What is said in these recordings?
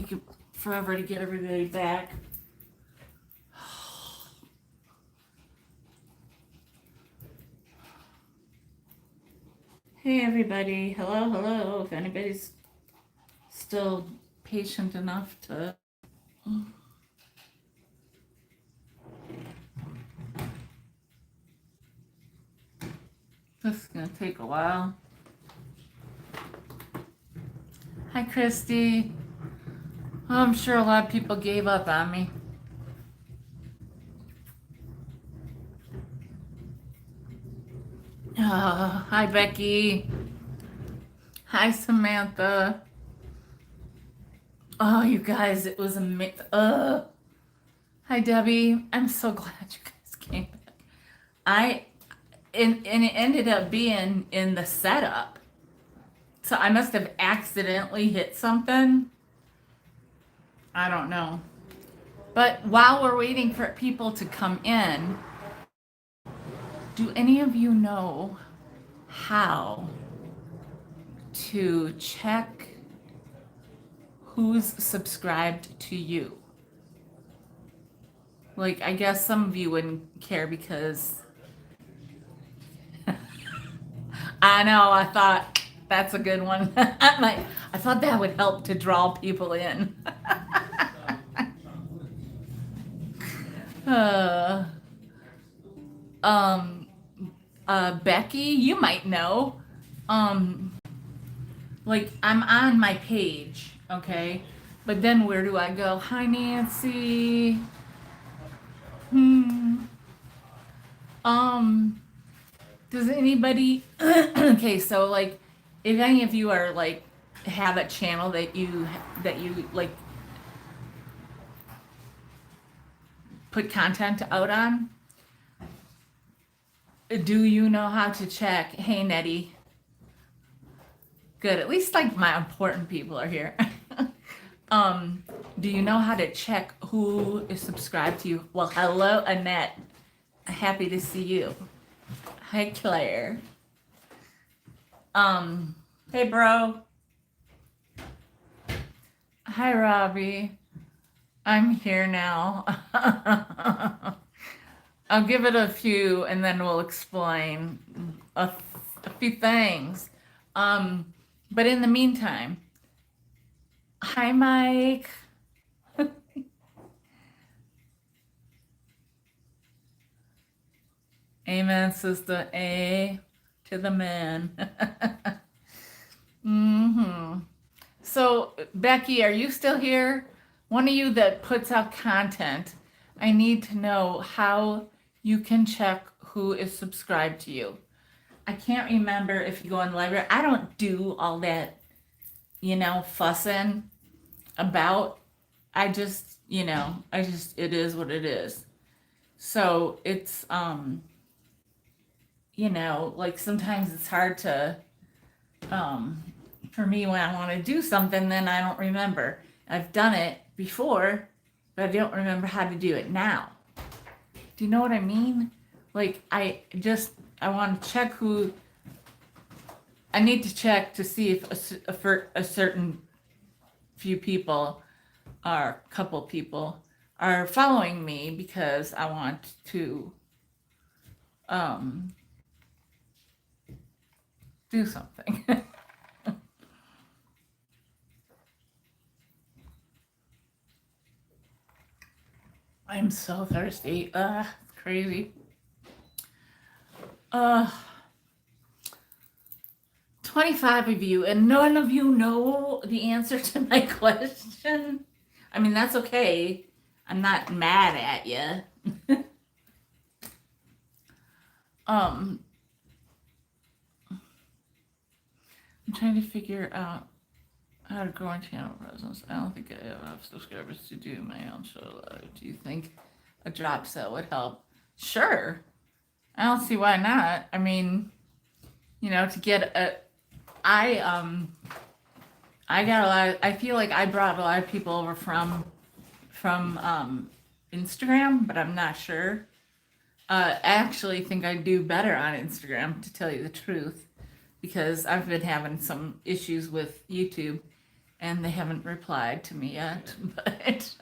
take forever to get everybody back. Hey everybody, hello. If anybody's still patient enough to. This is gonna take a while. Hi Christy. I'm sure a lot of people gave up on me. Hi Becky. Hi Samantha. Oh, you guys, it was amazing. Hi Debbie. I'm so glad you guys came back. And it ended up being in the setup. So I must have accidentally hit something. I don't know. But while we're waiting for people to come in, do any of you know how to check who's subscribed to you? Like, I guess some of you wouldn't care because I know, I thought that's a good one. I thought that would help to draw people in. Becky, you might know. Like, I'm on my page, okay? But then where do I go? Hi, Nancy. Does anybody, okay, so like, if any of you are like, have a channel that you like put content out on, do you know how to check? Hey, Nettie. Good, at least like my important people are here. Do you know how to check who is subscribed to you? Well, hello, Annette. Happy to see you. Hi, Claire. Hey, bro. Hi, Robbie. I'm here now. I'll give it a few and then we'll explain a few things. But in the meantime, hi, Mike. Amen, sister. A to the man. So, Becky, are you still here? One of you that puts out content, I need to know how you can check who is subscribed to you. I can't remember if you go in the library. I don't do all that, fussing about. It is what it is. So it's, like sometimes it's hard to, for me when I want to do something, then I don't remember. I've done it before, but I don't remember how to do it now. Do you know what I mean? Like, I want to check who, I need to check to see if a certain few people, or couple people, are following me because I want to do something. I'm so thirsty. It's crazy. 25 of you, and none of you know the answer to my question. I mean, that's okay. I'm not mad at you. I'm trying to figure out how to grow a channel presence. I don't think I have enough subscribers to do my own show live. Do you think a drop sale would help? Sure. I don't see why not. I mean, to get I got a lot. I feel like I brought a lot of people over from Instagram, but I'm not sure. I actually think I do better on Instagram, to tell you the truth, because I've been having some issues with YouTube. and they haven't replied to me yet. But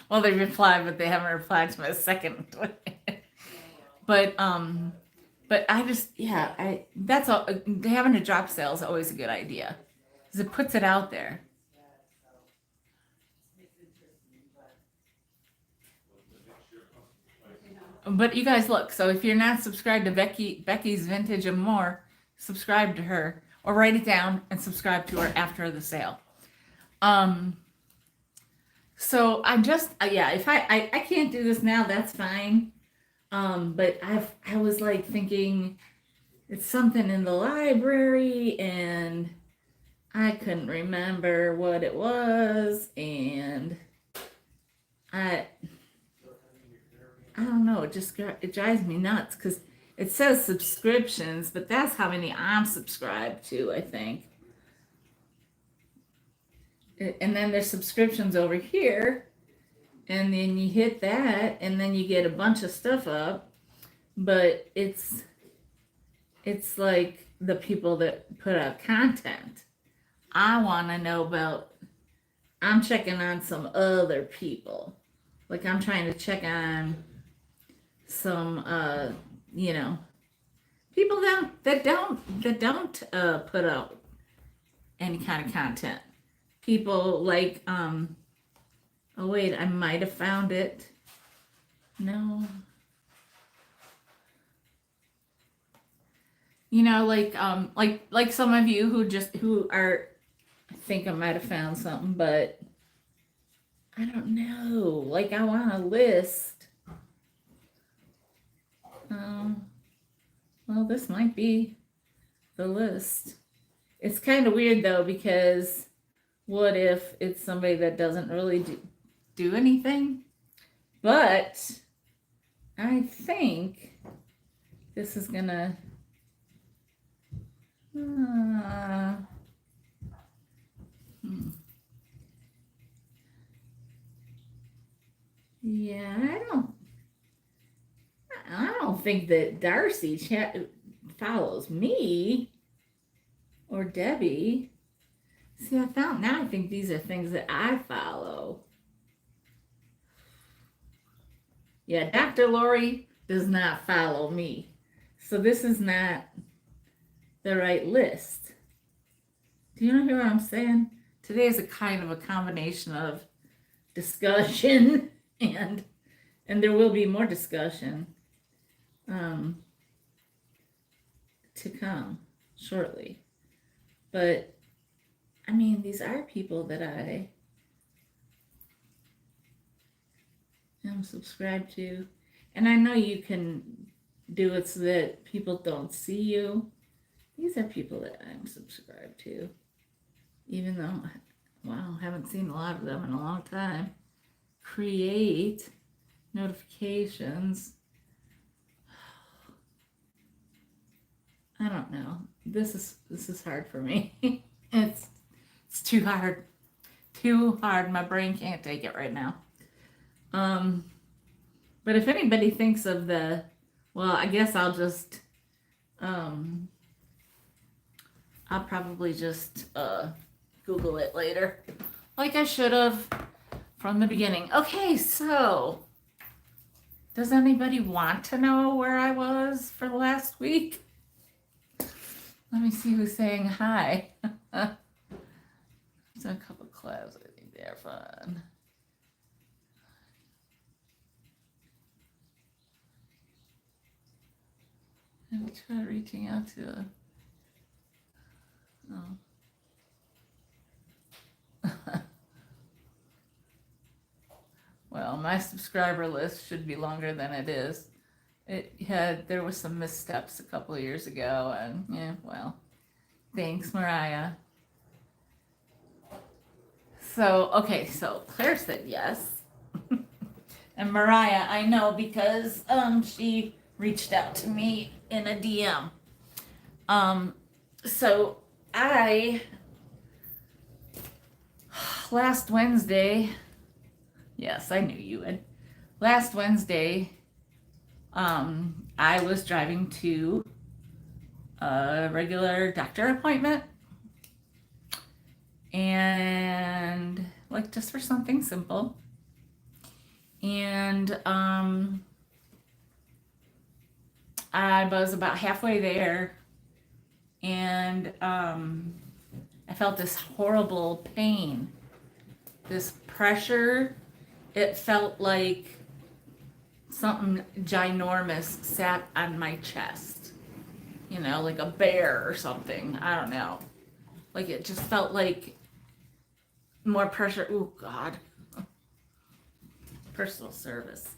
well, they replied, but they haven't replied to my second. But I just, yeah, that's all. Having a drop sale is always a good idea because it puts it out there. But you guys look, so if you're not subscribed to Becky's Vintage and More, subscribe to her or write it down and subscribe to her after the sale. So I'm just, yeah, if I can't do this now, that's fine. But I was like thinking it's something in the library and I couldn't remember what it was, and I don't know, it drives me nuts because it says subscriptions, but that's how many I'm subscribed to, I think. And then there's subscriptions over here, and then you hit that, and then you get a bunch of stuff up, but it's like the people that put out content. I want to know about, I'm checking on some other people. Like I'm trying to check on some, people that don't put out any kind of content. People like, oh wait, I might have found it. No. Like some of you who are, I think I might have found something, but I don't know. Like I want a list. Well, this might be the list. It's kind of weird though, because what if it's somebody that doesn't really do anything? But I think this is gonna, yeah, I don't think that Darcy follows me or Debbie. See, now I think these are things that I follow. Yeah, Dr. Lori does not follow me. So this is not the right list. Do you know what I'm saying? Today is a kind of a combination of discussion and there will be more discussion to come shortly. But I mean, these are people that I am subscribed to. And I know you can do it so that people don't see you. These are people that I'm subscribed to. Even though, wow, haven't seen a lot of them in a long time. Create notifications. I don't know. This is hard for me. It's too hard. Too hard. My brain can't take it right now. But if anybody thinks of well, I guess I'll just I'll probably just Google it later, like I should have from the beginning. Okay, so does anybody want to know where I was for the last week? Let me see who's saying hi. There's a couple of clubs. I think they're fun. Let me try reaching out to well, my subscriber list should be longer than it is. There was some missteps a couple of years ago, and yeah, well, thanks, Mariah. So, okay, so Claire said yes. And Mariah, I know because she reached out to me in a DM. So last Wednesday, yes, I knew you would. Last Wednesday, I was driving to a regular doctor appointment, and like just for something simple. And I was about halfway there, and I felt this horrible pain, this pressure. It felt like something ginormous sat on my chest, like a bear or something. I don't know. Like it just felt like more pressure. Oh, God. Personal service.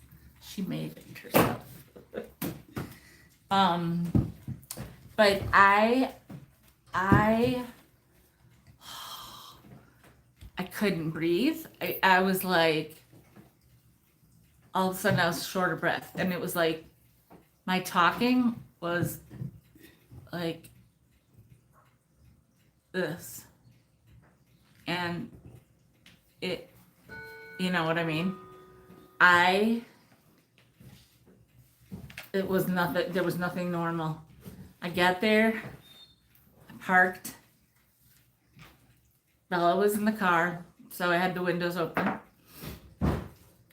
She made it herself. But I couldn't breathe. I was like, all of a sudden I was short of breath. And it was like, my talking was like this. And it, you know what I mean? It was nothing, there was nothing normal. I got there, I parked. Bella was in the car, so I had the windows open.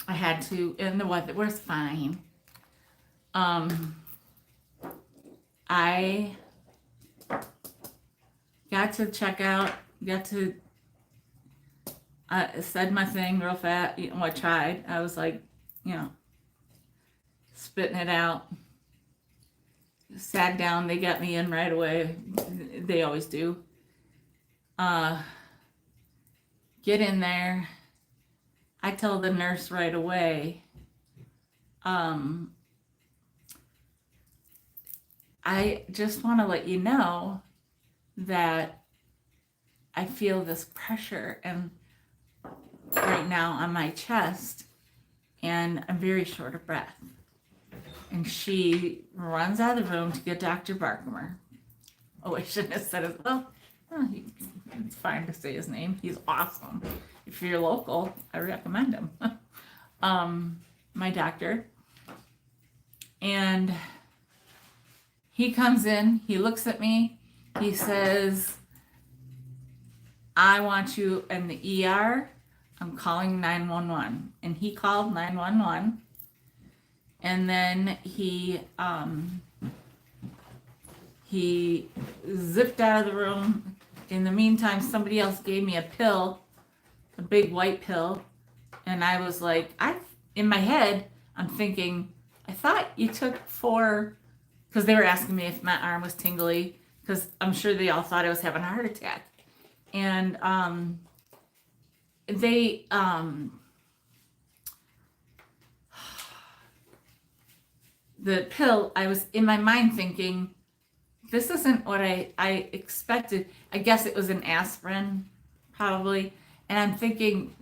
I had to, and the weather was fine. I got to check out, I said my thing real fast. I tried. I was like, spitting it out. Sat down. They got me in right away. They always do. Get in there. I tell the nurse right away. I just want to let you know that I feel this pressure and right now on my chest, and I'm very short of breath. And she runs out of the room to get Dr. Barkmer. Oh, I shouldn't have said it. Well, it's fine to say his name. He's awesome. If you're local, I recommend him. My doctor. And he comes in, he looks at me, he says, I want you in the ER. I'm calling 911. And he called 911. And then he zipped out of the room. In the meantime, somebody else gave me a pill, a big white pill. And I was like, in my head, I'm thinking, I thought you took 4, because they were asking me if my arm was tingly, because I'm sure they all thought I was having a heart attack. And the pill, I was in my mind thinking, this isn't what I expected. I guess it was an aspirin, probably. And I'm thinking,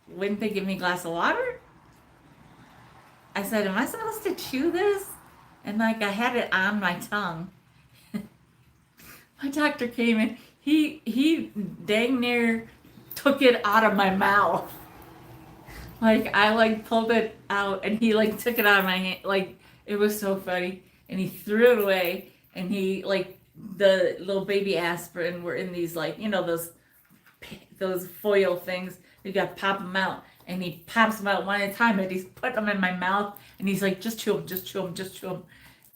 wouldn't they give me a glass of water? I said, am I supposed to chew this? And like I had it on my tongue. My doctor came in. He dang near took it out of my mouth. Like I pulled it out and he took it out of my hand. Like it was so funny. And he threw it away, and he the little baby aspirin were in these those foil things. You got to pop them out, and he pops them out one at a time, and he's putting them in my mouth, and he's like, just chew them, just chew them, just chew them.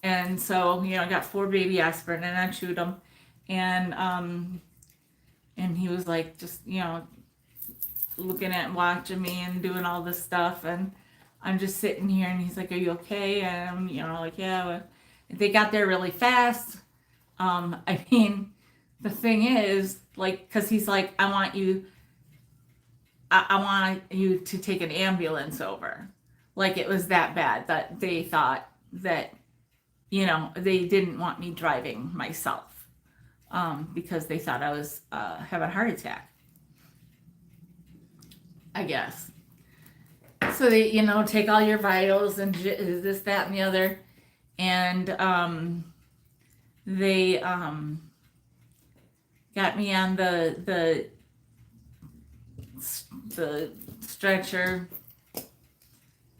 And so I got 4 baby aspirin, and I chewed them, and he was like just looking at watching me and doing all this stuff, and I'm just sitting here, and he's like, are you okay? And I'm like, yeah. They got there really fast. I mean, the thing is, because he's like, I want you to take an ambulance over. Like it was that bad that they thought that, they didn't want me driving myself, because they thought I was having a heart attack, I guess. So they, take all your vitals and this, that, and the other. And they got me on the stretcher,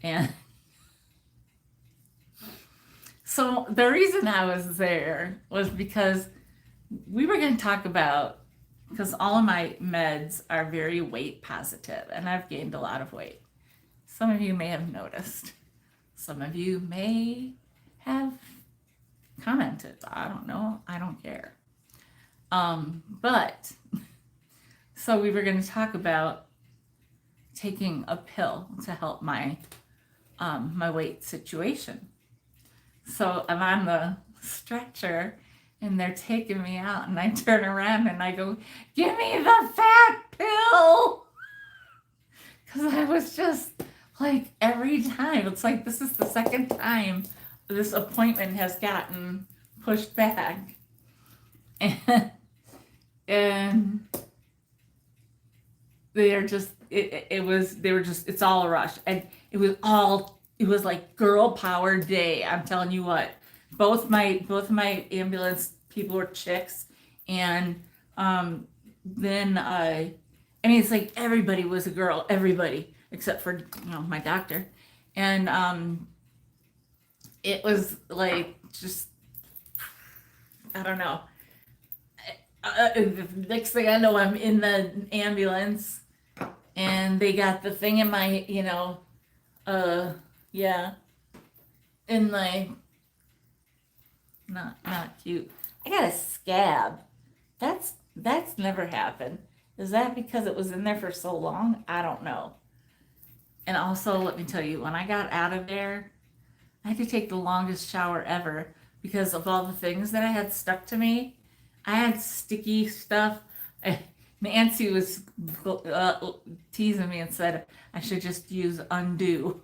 and so the reason I was there was because we were going to talk about because all of my meds are very weight positive, and I've gained a lot of weight. Some of you may have noticed. Some of you may have commented. I don't know. I don't care. But so we were going to talk about taking a pill to help my my weight situation. So I'm on the stretcher and they're taking me out, and I turn around and I go, "Give me the fat pill!" Because I was just like, every time, it's like this is the second time this appointment has gotten pushed back. And they're just, it's all a rush. And it was like girl power day. I'm telling you what, both my ambulance people were chicks. And then I mean, it's like everybody was a girl, everybody except for my doctor. And it was like, just, I don't know. Next thing I know, I'm in the ambulance and they got the thing in my, in my, not cute. I got a scab. That's never happened. Is that because it was in there for so long? I don't know. And also, let me tell you, when I got out of there, I had to take the longest shower ever because of all the things that I had stuck to me. I had sticky stuff. Nancy was teasing me and said I should just use Undo.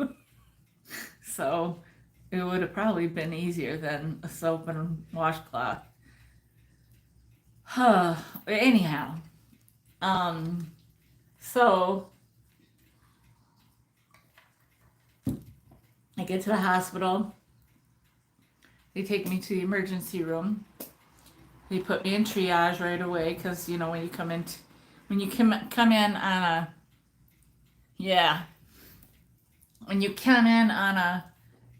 So it would have probably been easier than a soap and washcloth. Anyhow, so I get to the hospital. They take me to the emergency room. They put me in triage right away because when you come in when you come in on a when you come in on a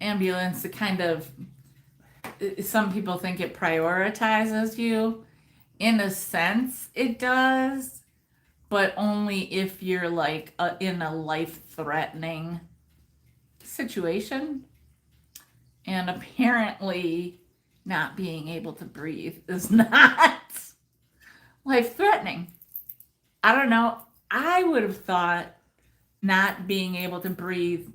ambulance, it kind of, some people think it prioritizes you. In a sense, it does, but only if you're like in a life-threatening situation. And apparently not being able to breathe is not life-threatening. I don't know. I would have thought not being able to breathe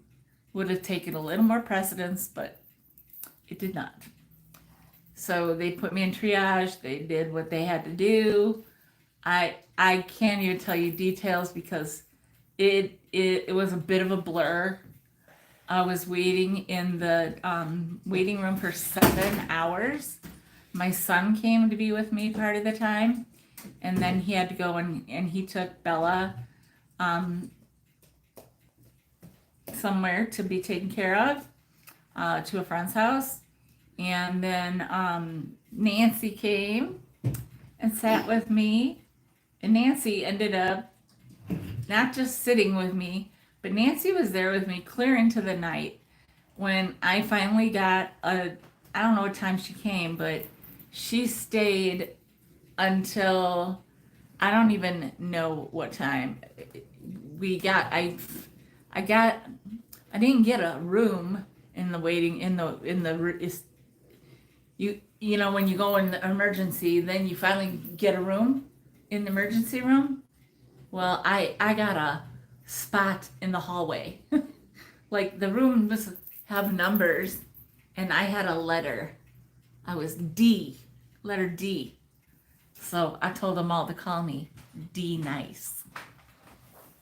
would have taken a little more precedence, but it did not. So they put me in triage. They did what they had to do. I can't even tell you details because it was a bit of a blur. I was waiting in the waiting room for 7 hours. My son came to be with me part of the time, and then he had to go and he took Bella somewhere to be taken care of, to a friend's house. And then Nancy came and sat with me, and Nancy ended up not just sitting with me, but Nancy was there with me clear into the night. When I finally got I don't know what time she came, but she stayed until, I don't even know what time. I didn't get a room in the waiting, when you go in the emergency, then you finally get a room in the emergency room. Well, I got a spot in the hallway. Like the rooms have numbers, and I had a letter. I was D, letter D. So I told them all to call me D Nice.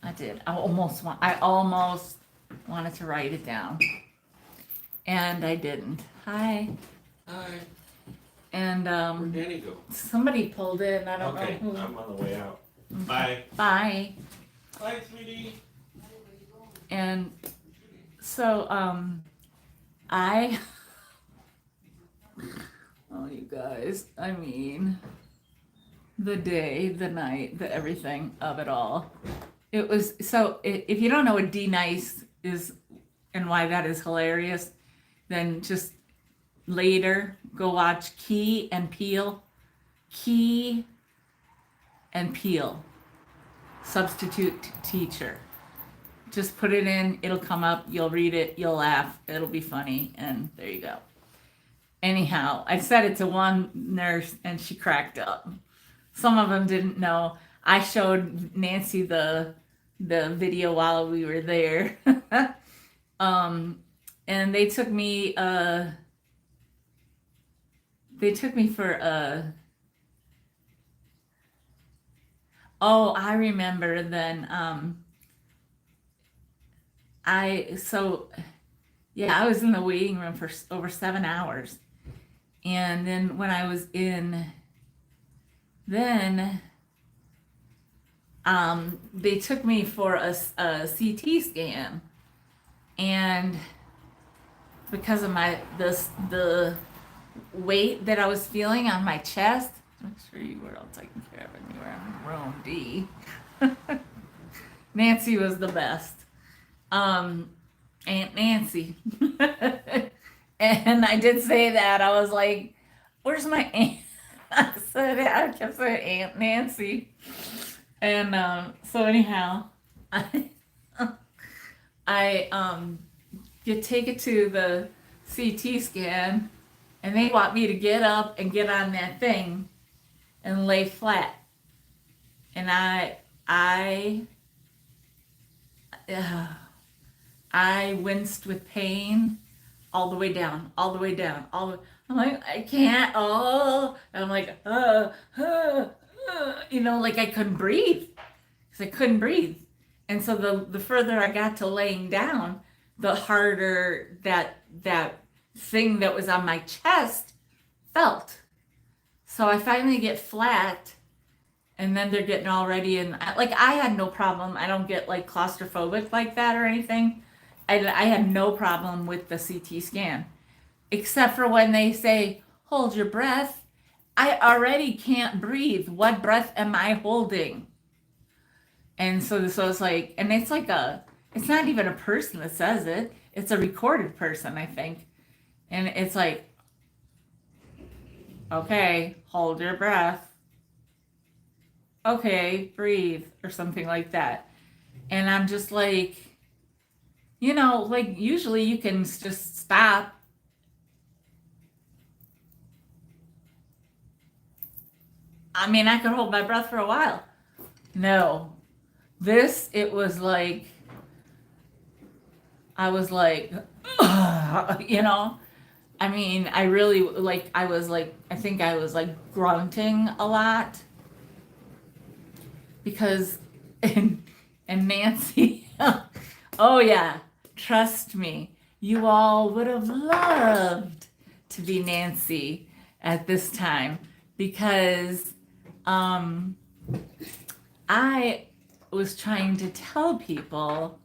I did. I almost wanted to write it down, and I didn't. Hi. Hi. And Where'd Danny go? somebody pulled in. I don't Okay, know who. I'm on the way out. Bye. Bye. Bye, sweetie. And so I oh, you guys, I mean, the day, the night, the everything of it all. It was, so if you don't know what D Nice is and why that is hilarious, then just later go watch Key and Peele. Key and peel. Substitute teacher. Just put it in, it'll come up, you'll read it, you'll laugh, it'll be funny, and there you go. Anyhow, I said it to one nurse and she cracked up. Some of them didn't know. I showed Nancy the video while we were there. And they took me for a oh, I remember then I was in the waiting room for over 7 hours. And then when I was in, then they took me for a CT scan, and because of the weight that I was feeling on my chest, make sure you were all taken care of and you were in room D. Nancy was the best. Aunt Nancy. And I did say that. I was like, where's my aunt? I kept saying Aunt Nancy. And so anyhow, I you take it to the CT scan, and they want me to get up and get on that thing and lay flat. And I winced with pain all the way down, all the way down, I'm like, I can't, and I'm like, like I couldn't breathe, because I couldn't breathe. And so the further I got to laying down, the harder that thing that was on my chest felt. So I finally get flat, and then they're getting all ready, and I had no problem. I don't get like claustrophobic like that or anything. I had no problem with the CT scan, except for when they say, hold your breath. I already can't breathe. What breath am I holding? And so it's like, and it's not even a person that says it. It's a recorded person, I think. And it's like, okay, hold your breath. Okay, breathe, or something like that. And I'm just like, usually you can just stop. I mean, I could hold my breath for a while. No. It was like, I was like, I mean, I really, I think I was like grunting a lot. Because, and Nancy, oh yeah, trust me, you all would have loved to be Nancy at this time, because I was trying to tell people,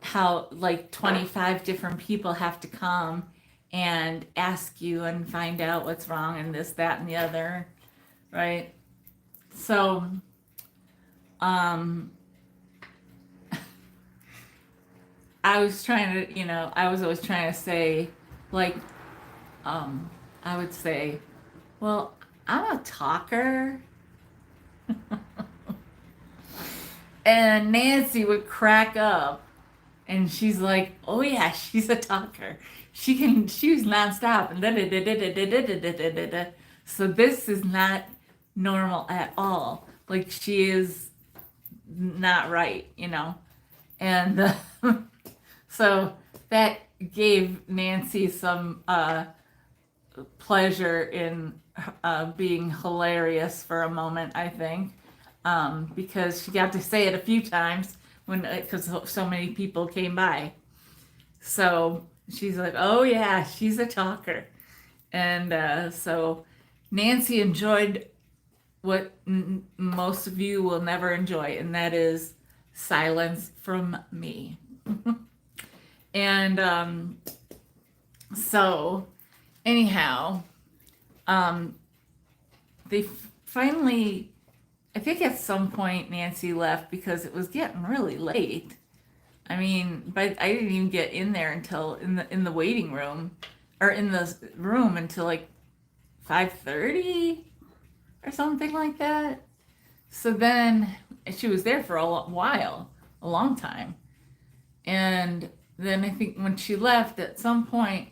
how 25 different people have to come and ask you and find out what's wrong and this, that, and the other, right? So, I was trying to, I was always trying to say, I would say, well, I'm a talker. And Nancy would crack up, and she's like, oh yeah, she's a talker. She's nonstop. And da-da-da-da-da-da-da-da-da-da. So this is not normal at all. Like, she is not right, And so that gave Nancy some pleasure in being hilarious for a moment, I think, because she got to say it a few times because so many people came by. So she's like, oh yeah, she's a talker. And so Nancy enjoyed what most of you will never enjoy, and that is silence from me. And so anyhow, they finally, I think at some point Nancy left because it was getting really late. I mean, but I didn't even get in there until in the waiting room, or in the room until like 5:30. or something like that. So then she was there for a while, a long time. And then I think when she left at some point,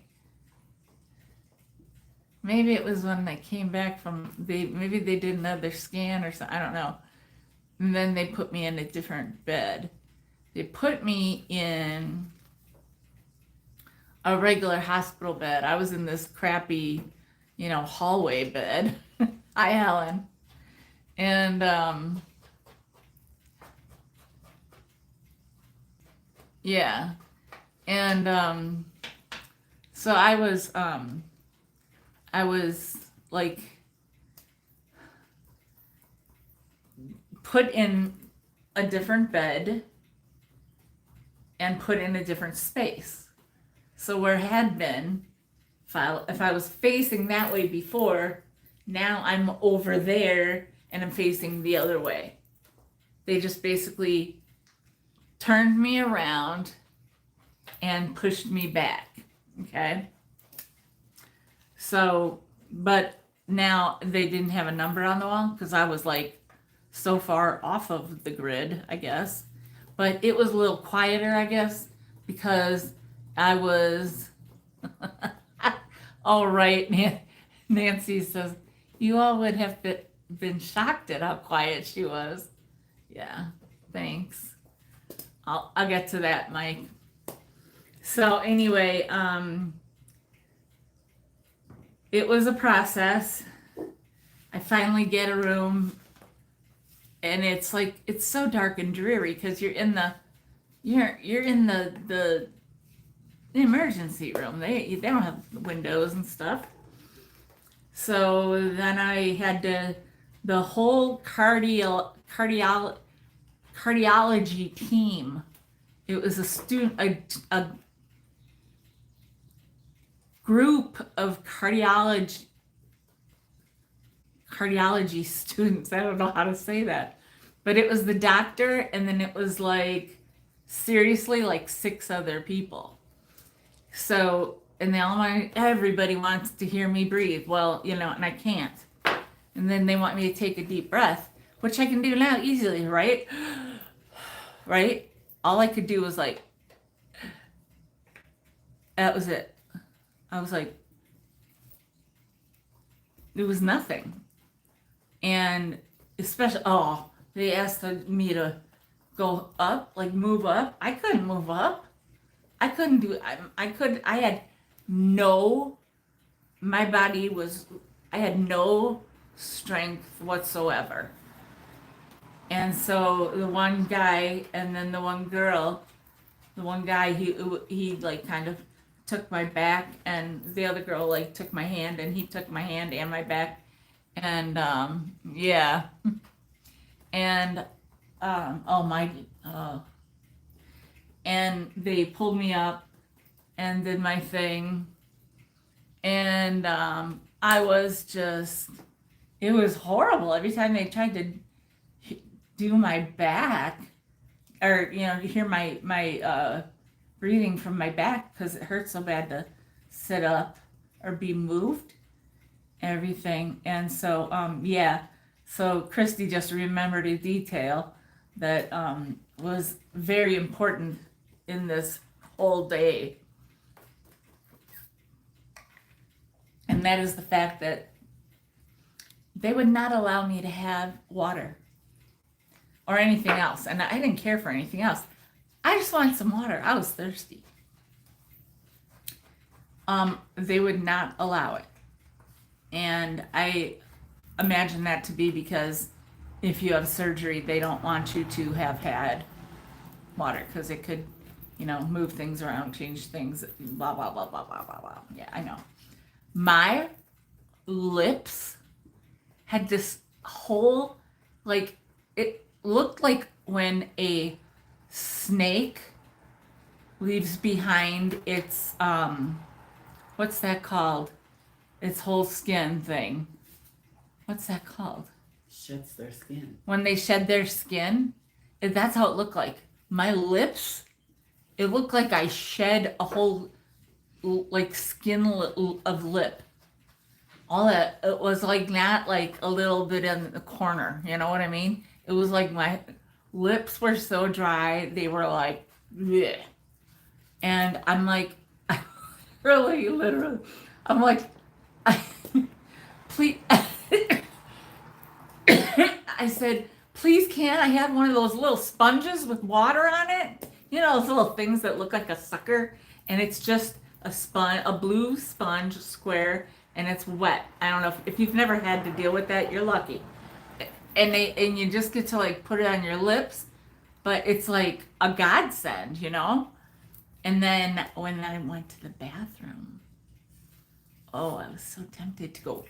maybe it was when they came back from, maybe they did another scan or something, I don't know. And then they put me in a different bed. They put me in a regular hospital bed. I was in this crappy, hallway bed. Hi, Helen. And yeah. And so I was like put in a different bed and put in a different space. So where it had been, if I was facing that way before, now I'm over there and I'm facing the other way. They just basically turned me around and pushed me back. Okay. So, but now they didn't have a number on the wall because I was like so far off of the grid, I guess. But it was a little quieter, I guess, because I was all right. Nancy says, you all would have been shocked at how quiet she was. Yeah, thanks. I'll get to that, Mike. So anyway, it was a process. I finally get a room, and it's like it's so dark and dreary because you're in the emergency room. They don't have windows and stuff. So then I had the whole cardiology team. It was a group of cardiology students. I don't know how to say that, but it was the doctor, and then it was like seriously like 6 other people. So, and everybody wants to hear me breathe. Well, and I can't. And then they want me to take a deep breath, which I can do now easily, right? Right? All I could do was like, that was it. I was like, it was nothing. And especially, they asked me to go up, like move up. I couldn't move up. I couldn't do it. I had I had no strength whatsoever. And so the one guy and then the one girl, the one guy, he like kind of took my back, and the other girl like took my hand, and he took my hand and my back. And yeah. And and they pulled me up and did my thing. And I was just, it was horrible. Every time they tried to do my back, or hear my breathing from my back, because it hurt so bad to sit up or be moved, everything. And so so Christy just remembered a detail that was very important in this whole day, and that is the fact that they would not allow me to have water or anything else. And I didn't care for anything else. I just wanted some water. I was thirsty. They would not allow it. And I imagine that to be because if you have surgery, they don't want you to have had water, because it could, move things around, change things, blah, blah, blah, blah, blah, blah, blah. Yeah, I know. My lips had this whole, like, it looked like when a snake leaves behind its, what's that called? Its whole skin thing. What's that called? Sheds their skin. When they shed their skin, that's how it looked like. My lips, it looked like I shed a whole, like, skin of lip. all that. It was like not like a little bit in the corner. You know what I mean? It was like my lips were so dry. They were like, bleh. And I'm like, really, literally, I'm like, please. I said, please, can I have one of those little sponges with water on it? You know, those little things that look like a sucker, and it's just a blue sponge square, and it's wet. I don't know if you've never had to deal with that, you're lucky. And you just get to like put it on your lips, but it's like a godsend, you know? And then when I went to the bathroom, oh, I was so tempted to go.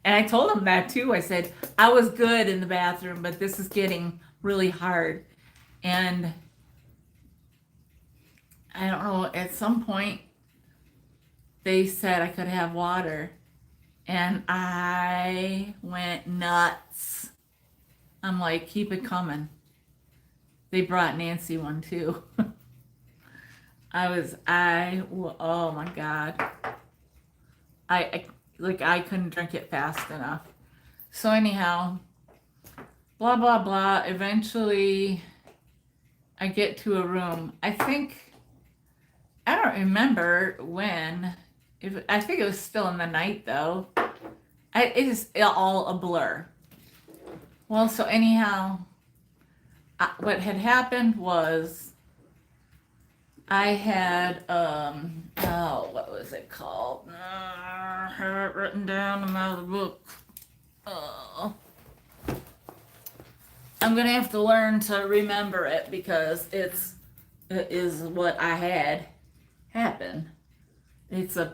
And I told him that too. I said, I was good in the bathroom, but this is getting really hard. And I don't know, at some point, they said I could have water. And I went nuts. I'm like, keep it coming. They brought Nancy one too. Oh my God. I couldn't drink it fast enough. So anyhow, blah, blah, blah. Eventually, I get to a room. I don't remember when. I think it was still in the night though. It is all a blur. Well, so anyhow, what had happened was I had what was it called? I have it written down in my book. I'm gonna have to learn to remember it because it is what I had happen. It's a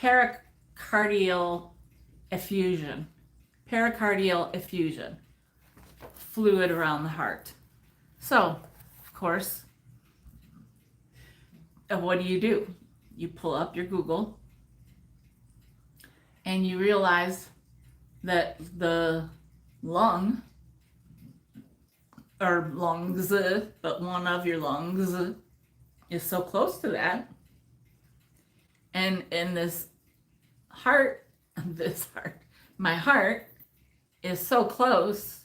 pericardial effusion. Pericardial effusion. Fluid around the heart. So, of course, what do? You pull up your Google and you realize that the lung, or lungs, but one of your lungs is so close to that. And in my heart is so close,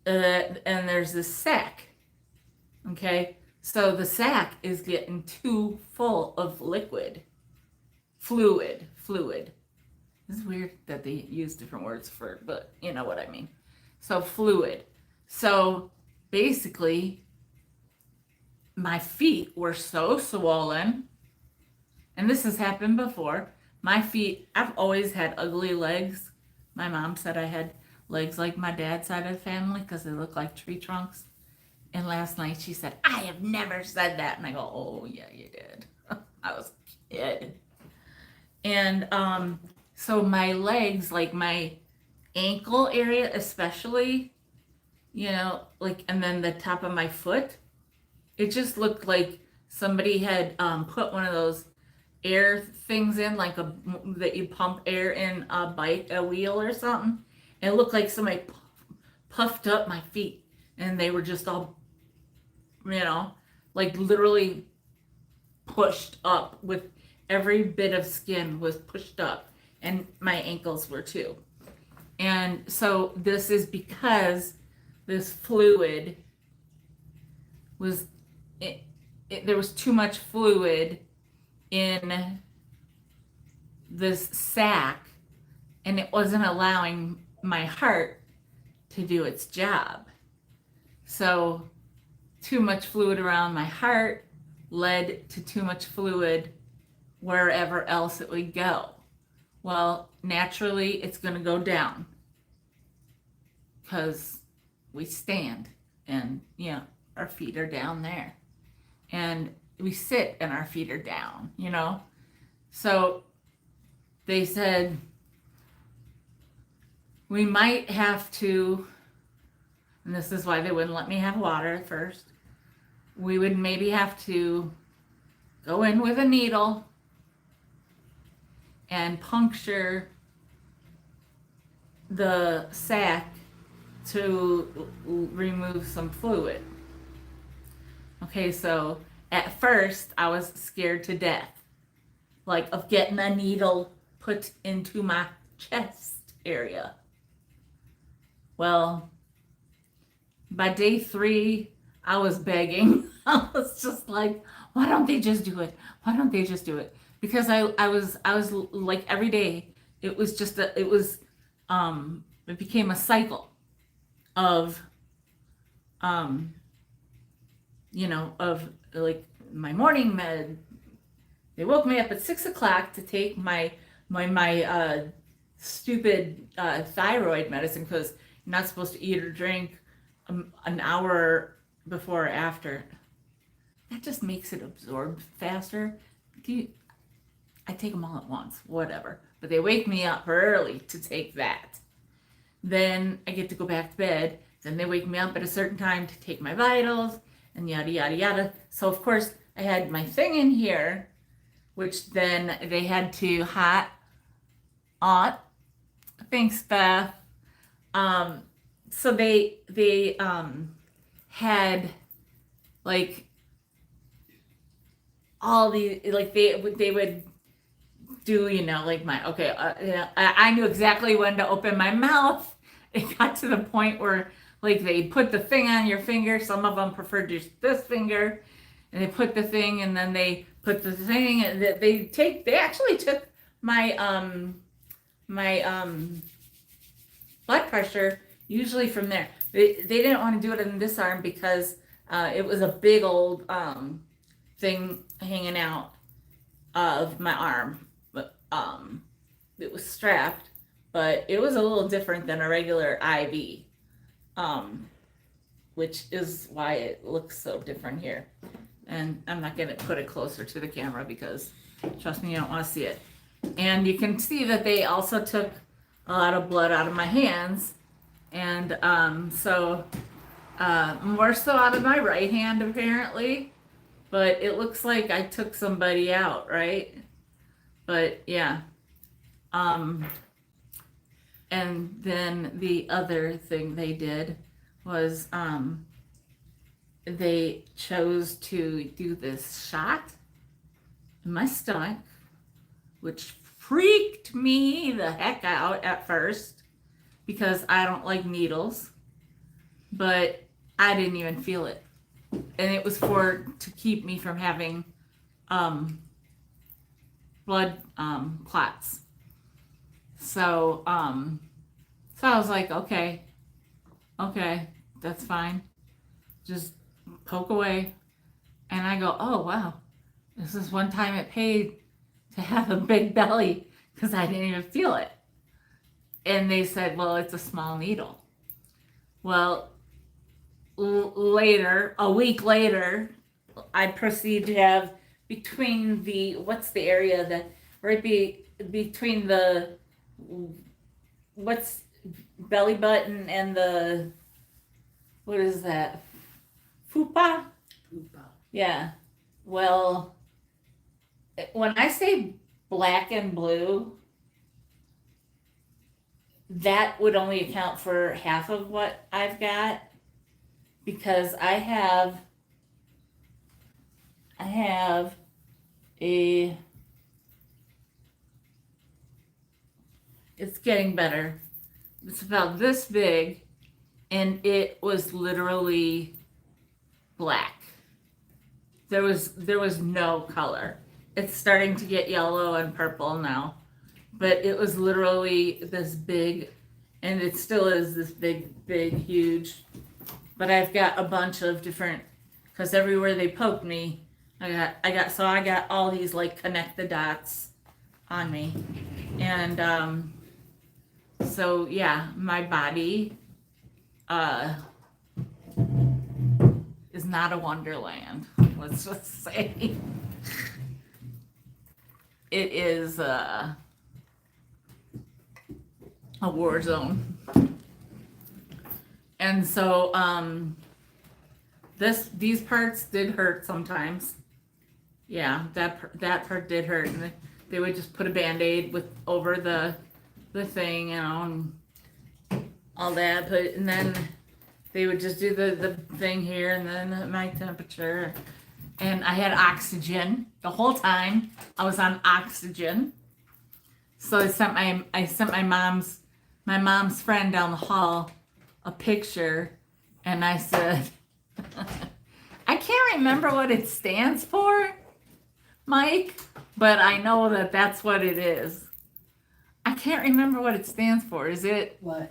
and there's this sac. Okay, so the sac is getting too full of fluid. It's weird that they use different words for it, but you know what I mean. So fluid. So basically, my feet were so swollen, and this has happened before. My feet, I've always had ugly legs. My mom said I had legs like my dad's side of the family because they look like tree trunks. And last night she said, I have never said that. And I go, oh, yeah, you did. I was a kid. And so my legs, like my ankle area especially, you know, like, and then the top of my foot, it just looked like somebody had put one of those air things in, like that you pump air in a wheel or something. And it looked like somebody puffed up my feet, and they were just all, you know, like literally pushed up, with every bit of skin was pushed up, and my ankles were too. And so this is because this fluid was, there was too much fluid in this sac, and it wasn't allowing my heart to do its job. So too much fluid around my heart led to too much fluid wherever else it would go. Well, naturally it's going to go down because we stand, and you know, our feet are down there, and we sit and our feet are down, you know. So they said we might have to, and this is why they wouldn't let me have water at first, we would maybe have to go in with a needle and puncture the sac to remove some fluid. Okay, so at first I was scared to death. like of getting a needle put into my chest area. Well, by day 3, I was begging. I was just like, why don't they just do it? Why don't they just do it? Because I was like every day, it was just it became a cycle of of like my morning med. They woke me up at 6 o'clock to take my stupid thyroid medicine because you're not supposed to eat or drink an hour before or after. That just makes it absorb faster. I take them all at once, whatever. But they wake me up early to take that. Then I get to go back to bed. Then they wake me up at a certain time to take my vitals and yada, yada, yada. So, of course, I had my thing in here, which then they had to thanks, Beth. So they had like all the, like they would do, like I knew exactly when to open my mouth. It got to the point where like they put the thing on your finger. Some of them preferred just this finger, and they put the thing, and then they put the thing, and they actually took my blood pressure usually from there. They didn't want to do it in this arm because it was a big old thing hanging out of my arm. But it was strapped, but it was a little different than a regular IV, which is why it looks so different here. And I'm not going to put it closer to the camera because trust me, you don't want to see it. And you can see that they also took a lot of blood out of my hands, and more so out of my right hand apparently, but it looks like I took somebody out, right? But yeah. And then the other thing they did was they chose to do this shot in my stomach, which freaked me the heck out at first because I don't like needles, but I didn't even feel it. And it was to keep me from having blood clots. So I was like, okay, that's fine. Just poke away. And I go, oh wow, this is one time it paid to have a big belly because I didn't even feel it. And they said, well, it's a small needle. Well, later, a week later, I proceed to have between the, what's the area that, between the, what's belly button and the, what is that? Fupa? Fupa. Yeah. Well, when I say black and blue, that would only account for half of what I've got because I have it's getting better. It's about this big, and it was literally black. There was no color. It's starting to get yellow and purple now, but it was literally this big, and it still is this big, huge. But I've got a bunch of different, because everywhere they poked me, I got all these like connect the dots on me, and so yeah, my body is not a wonderland. Let's just say it is a war zone. And so these parts did hurt sometimes. Yeah, that part did hurt, and they would just put a Band-Aid over the thing, and all that. And then they would just do the thing here, and then my temperature, and I had oxygen the whole time. I was on oxygen. So I sent my mom's friend down the hall a picture, and I said, I can't remember what it stands for, Mike, but I know that that's what it is. I can't remember what it stands for. Is it What?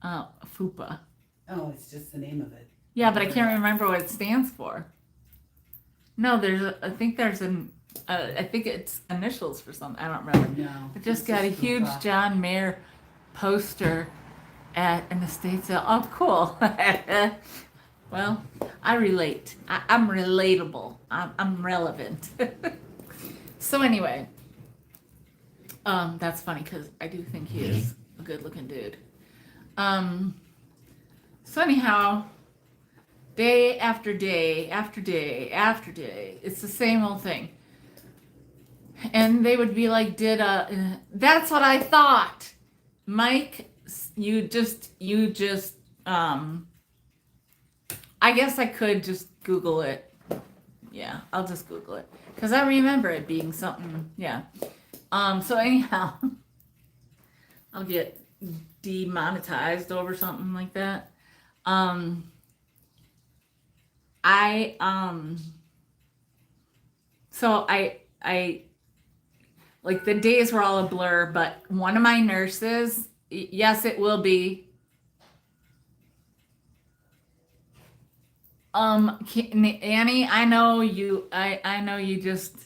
FUPA? Oh, it's just the name of it. Yeah, but I can't remember what it stands for. No, I think it's initials for something. I don't remember. No. I just it's got a just huge FUPA. John Mayer poster at an estate sale. Oh, cool. Well, I relate. I'm relatable. I'm relevant. So anyway, that's funny because I do think he is a good-looking dude. So anyhow, day after day after day after day, it's the same old thing. And they would be like, that's what I thought. Mike, you just, I guess I could just Google it. Yeah, I'll just Google it. Because I remember it being something, yeah. So anyhow, I'll get demonetized over something like that. So I like the days were all a blur, but one of my nurses, yes, it will be. Annie, I know you just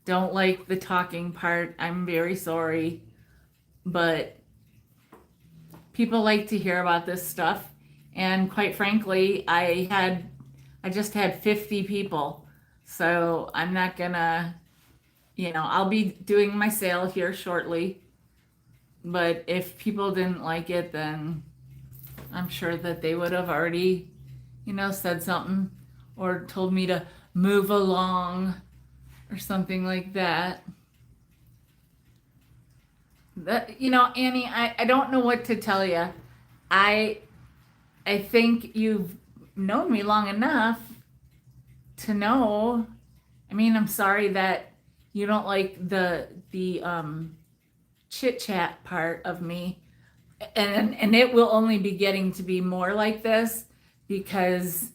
don't like the talking part. I'm very sorry, but people like to hear about this stuff. And quite frankly, I just had 50 people. So I'm not gonna, I'll be doing my sale here shortly. But if people didn't like it, then I'm sure that they would have already, said something or told me to move along or something like that. Annie, I don't know what to tell you. I think you've known me long enough to know. I mean, I'm sorry that you don't like the chit chat part of me, and it will only be getting to be more like this because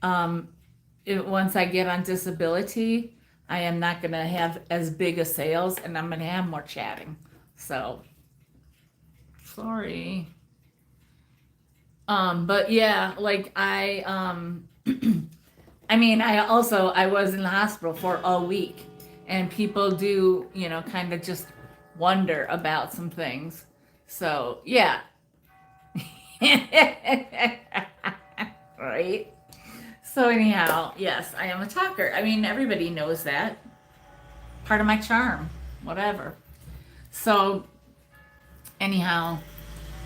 once I get on disability, I am not going to have as big a sales, and I'm going to have more chatting. So sorry. But yeah, like I mean, I was in the hospital for a week, and people do, kind of just wonder about some things. So yeah. Right. So anyhow, yes, I am a talker. I mean, everybody knows that. Part of my charm, whatever. So anyhow,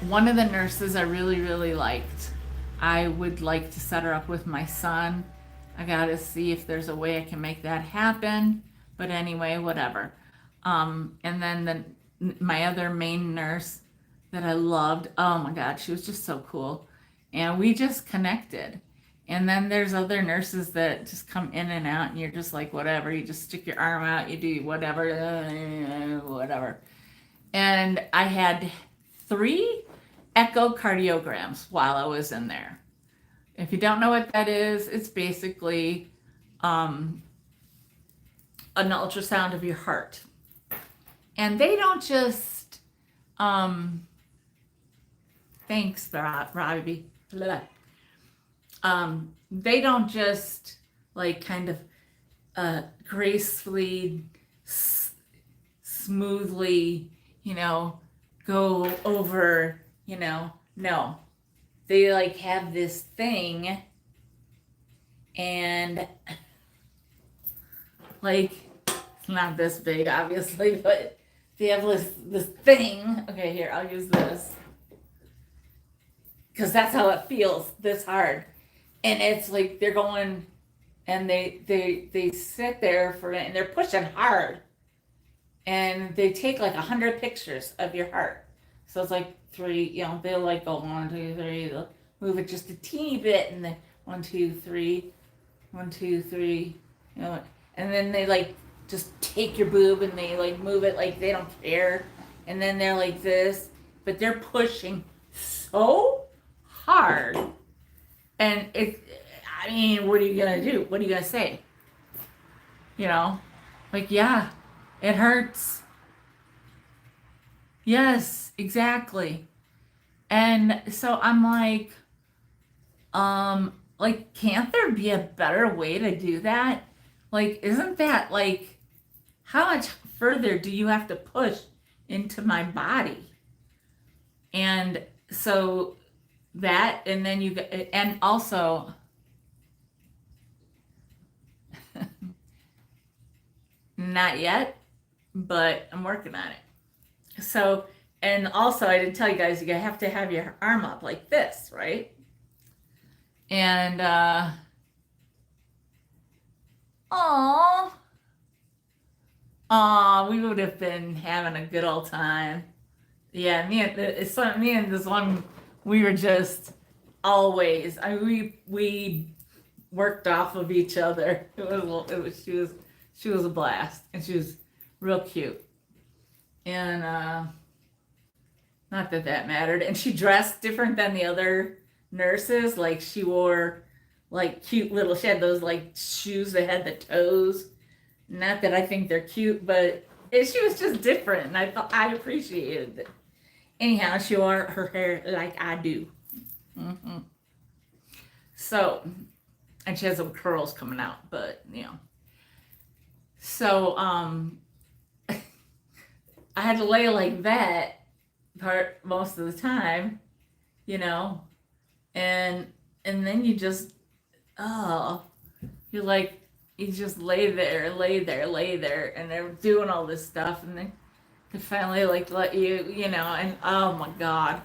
one of the nurses I really, really liked. I would like to set her up with my son. I got to see if there's a way I can make that happen. But anyway, whatever. And then my other main nurse that I loved, oh my God, she was just so cool. And we just connected. And then there's other nurses that just come in and out, and you're just like, whatever. You just stick your arm out, you do whatever, whatever. And I had 3 echocardiograms while I was in there. If you don't know what that is, it's basically an ultrasound of your heart. And they don't just, thanks, Robbie. They don't just like kind of gracefully, smoothly, go over, no. They like have this thing and like it's not this big obviously, but they have this thing. Okay, here, I'll use this. Because that's how it feels, this hard. And it's like they're going and they sit there for it and they're pushing hard. And they take like 100 pictures of your heart. So it's like 3, they'll like go 1, 2, 3, they'll move it just a teeny bit and then 1, 2, 3, 1, 2, 3. You know, and then they like just take your boob and they like move it like they don't care. And then they're like this, but they're pushing so hard. And I mean, what are you gonna do? What are you gonna say? You know, like, yeah, it hurts. Yes, exactly. And so I'm like, can't there be a better way to do that? Like, isn't that like, how much further do you have to push into my body? And so that, and then and also, not yet, but I'm working on it. So, and also, I didn't tell you guys, you have to have your arm up like this, right? And, oh, we would have been having a good old time. Yeah, me and this one, we were just always. We worked off of each other. She was a blast, and she was real cute. And not that that mattered. And she dressed different than the other nurses. Like she wore like cute little. She had those like shoes that had the toes. Not that I think they're cute, but she was just different, and I thought I appreciated it. Anyhow, she wore her hair like I do. Hmm. So, and she has some curls coming out, but you know. So, I had to lay like that part most of the time, you know, and then you just, oh, you're like, you just lay there, and they're doing all this stuff, and then they finally like let you, you know, and oh my God.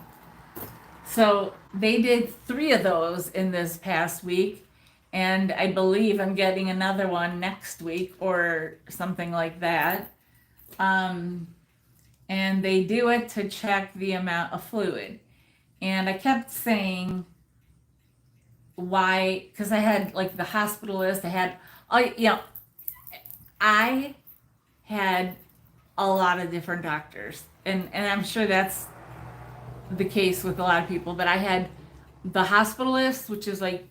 So they did 3 of those in this past week, and I believe I'm getting another one next week or something like that. Um, and they do it to check the amount of fluid. And I kept saying, why? Because I had like the hospitalist, I had a lot of different doctors, and I'm sure that's the case with a lot of people. But I had the hospitalist, which is like,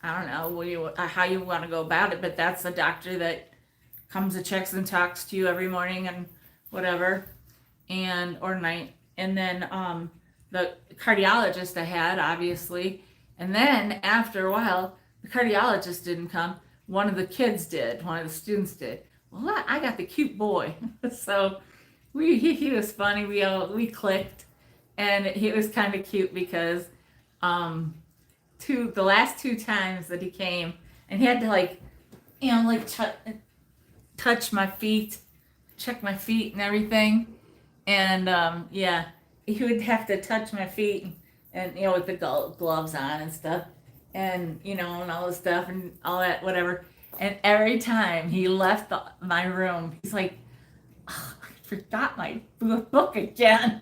I don't know how you want to go about it, but that's the doctor that comes and checks and talks to you every morning and whatever, and or night. And then the cardiologist I had, obviously, and then after a while, the cardiologist didn't come. One of the kids did. One of the students did. Well, I got the cute boy, so he was funny. We clicked, and he was kind of cute because the last 2 times that he came, and he had to like, you know, like touch my feet, check my feet and everything, and yeah, he would have to touch my feet and you know, with the gloves on and stuff, and you know, and all this stuff and all that whatever. And every time he left my room, he's like, oh, I forgot my book again.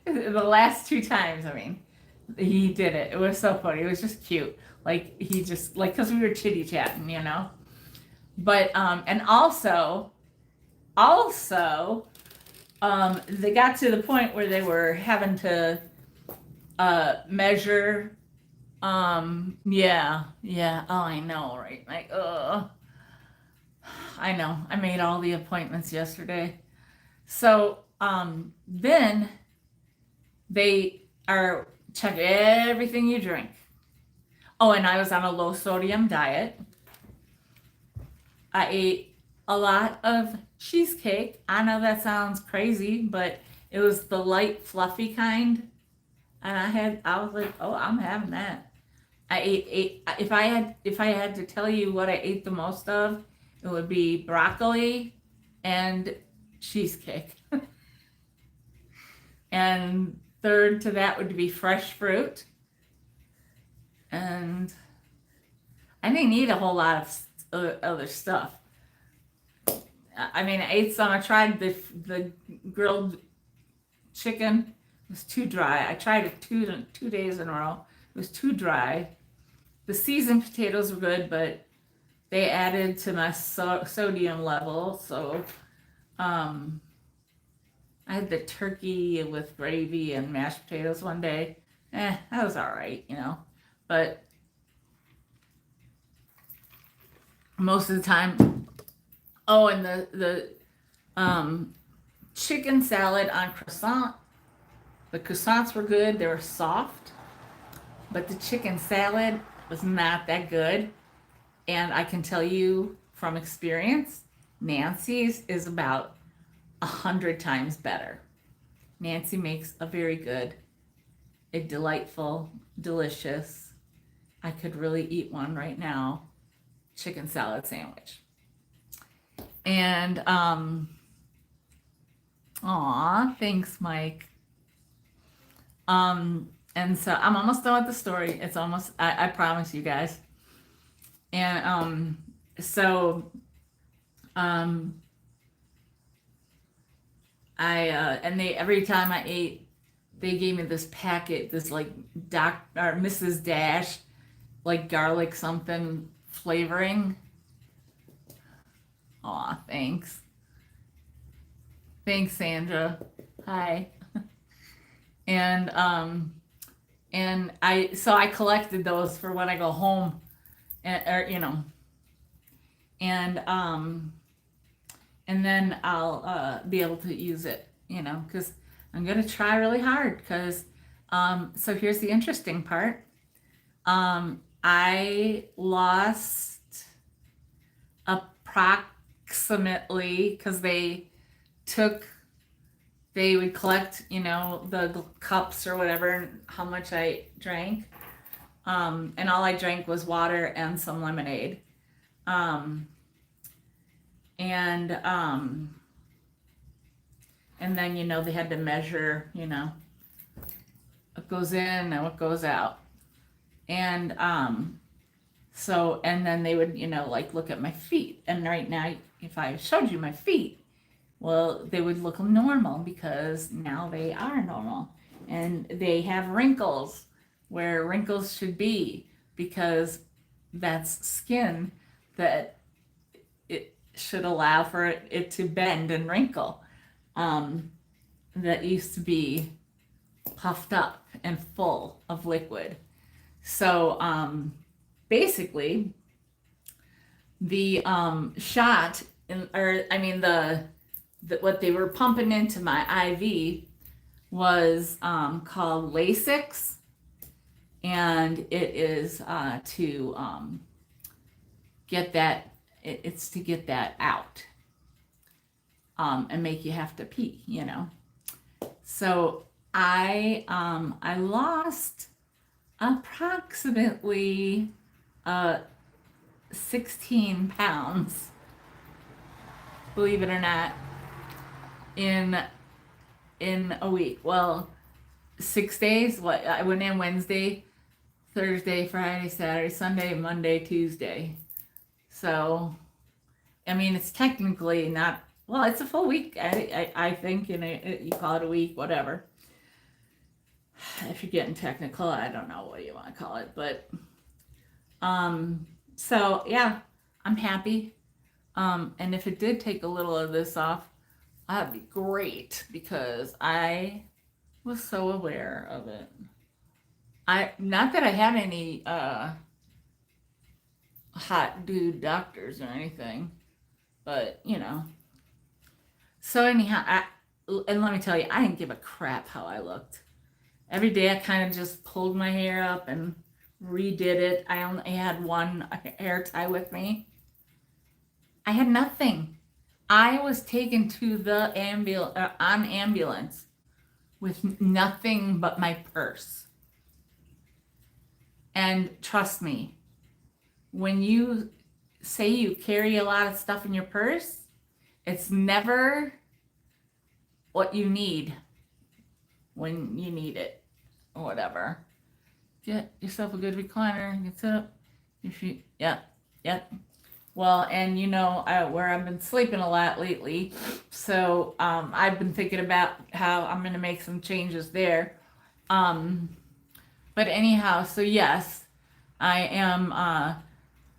The last 2 times, I mean, he did it. It was so funny. It was just cute. Like he just like, because we were chitty chatting, you know. But and also they got to the point where they were having to measure. Yeah. Oh, I know, right? Like, I know. I made all the appointments yesterday. So then they are check everything you drink. Oh, and I was on a low sodium diet. I ate a lot of cheesecake. I know that sounds crazy, but it was the light, fluffy kind. And I was like, oh, I'm having that. I ate if I had to tell you what I ate the most of, it would be broccoli and cheesecake. And third to that would be fresh fruit. And I didn't eat a whole lot of other stuff. I mean, I ate some. I tried the grilled chicken. It was too dry. I tried it 2 days in a row. It was too dry. The seasoned potatoes were good, but they added to my sodium level. So I had the turkey with gravy and mashed potatoes one day. That was all right, But most of the time, oh, and the chicken salad on croissant. The croissants were good. They were soft, but the chicken salad was not that good. And I can tell you from experience, Nancy's is about 100 times better. Nancy makes a very good, a delightful, delicious, I could really eat one right now, chicken salad sandwich. And aw, thanks, Mike. And so I'm almost done with the story. It's almost, I promise you guys. And so and they, every time I ate, they gave me this packet, this like or Mrs. Dash, like garlic something flavoring. Aw, thanks. Thanks, Sandra. Hi. And I collected those for when I go home, and then I'll be able to use it, because I'm gonna try really hard. Because so here's the interesting part. I lost approximately, because they would collect, the cups or whatever, and how much I drank. And all I drank was water and some lemonade. And then, they had to measure, what goes in and what goes out. And so, and then they would, like look at my feet. And right now, if I showed you my feet, well, they would look normal, because now they are normal. And they have wrinkles where wrinkles should be, because that's skin that it should allow for it to bend and wrinkle. That used to be puffed up and full of liquid. So basically, the shot, what they were pumping into my IV was called Lasix, and it is to get that. It's to get that out and make you have to pee. So I lost approximately 16 pounds, believe it or not, in a week. Well, 6 days. I went in Wednesday, Thursday, Friday, Saturday, Sunday, Monday, Tuesday. So, it's technically not, well, it's a full week. I think, you call it a week, whatever. If you're getting technical, I don't know what you want to call it, but so yeah, I'm happy. And if it did take a little of this off, that'd be great, because I was so aware of it. Not that I had any hot dude doctors or anything, but So anyhow, and let me tell you, I didn't give a crap how I looked. Every day I kind of just pulled my hair up and redid it. I only had one hair tie with me. I had nothing. I was taken to the ambulance with nothing but my purse. And trust me, when you say you carry a lot of stuff in your purse, it's never what you need when you need it, or whatever. Get yourself a good recliner, get sit up. Yep. Well, and where I've been sleeping a lot lately, so I've been thinking about how I'm gonna make some changes there. But anyhow, so yes, I am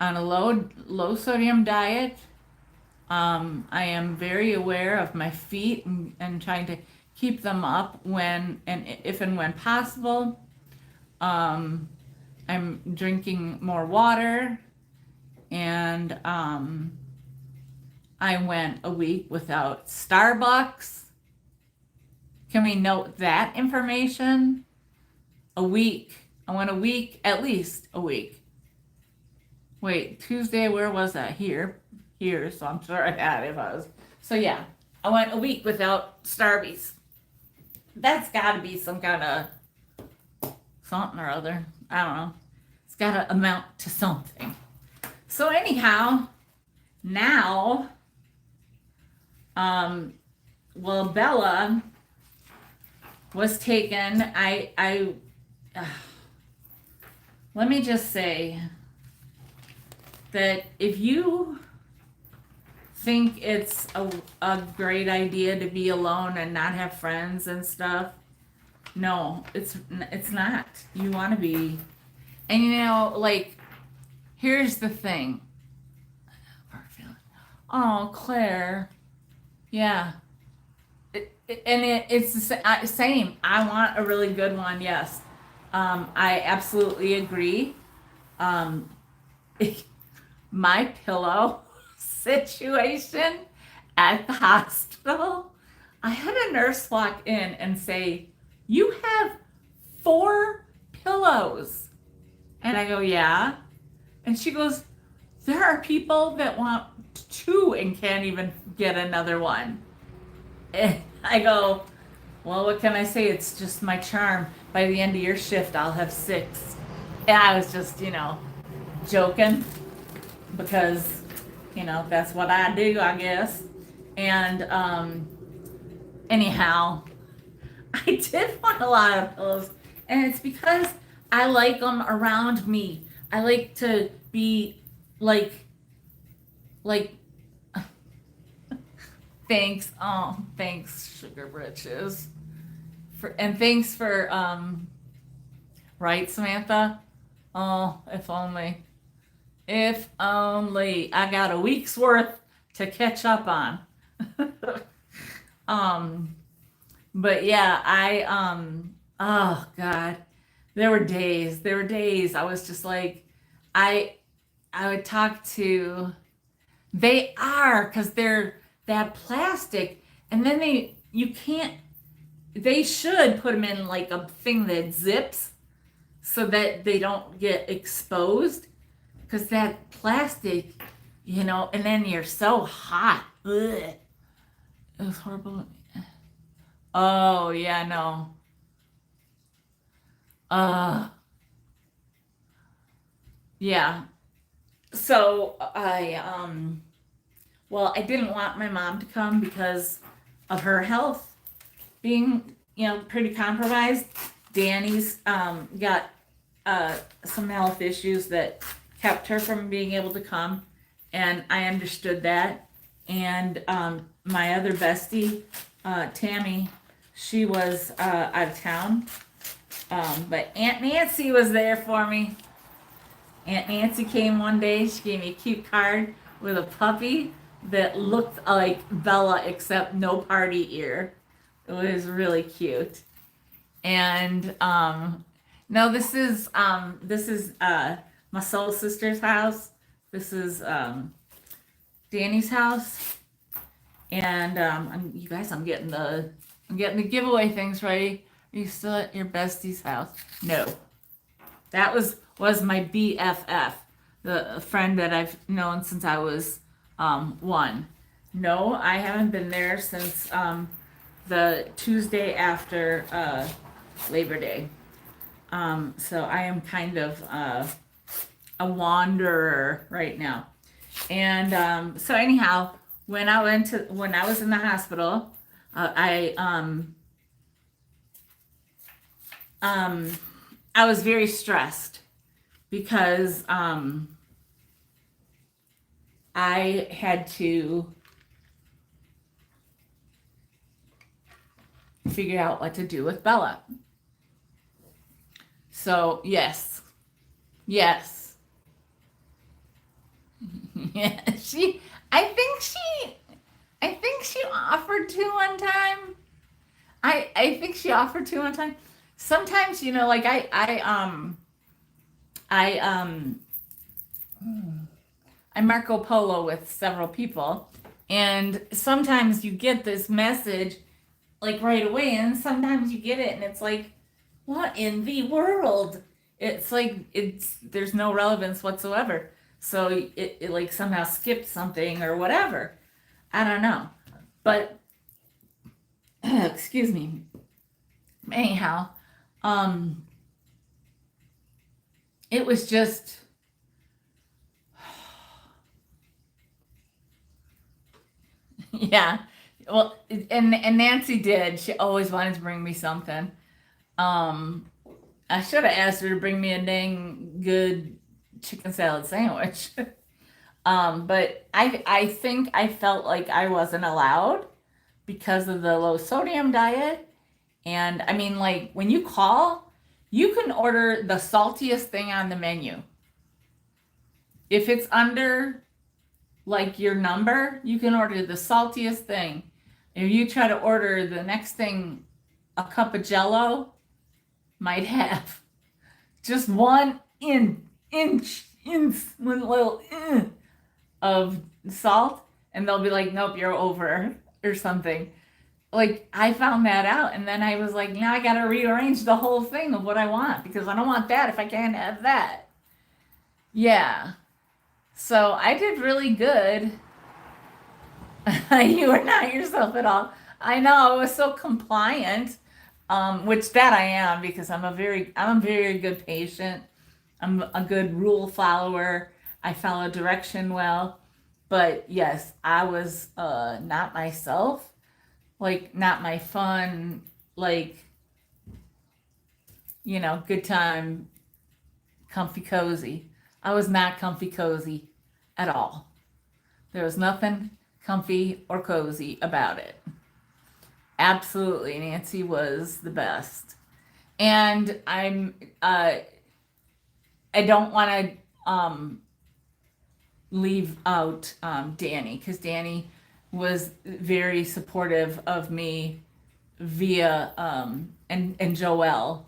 on a low sodium diet. I am very aware of my feet and trying to keep them up when and if and when possible. Um, I'm drinking more water, and I went a week without Starbucks. Can we note that information? A week. I went a week, at least a week. Wait, Tuesday, where was that? Here, so I'm sure I had it if I was. So yeah, I went a week without Starbucks. That's gotta be some kind of something or other. I don't know. It's gotta amount to something. So anyhow, now, well, Bella was taken. Let me just say that if you think it's a great idea to be alone and not have friends and stuff, no, it's not. You want to be, and you know, like, here's the thing. Oh, Claire, yeah. It's the same. I want a really good one. Yes, I absolutely agree. Um, my pillow situation at the hospital, I had a nurse walk in and say, "You have 4 pillows," and I go, "Yeah," and she goes, "There are people that want 2 and can't even get another one." And I go, "Well, what can I say? It's just my charm. By the end of your shift, I'll have 6." And I was just, joking because, that's what I do, I guess. And anyhow, I did want a lot of pillows, and it's because I like them around me. I like to be like thanks. Oh, thanks, Sugar Britches. And thanks for right, Samantha? Oh, if only. If only I got a week's worth to catch up on. But yeah, oh God. There were days I was just like, I I would talk to, they are, because they're that plastic, and then you can't, they should put them in like a thing that zips so that they don't get exposed, because that plastic, and then you're so hot. Ugh. It was horrible. Oh, yeah, no. Uh, yeah. So well, I didn't want my mom to come because of her health being, pretty compromised. Danny's got some health issues that kept her from being able to come, and I understood that. And my other bestie, Tammy, she was out of town, but Aunt Nancy was there for me. Aunt Nancy came one day. She gave me a cute card with a puppy that looked like Bella except no party ear. It was really cute. And no, this is my soul sister's house. This is Danny's house. And you guys, I'm getting the giveaway things ready. Are you still at your bestie's house? No. That was my BFF, the friend that I've known since I was 1. No, I haven't been there since the Tuesday after Labor Day. So I am kind of a wanderer right now. And so anyhow, when I was in the hospital, I was very stressed because I had to figure out what to do with Bella. So yes, Yeah, I think she offered to one time. I think she offered to one time. Sometimes, like I I Marco Polo with several people, and sometimes you get this message like right away, and sometimes you get it, and it's like, what in the world? It's like there's no relevance whatsoever. So it like somehow skipped something or whatever. I don't know, but excuse me. Anyhow, um, it was just. Yeah. Well, and Nancy did. She always wanted to bring me something. Um, I should have asked her to bring me a dang good chicken salad sandwich. But I think I felt like I wasn't allowed because of the low sodium diet. And I mean, like when you call, you can order the saltiest thing on the menu. If it's under like your number, you can order the saltiest thing. If you try to order the next thing, a cup of Jello might have just one little of salt, and they'll be like, "Nope, you're over," or something. Like I found that out, and then I was like, "Now I got to rearrange the whole thing of what I want because I don't want that if I can't have that." Yeah. So I did really good. You are not yourself at all. I know I was so compliant, which that I am because I'm a very good patient. I'm a good rule follower. I follow direction well. But yes, I was not myself, like not my fun, like good time, comfy cozy. I was not comfy cozy at all. There was nothing comfy or cozy about it. Absolutely, Nancy was the best. And I don't want to leave out Danny because Danny was very supportive of me via and Joelle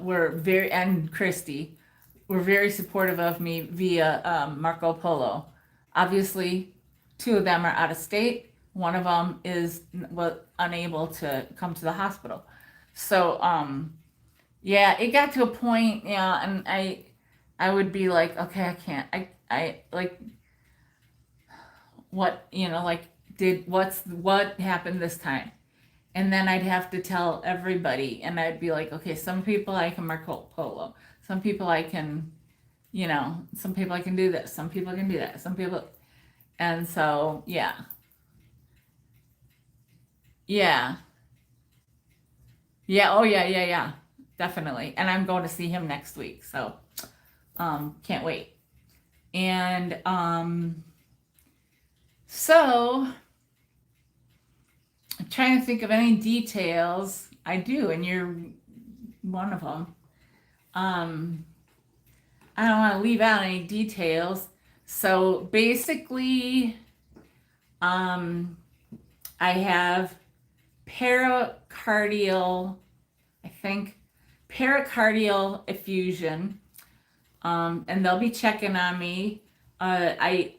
were very and Christy were very supportive of me via Marco Polo. Obviously, two of them are out of state. One of them was unable to come to the hospital. So yeah, it got to a point, yeah, and I would be like, okay, I can't. I like what, like what happened this time? And then I'd have to tell everybody, and I'd be like, okay, some people I can Marco Polo. Some people I can, some people I can do this. Some people can do that. Some people, and so yeah, yeah, yeah. Oh yeah, yeah, yeah, definitely. And I'm going to see him next week, so can't wait. And so I'm trying to think of any details. I do, and you're one of them. Um, I don't want to leave out any details. So basically, um, I have pericardial, I think, pericardial effusion, and they'll be checking on me. I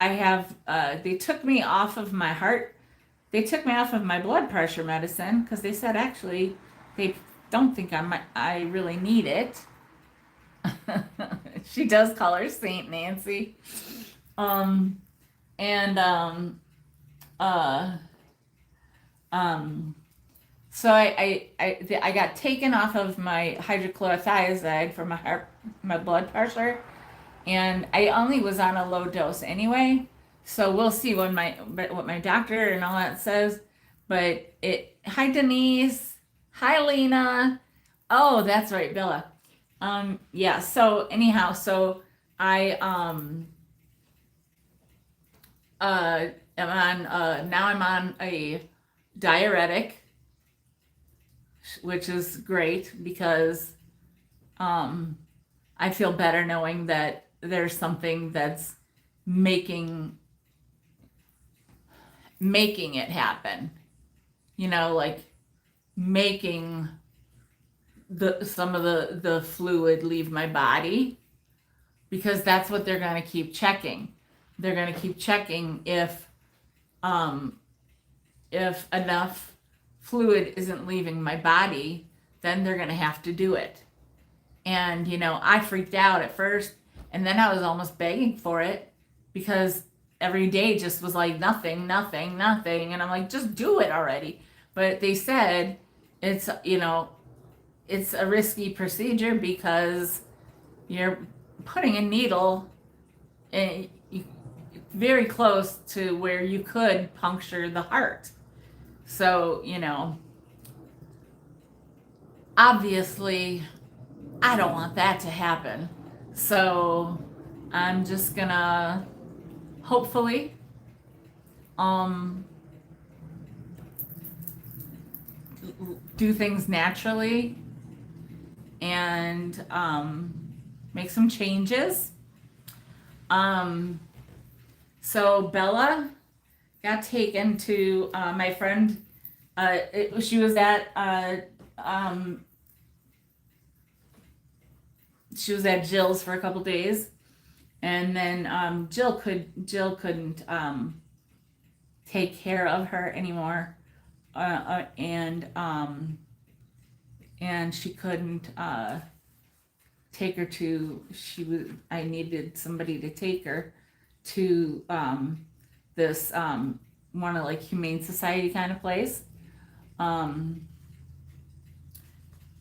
have, they took me off of my heart. They took me off of my blood pressure medicine because they said actually they don't think I really need it. She does call her Saint Nancy. Um, and uh, um, so I got taken off of my hydrochlorothiazide for my blood pressure, and I only was on a low dose anyway. So we'll see what my doctor and all that says. But hi Denise, hi Lena. Oh, that's right, Bella. Yeah, so anyhow, so I am on now I'm on a diuretic, which is great because I feel better knowing that there's something that's making it happen. You know, like making some of the fluid leave my body, because that's what they're going to keep checking. They're going to keep checking if enough fluid isn't leaving my body, then they're going to have to do it. And, you know, I freaked out at first, and then I was almost begging for it, because every day just was like nothing. And I'm like, just do it already. But they said it's, you know, it's a risky procedure because you're putting a needle in, very close to where you could puncture the heart. So, you know, obviously, I don't want that to happen. So, I'm just gonna hopefully do things naturally and make some changes. So Bella got taken to my friend. She was at Jill's for a couple days, and then Jill couldn't take care of her anymore, and she couldn't take her to. I needed somebody to take her to this one of like Humane Society kind of place.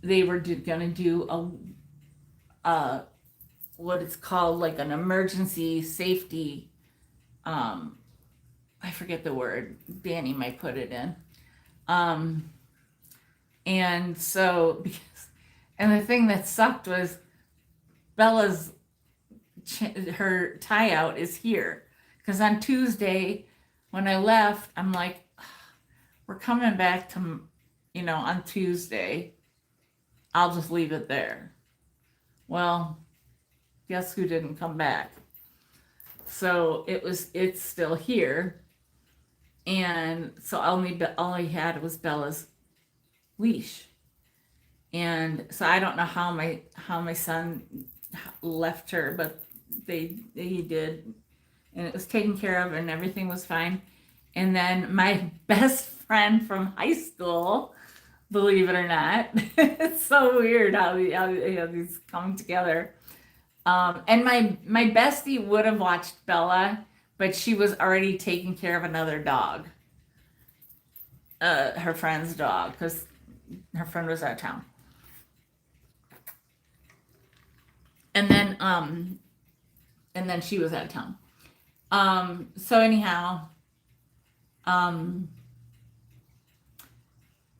They were gonna do a what it's called, like an emergency safety. I forget the word. Danny might put it in. And so and the thing that sucked was Bella's her tie out is here, because on Tuesday when I left, I'm like, we're coming back to, you know, on Tuesday. I'll just leave it there. Well, guess who didn't come back? So it's still here, and so all I had was Bella's leash, and so I don't know how my son left her, but he did, and it was taken care of, and everything was fine. And then my best friend from high school, believe it or not, it's so weird how these come together. And my bestie would have watched Bella, but she was already taking care of another dog, her friend's dog, because her friend was out of town. And then she was out of town. So anyhow,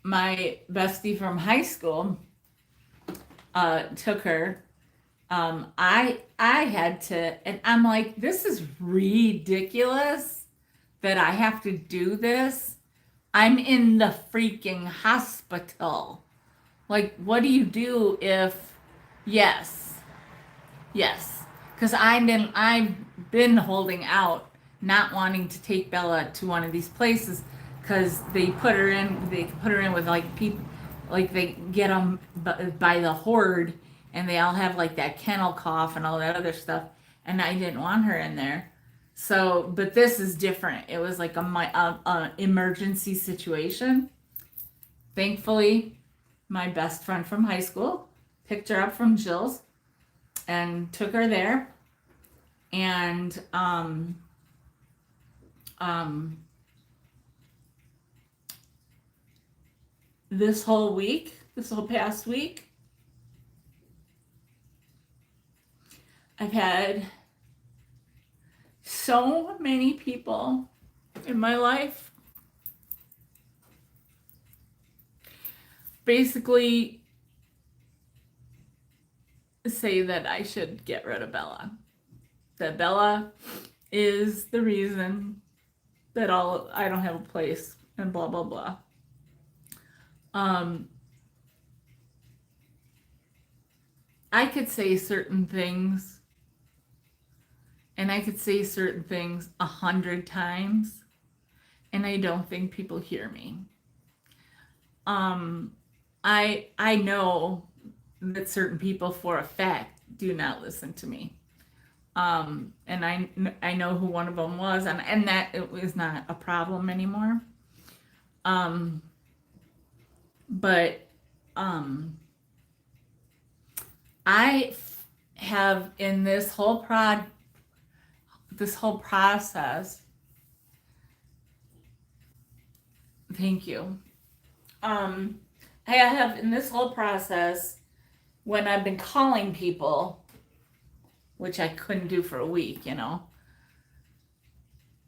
my bestie from high school took her. I had to, and I'm like, this is ridiculous that I have to do this. I'm in the freaking hospital. Like, what do you do if, yes, because I've been holding out, not wanting to take Bella to one of these places, because they put her in with like people, like they get them by the horde, and they all have like that kennel cough and all that other stuff, and I didn't want her in there. So, but this is different. It was like a emergency situation. Thankfully, my best friend from high school picked her up from Jill's and took her there, and this whole past week, I've had so many people in my life basically say that I should get rid of Bella. That Bella is the reason that I don't have a place, and blah blah blah. I could say certain things and I could say certain things 100 times, and I don't think people hear me. I know that certain people for a fact do not listen to me. And I know who one of them was, and that it was not a problem anymore. Um, but I have in this whole process. Thank you. I have in this whole process when I've been calling people, which I couldn't do for a week,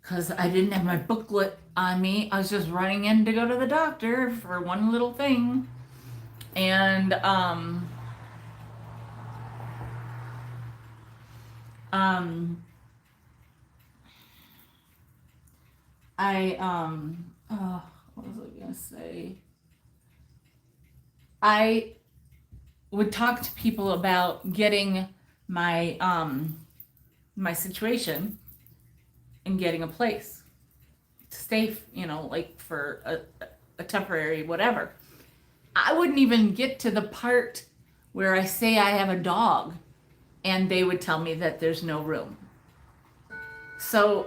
because I didn't have my booklet on me. I was just running in to go to the doctor for one little thing. And what was I gonna say? I would talk to people about getting my my situation and getting a place to stay, like for a temporary whatever. I wouldn't even get to the part where I say I have a dog and they would tell me that there's no room. So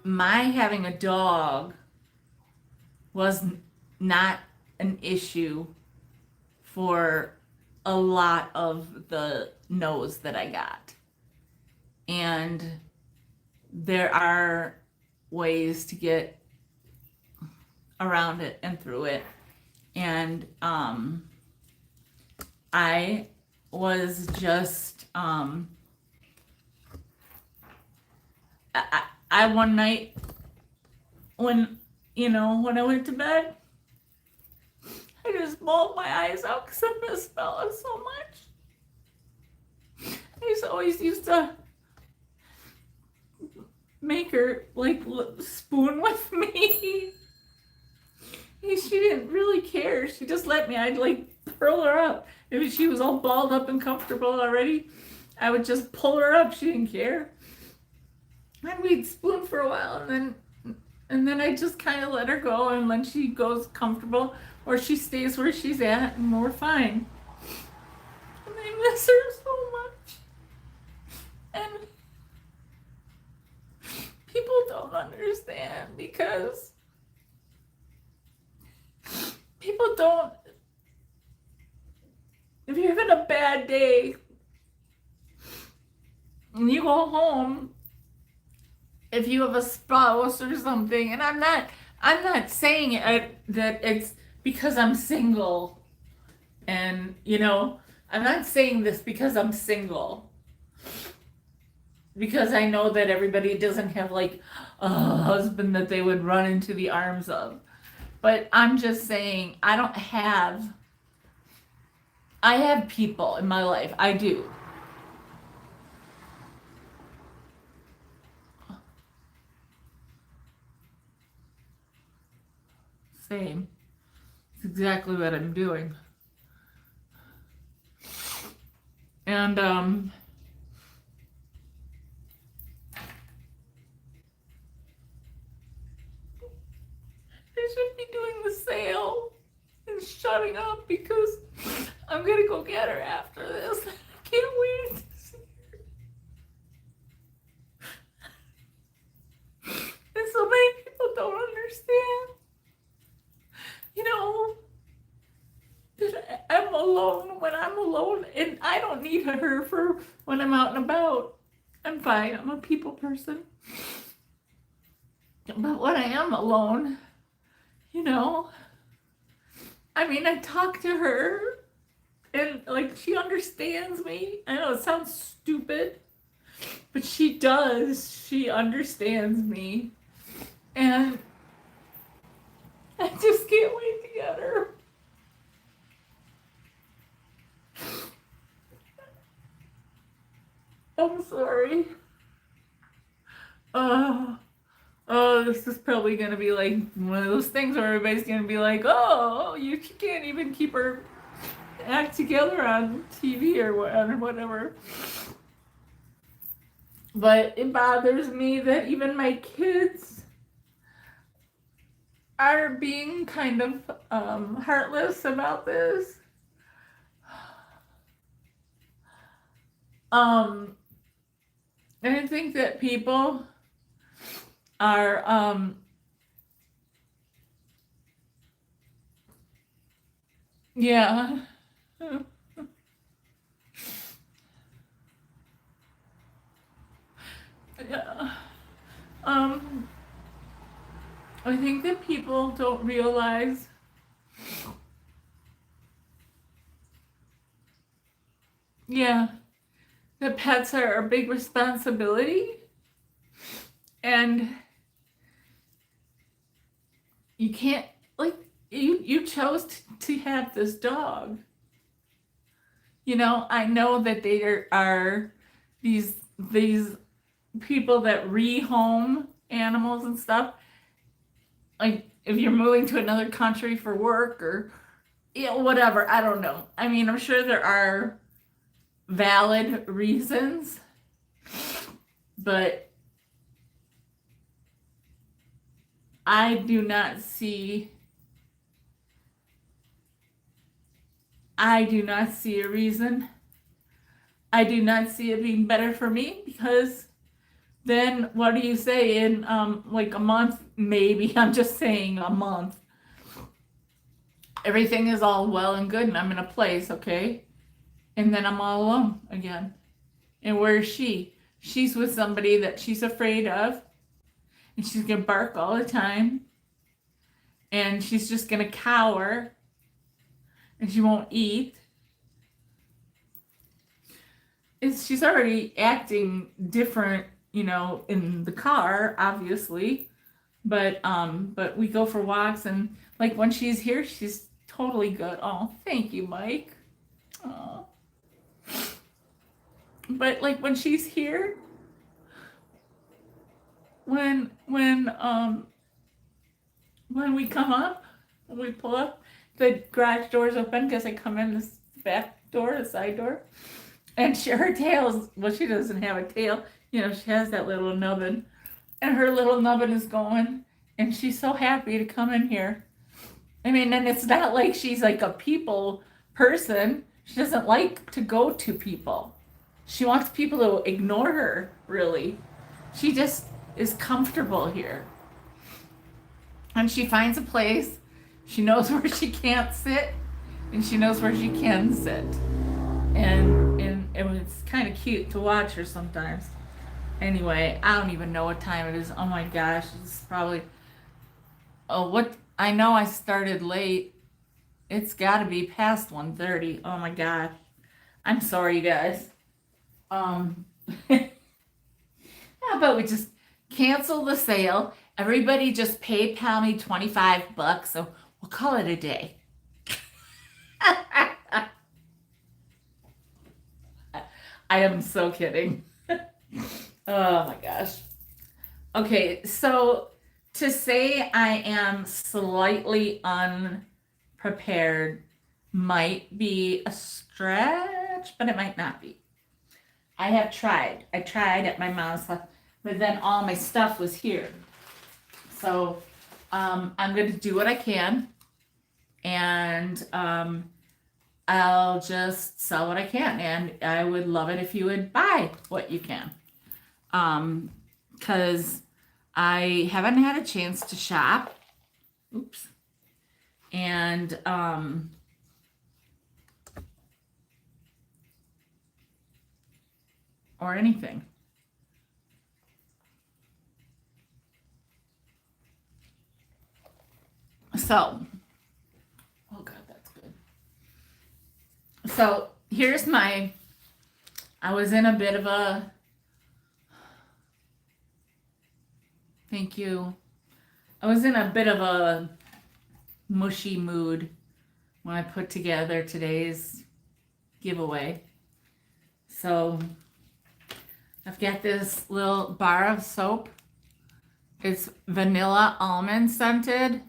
my having a dog was not an issue for a lot of the no's that I got. And there are ways to get around it and through it. And I was just I one night when I went to bed, I just bawled my eyes out because I missed Bella so much. I always used to make her like spoon with me. She didn't really care. She just let me. I'd like curl her up. If she was all balled up and comfortable already, I would just pull her up. She didn't care. And we'd spoon for a while, and then I just kind of let her go, and when she goes comfortable, or she stays where she's at, and we're fine. And I miss her so much. And people don't understand because people don't. If you're having a bad day and you go home, if you have a spouse or something, and I'm not saying that it's because I'm single, and I'm not saying this because I'm single, because I know that everybody doesn't have like a husband that they would run into the arms of, but I'm just saying I have people in my life. I do. Same. It's exactly what I'm doing. And I should be doing the sale and shutting up because I'm gonna go get her after this. I can't wait to see her. And so many people don't understand. That I'm alone when I'm alone, and I don't need her for when I'm out and about. I'm fine. I'm a people person. But when I am alone, I talk to her and like she understands me. I know it sounds stupid, but she does. She understands me. And I just can't wait to get her. I'm sorry. This is probably gonna be like one of those things where everybody's gonna be like, oh, you can't even keep her act together on TV or whatever. But it bothers me that even my kids are being kind of heartless about this. And I think that people are yeah. Yeah. Um I think that people don't realize yeah, that pets are a big responsibility, and you can't, like, you chose to have this dog. You know, I know that there are these people that rehome animals and stuff. Like if you're moving to another country for work or whatever, I don't know. I mean, I'm sure there are valid reasons, but I do not see a reason. I do not see it being better for me, because then what do you say in like a month, maybe, I'm just saying a month, everything is all well and good and I'm in a place, okay? And then I'm all alone again. And where is she? She's with somebody that she's afraid of, and she's gonna bark all the time, and she's just gonna cower, and she won't eat. She's already acting different, in the car, obviously. But we go for walks, and like when she's here, she's totally good. Oh, thank you, Mike. Oh. But like when she's here, when we come up, when we pull up, the garage door's open because I come in this back door, the side door, and her tail's, well, she doesn't have a tail, she has that little nubbin, and her little nubbin is going, and she's so happy to come in here. I mean, and it's not like she's like a people person. She doesn't like to go to people. She wants people to ignore her, really. She just is comfortable here. And she finds a place. She knows where she can't sit, and she knows where she can sit. And it's kind of cute to watch her sometimes. Anyway, I don't even know what time it is. Oh my gosh, it's probably, what, I know I started late. It's got to be past 1:30. Oh my gosh. I'm sorry, you guys. How about we just cancel the sale? Everybody just PayPal me $25, so we'll call it a day. I am so kidding. Oh my gosh. Okay, so to say I am slightly unprepared might be a stretch, but it might not be. I have tried. I tried at my mom's house, but then all my stuff was here. So I'm going to do what I can, and I'll just sell what I can. And I would love it if you would buy what you can. Because I haven't had a chance to shop. Oops. And or anything. So, oh God, that's good. So here's I was in a bit of a, thank you. I was in a bit of a mushy mood when I put together today's giveaway. So I've got this little bar of soap. It's vanilla almond scented.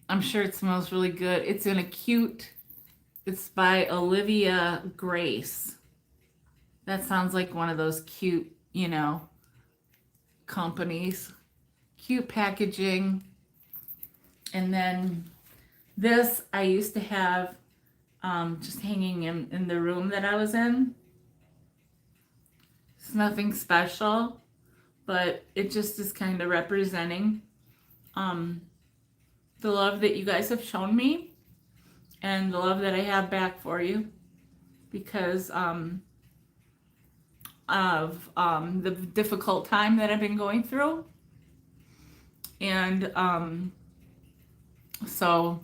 I'm sure it smells really good. It's by Olivia Grace. That sounds like one of those cute, companies. Cute packaging. And then this I used to have just hanging in the room that I was in. It's nothing special, but it just is kind of representing the love that you guys have shown me and the love that I have back for you because of the difficult time that I've been going through. And so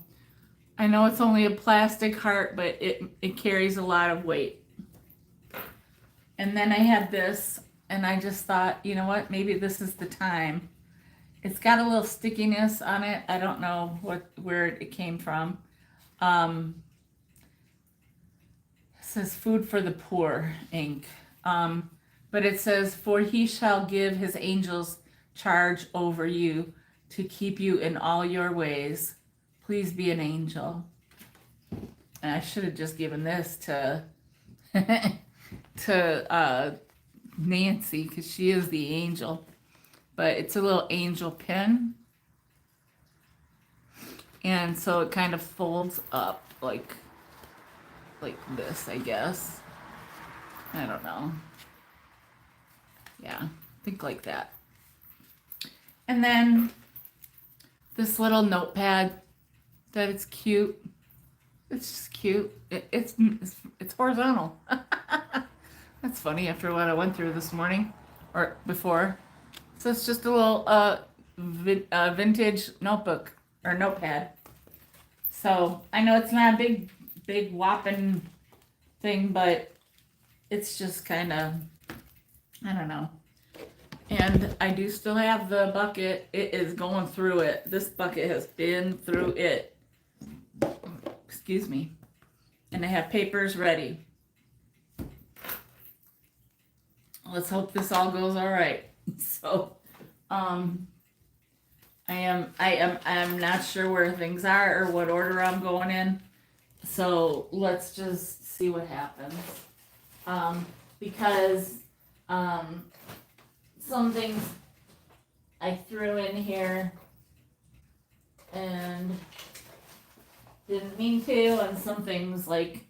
I know it's only a plastic heart, but it carries a lot of weight. And then I had this, and I just thought, you know what, maybe this is the time. It's got a little stickiness on it. I don't know where it came from. It says Food for the Poor, Inc. But it says, for he shall give his angels charge over you to keep you in all your ways. Please be an angel. And I should have just given this to Nancy because she is the angel. But it's a little angel pin. And so it kind of folds up like this, I guess. I don't know. Yeah, think like that. And then this little notepad that it's cute. It's just cute. It's horizontal. That's funny after what I went through this morning or before. So it's just a little vintage notebook or notepad. So I know it's not a big whopping thing, but it's just kind of, I don't know. And I do still have the bucket. It is going through it. This bucket has been through it. Excuse me. And I have papers ready. Let's hope this all goes all right. So, I am not sure where things are or what order I'm going in. So let's just see what happens. Because some things I threw in here and didn't mean to, and some things like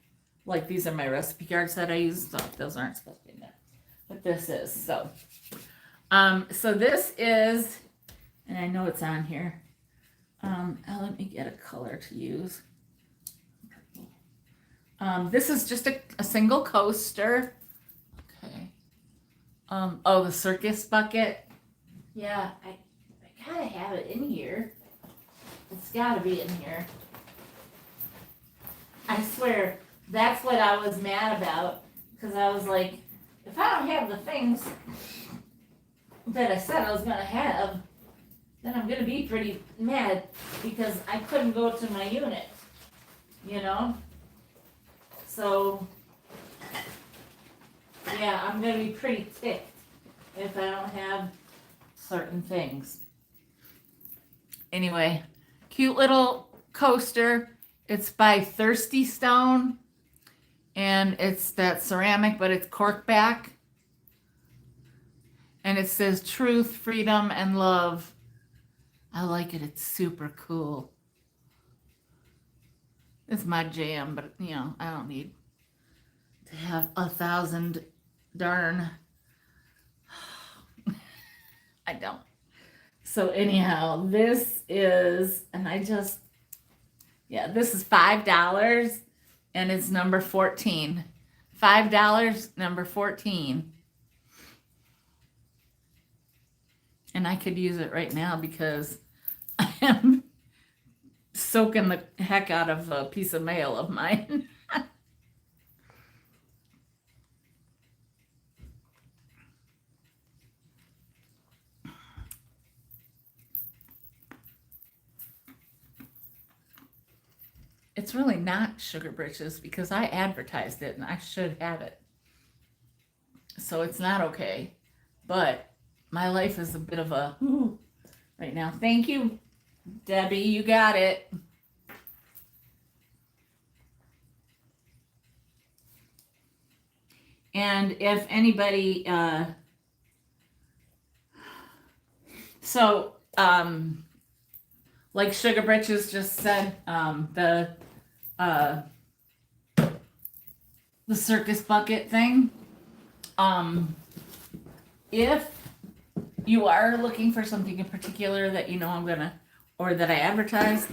these are my recipe cards that I use. So those aren't supposed to be in there, but this is. So this is, and I know it's on here. Let me get a color to use. This is just a single coaster. Okay. Oh, the circus bucket. Yeah, I gotta have it in here. It's gotta be in here. I swear, that's what I was mad about. Because I was like, if I don't have the things that I said I was gonna have, then I'm gonna be pretty mad because I couldn't go to my unit. So, yeah, I'm gonna be pretty ticked if I don't have certain things. Anyway, cute little coaster. It's by Thirsty Stone, and it's that ceramic, but it's cork back. And it says truth, freedom, and love. I like it. It's super cool. It's my jam, but I don't need to have 1,000 darn. I don't. So anyhow, this is, and this is $5 and it's number 14. $5, number 14. And I could use it right now because I am soaking the heck out of a piece of mail of mine. It's really not sugar britches because I advertised it and I should have it. So it's not okay. But my life is a bit of a right now. Thank you, Debbie. You got it. And if anybody, so, like Sugar Britches just said, uh, the circus bucket thing. If you are looking for something in particular that you know I'm gonna, or that I advertise,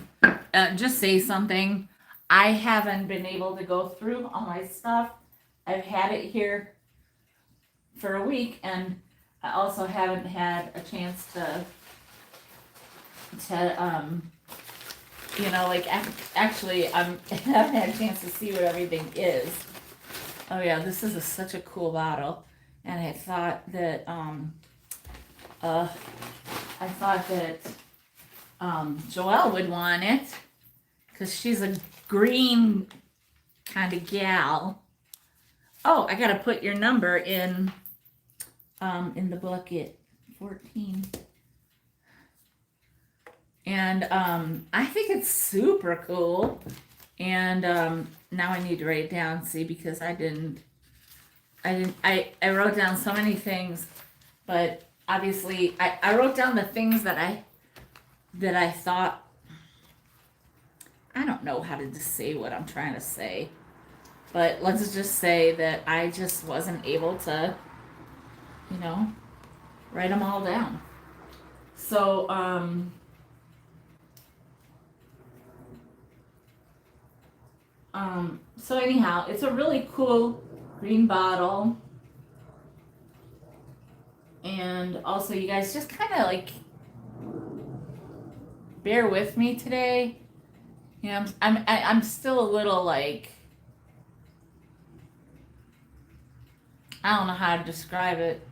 just say something. I haven't been able to go through all my stuff. I've had it here for a week, and I also haven't had a chance to like actually I haven't had a chance to see what everything is. Oh yeah, this is such a cool bottle, and I thought that Joelle would want it because she's a green kind of gal. Oh, I gotta put your number in the bucket, 14. And I think it's super cool. And now I need to write it down, see, because I wrote down so many things, but obviously I wrote down the things that I thought, I don't know how to just say what I'm trying to say, but let's just say that I just wasn't able to, write them all down. So, so anyhow, it's a really cool green bottle. And also, you guys just kind of like bear with me today. I'm still a little like, I don't know how to describe it,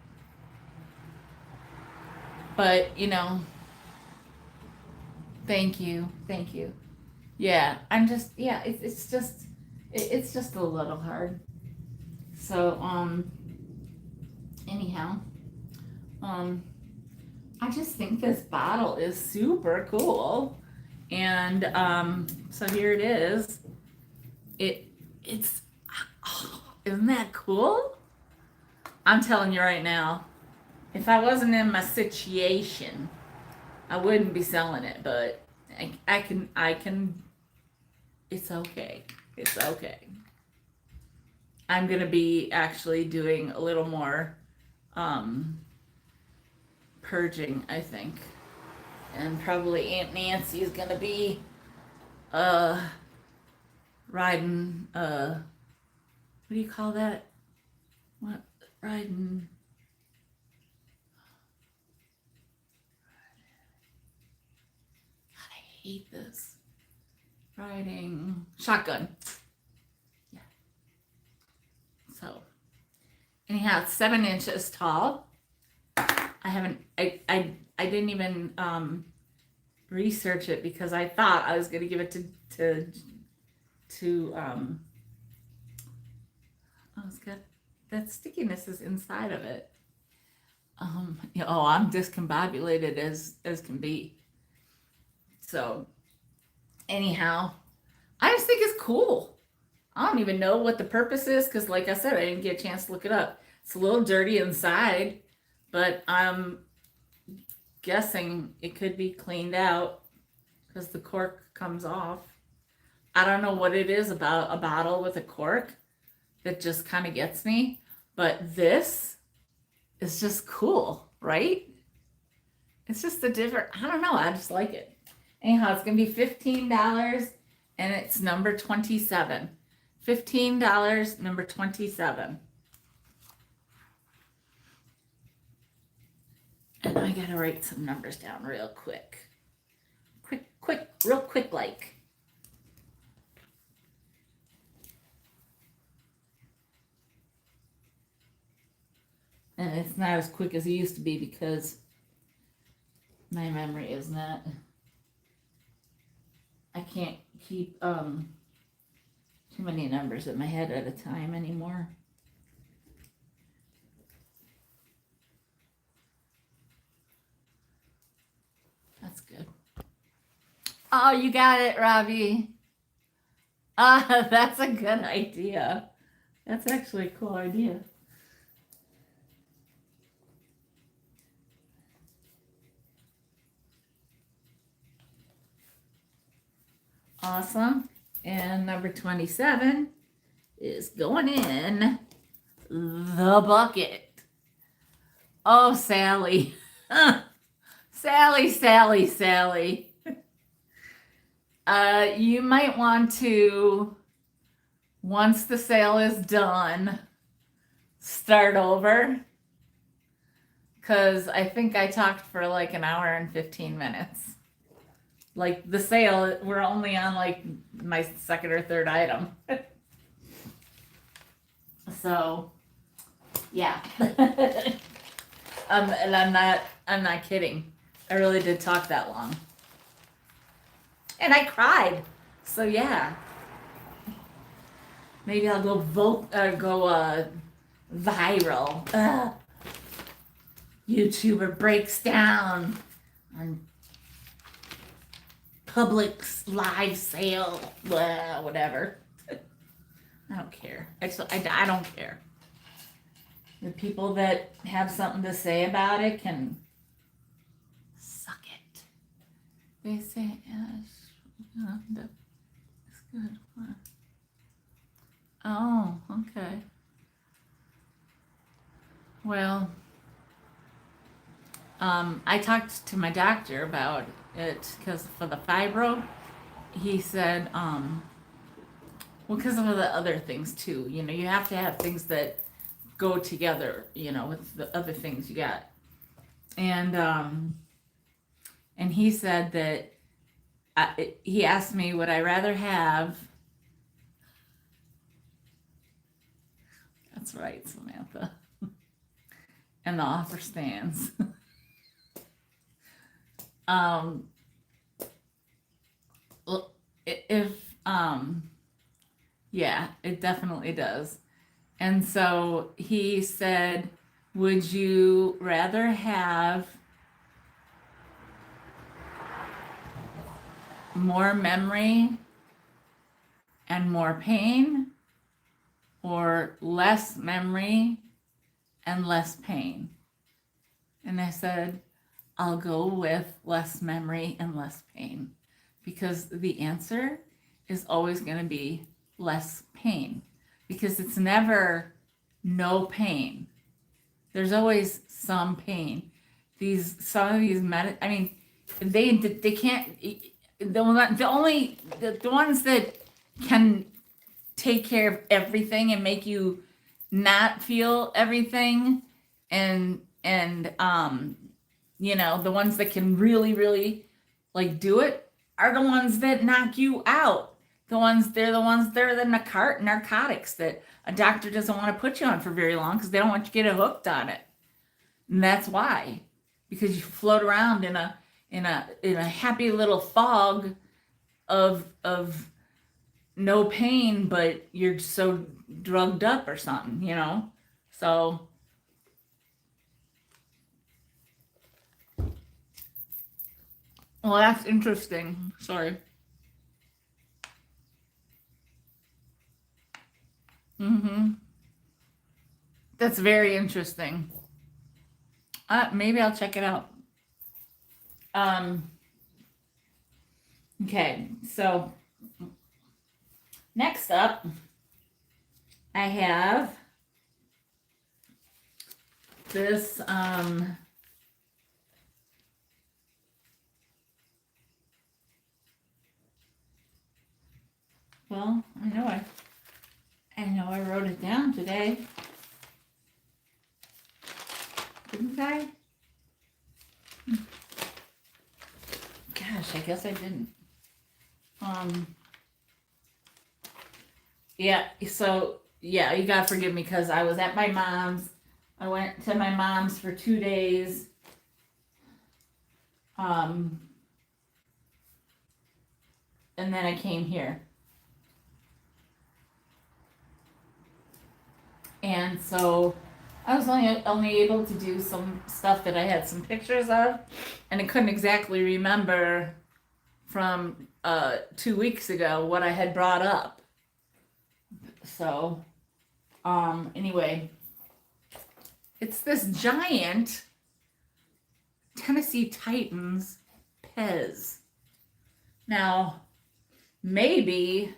but thank you. Yeah, I'm just, yeah, it's just a little hard. So anyhow, I just think this bottle is super cool. And so here it is. It's isn't that cool? I'm telling you right now, if I wasn't in my situation, I wouldn't be selling it, but I can, it's okay. It's okay. I'm gonna be actually doing a little more purging, I think. And probably Aunt Nancy is gonna be riding what do you call that? What riding? God, I hate this. Riding shotgun. Yeah. So anyhow, it's 7 inches tall. I didn't even research it because I thought I was gonna give it to oh, it's got that stickiness is inside of it. I'm discombobulated as can be. So anyhow, I just think it's cool. I don't even know what the purpose is because, like I said, I didn't get a chance to look it up. It's a little dirty inside, but I'm guessing it could be cleaned out because the cork comes off. I don't know what it is about a bottle with a cork that just kind of gets me, but this is just cool, right? It's just a different, I don't know, I just like it. Anyhow, it's gonna be $15 and it's number 27. $15, number 27. And I gotta write some numbers down real quick. Real quick like. And it's not as quick as it used to be because my memory is not, I can't keep too many numbers in my head at a time anymore. That's good. Oh, you got it, Robbie. That's a good idea. That's actually a cool idea. Awesome. And number 27 is going in the bucket. Oh, Sally. Sally, Sally, Sally. You might want to, once the sale is done, start over. Because I think I talked for like an hour and 15 minutes. Like the sale, we're only on like my second or third item. So, yeah. And I'm not kidding. I really did talk that long. And I cried. So yeah. Maybe I'll go viral. YouTuber breaks down on Publix live sale, blah, whatever. I don't care. Actually, I don't care. The people that have something to say about it can suck it. They say, it's good. Oh, okay. Well, I talked to my doctor about it because for the fibro, he said, well, because of the other things too, you know, you have to have things that go together, you know, with the other things you got. And he said that he asked me, would I rather have, that's right, Samantha, and the offer stands. Yeah, it definitely does. And so he said, would you rather have more memory and more pain, or less memory and less pain? And I said, I'll go with less memory and less pain, because the answer is always going to be less pain, because it's never no pain. There's always some pain. Some of these I mean, they can't. The ones that can take care of everything and make you not feel everything, and you know, the ones that can really like do it are the ones that knock you out. They're the narcotics that a doctor doesn't want to put you on for very long because they don't want you to get hooked on it. And that's why, because you float around in a happy little fog of no pain, but you're so drugged up or something, you know? So well, that's interesting. Sorry. That's very interesting. Maybe I'll check it out. Okay, so next up, I have this well, I know I wrote it down today. Didn't I? Gosh, I guess I didn't. Yeah, so yeah, you gotta forgive me because I was at my mom's. I went to my mom's for 2 days. And then I came here. And so I was only able to do some stuff that I had some pictures of, and I couldn't exactly remember from 2 weeks ago what I had brought up. So, anyway, it's this giant Tennessee Titans Pez. Now, maybe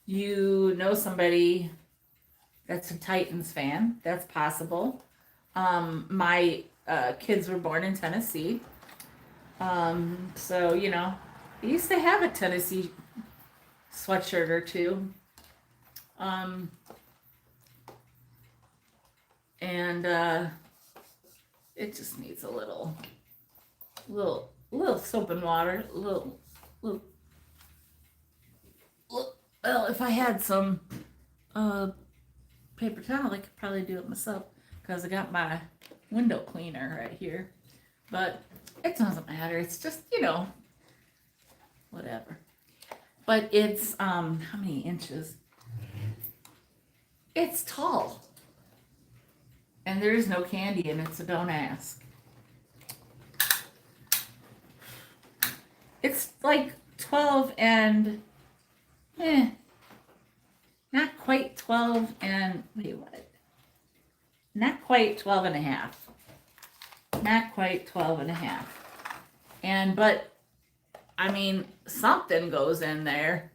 you know somebody that's a Titans fan. That's possible. My kids were born in Tennessee. So, you know, I used to have a Tennessee sweatshirt or two. And it just needs a little soap and water, little, well, if I had some paper towel, I could probably do it myself because I got my window cleaner right here. But it doesn't matter. It's just, you know, whatever. But it's how many inches? It's tall. And there is no candy in it, so don't ask. It's like 12 and not quite 12 and wait, what? Not quite 12 and a half. Not quite 12 and a half. And but I mean, something goes in there.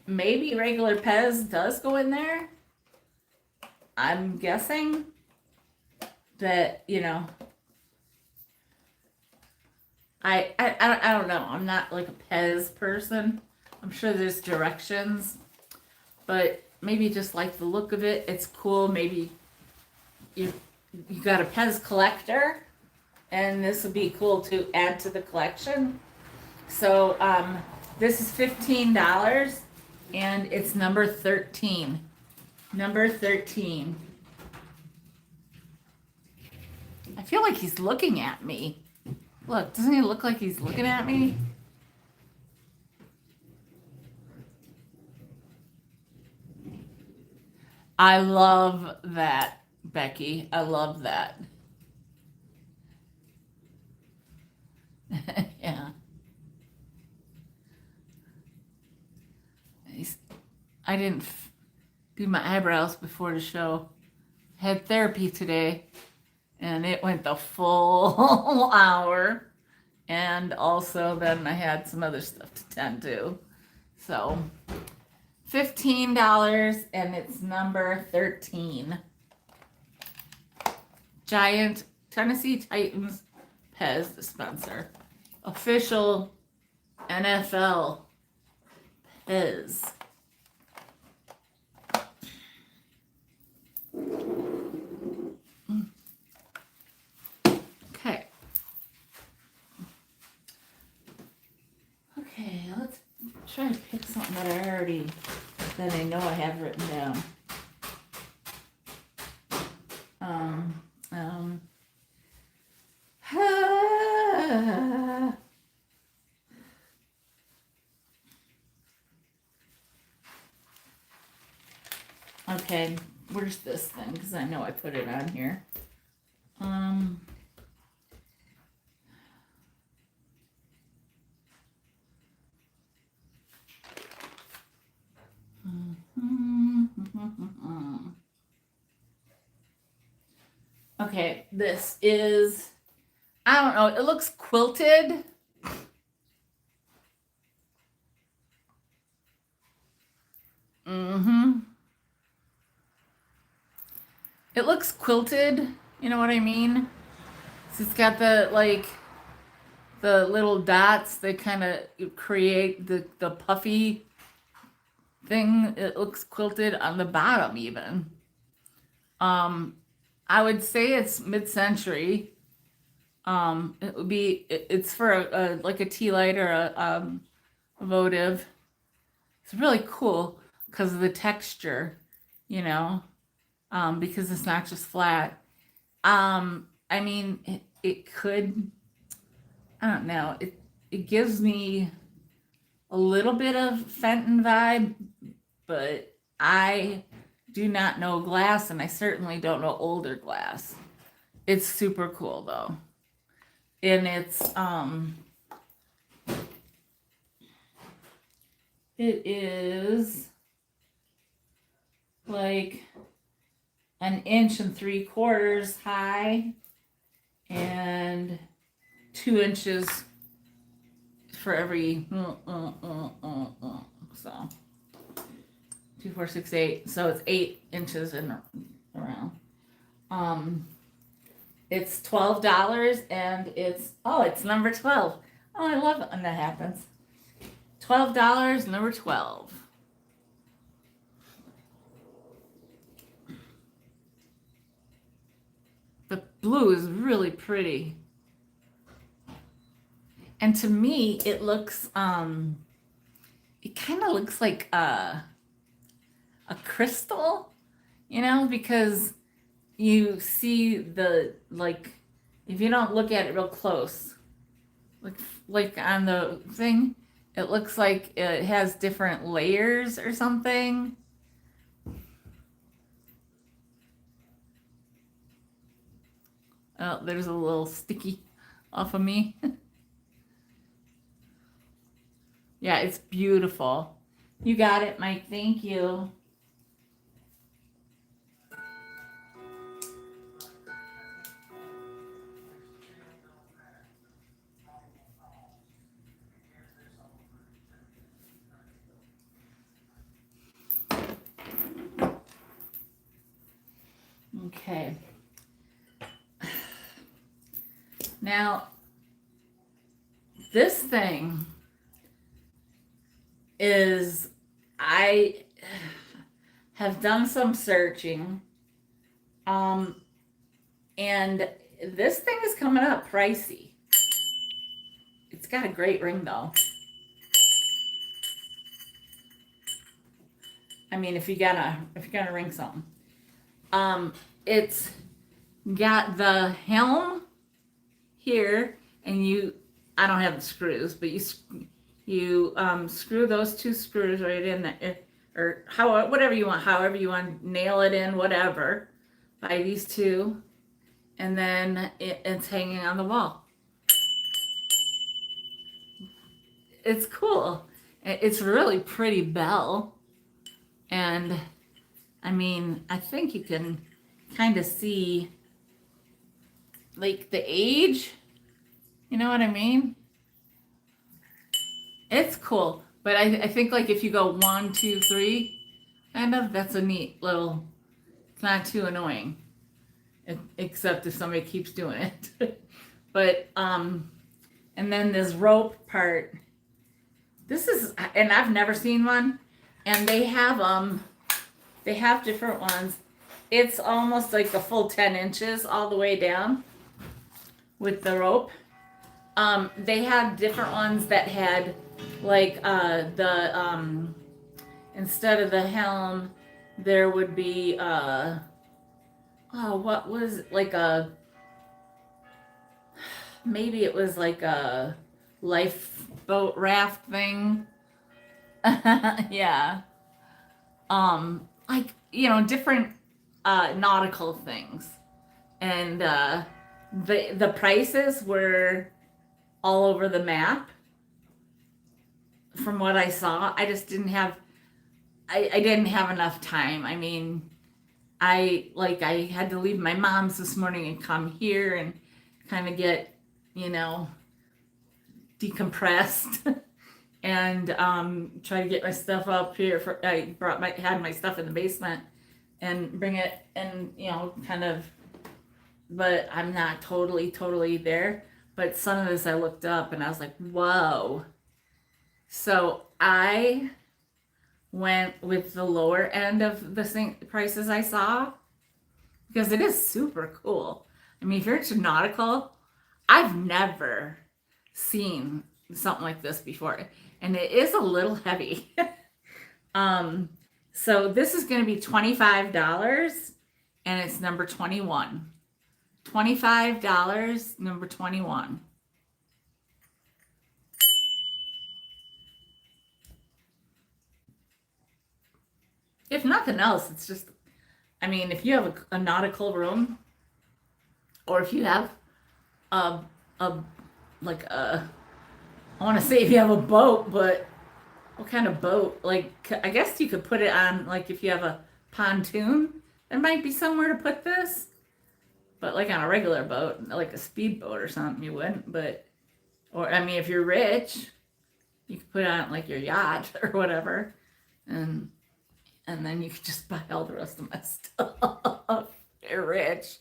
Maybe regular Pez does go in there. I'm guessing that, you know, I don't know. I'm not like a Pez person. I'm sure there's directions, but maybe just like the look of it. It's cool. Maybe you got a Pez collector, and this would be cool to add to the collection. So this is $15, and it's number 13. Number 13. I feel like he's looking at me. Look, doesn't he look like he's looking at me? I love that, Becky. I love that. Yeah. I didn't do my eyebrows before the show. Had therapy today, and it went the full hour. And also then I had some other stuff to tend to. So $15, and it's number 13. Giant Tennessee Titans Pez dispenser. Official NFL Pez. Okay. Okay, let's try to pick something that I know I have written down. Okay, where's this thing? Because I know I put it on here. Okay, this is, I don't know, it looks quilted. It looks quilted, you know what I mean? So it's got the, like, the little dots that kind of create the puffy thing. It looks quilted on the bottom even. I would say it's mid-century. It would be, it's for a like a tea light or a votive. It's really cool because of the texture, you know, because it's not just flat. I mean, it could, I don't know, it gives me a little bit of Fenton vibe, but I do not know glass, and I certainly don't know older glass. It's super cool though. And it is like 1 3/4 inches high and 2 inches for every So 2, 4, 6, 8. So it's 8 inches in around. It's $12 and it's number 12. Oh, I love it when that happens. $12, number 12. The blue is really pretty. And to me, it looks, it kind of looks like a crystal, because you see if you don't look at it real close, like on the thing, it looks like it has different layers or something. Oh, there's a little sticky off of me. Yeah, it's beautiful. You got it, Mike. Thank you. Okay. Now, this thing is, I have done some searching, and this thing is coming up pricey. It's got a great ring though. I mean, if you're gonna ring something, it's got the helm here, and I don't have the screws, but you screw those 2 screws right in there, or whatever you want, however you want, nail it in, whatever, by these 2, and then it's hanging on the wall. It's cool. It's a really pretty bell, and I mean, I think you can kind of see like the age, you know what I mean? It's cool, but I think like if you go 1, 2, 3, kind of, that's a neat little, it's not too annoying, except if somebody keeps doing it. But, and then this rope part, and I've never seen one, and they have different ones. It's almost like the full 10 inches all the way down with the rope. They had different ones that had like instead of the helm, there would be what was it? Maybe it was like a lifeboat raft thing. Yeah. Different nautical things, and the prices were all over the map. From what I saw, I just didn't have enough time. I mean, I had to leave my mom's this morning and come here and kind of get, decompressed and try to get my stuff up here. I had my stuff in the basement and bring it, and kind of, but I'm not totally there. But some of this I looked up and I was like, whoa. So I went with the lower end of the prices I saw, because it is super cool. I mean, if you're into nautical, I've never seen something like this before, and it is a little heavy. So this is going to be $25, and it's number 21. $25, number 21. If nothing else, it's just, I mean, if you have a nautical room, or if you have I want to say if you have a boat, but what kind of boat? Like, I guess you could put it on, like if you have a pontoon, there might be somewhere to put this. But like on a regular boat, like a speedboat or something, you wouldn't. But, or I mean, if you're rich, You could put it on like your yacht or whatever, and then you could just buy all the rest of my stuff. You're rich.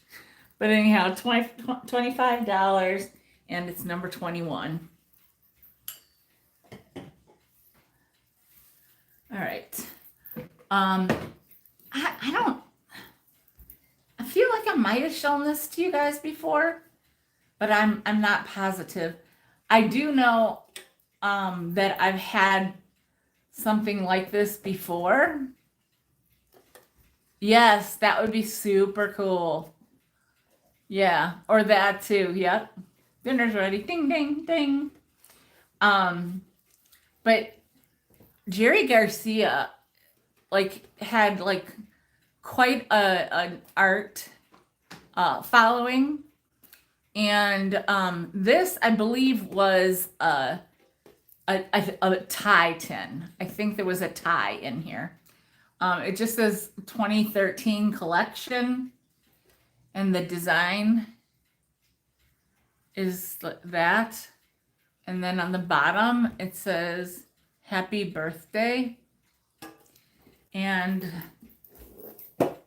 But anyhow, $25, and it's number 21. All right. I feel like I might have shown this to you guys before, but I'm not positive. I do know that I've had something like this before. Yes, that would be super cool. Yeah, or that too. Yep. Dinner's ready. Ding ding ding. But Jerry Garcia had quite an art following, and this I believe was a tie tin. I think there was a tie in here. It just says 2013 collection, and the design is that, and then on the bottom it says happy birthday, and it's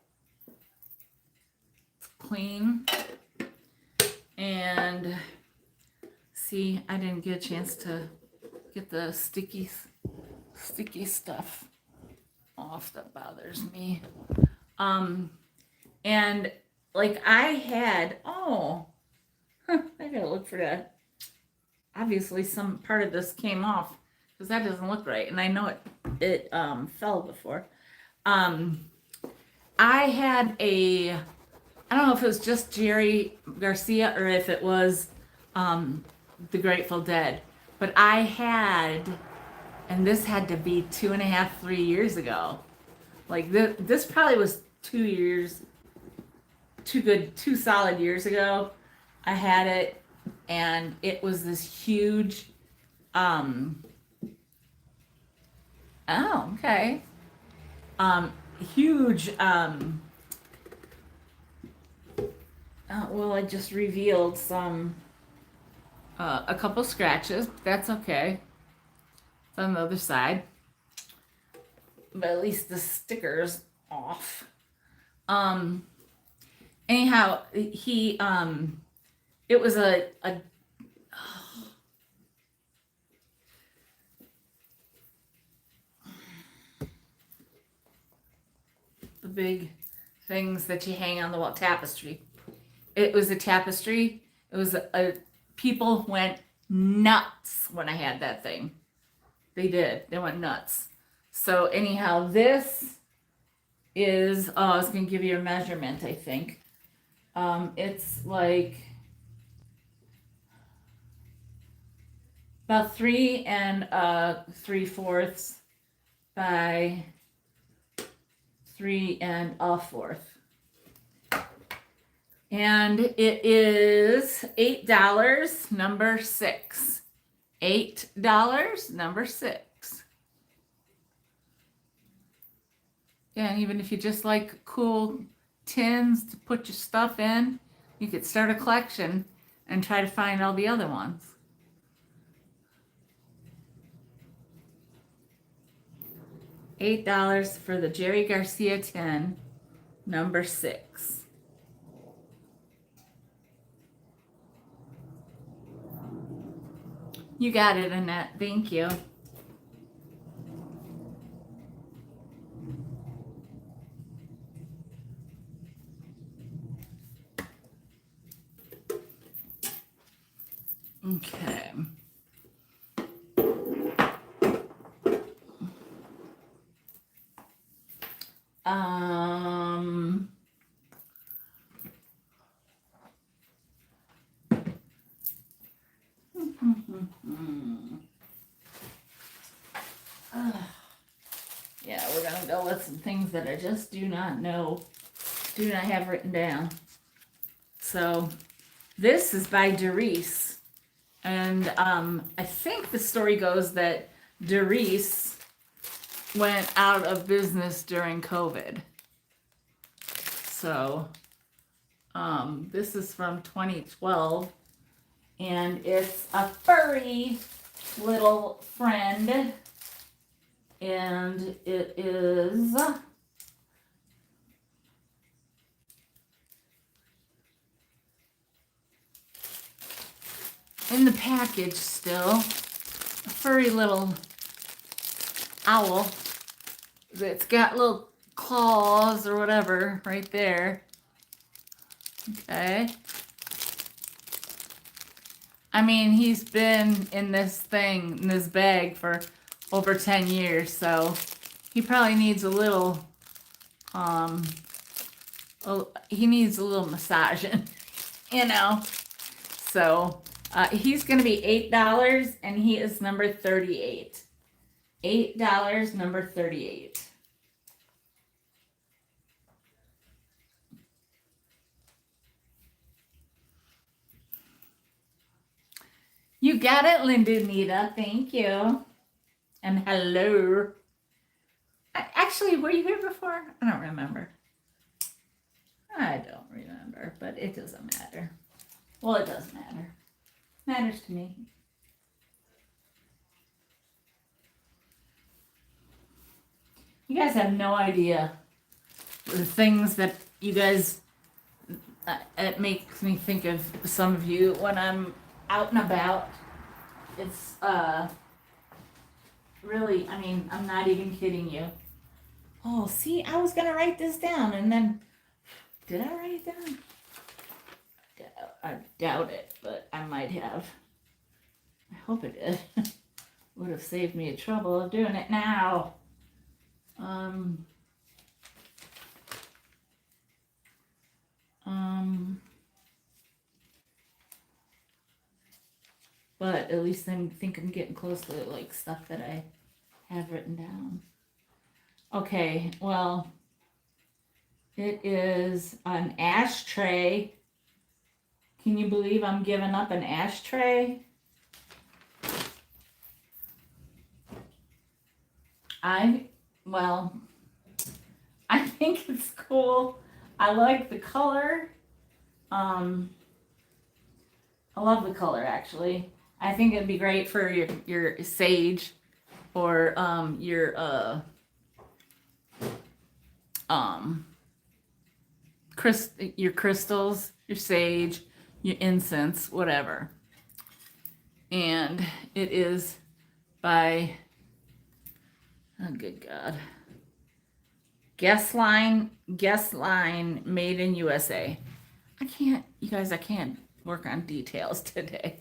clean. And see, I didn't get a chance to get the sticky stuff off that bothers me. And I had, I gotta look for that. Obviously some part of this came off because that doesn't look right, and I know it fell before. I had I don't know if it was just Jerry Garcia or if it was the Grateful Dead, but I had, and this had to be 2.5, 3 years ago. This probably was 2 years, 2 solid years ago. I had it, and it was this huge, huge, well, I just revealed a couple scratches, but that's okay. It's on the other side. But at least the sticker's off. Anyhow, it was the big things that you hang on the wall, tapestry. It was a tapestry. It was people went nuts when I had that thing. They did. They went nuts. So anyhow, this is, I was going to give you a measurement, I think. It's about 3 3/4 by 3 1/4. And it is $8, number 6. $8, number 6. Yeah, and even if you just like cool tins to put your stuff in, you could start a collection and try to find all the other ones. $8 for the Jerry Garcia tin, number 6. You got it, Annette. Thank you. Okay. Yeah, we're gonna go with some things that I just do not have written down. So this is by Doris, and I think the story goes that Doris went out of business during COVID. So this is from 2012, and it's a furry little friend, and it is in the package still. A furry little owl that's got little claws or whatever right there. Okay. I mean, he's been in this thing, in this bag for over 10 years, so he probably needs a little, he needs a little massaging, you know. So, he's going to be $8, and he is number 38. $8, number 38. You got it, Linda Nita. Thank you. And hello. Actually, were you here before? I don't remember. I don't remember, but it doesn't matter. Well, it does matter. Matters to me. You guys have no idea the things that you guys, it makes me think of some of you when I'm out and about. It's really, I mean, I'm not even kidding you. Oh, see, I was gonna write this down, and then did I write it down? I doubt it, but I might have. I hope it did. Would have saved me the trouble of doing it now. But at least I think I'm getting close to like stuff that I have written down. Okay, well, it is an ashtray. Can you believe I'm giving up an ashtray? Well, I think it's cool. I like the color. I love the color, actually. I think it'd be great for your sage or your crystals, your sage, your incense, whatever. And it is by, oh good God, Guest Line made in USA. You guys, I can't work on details today.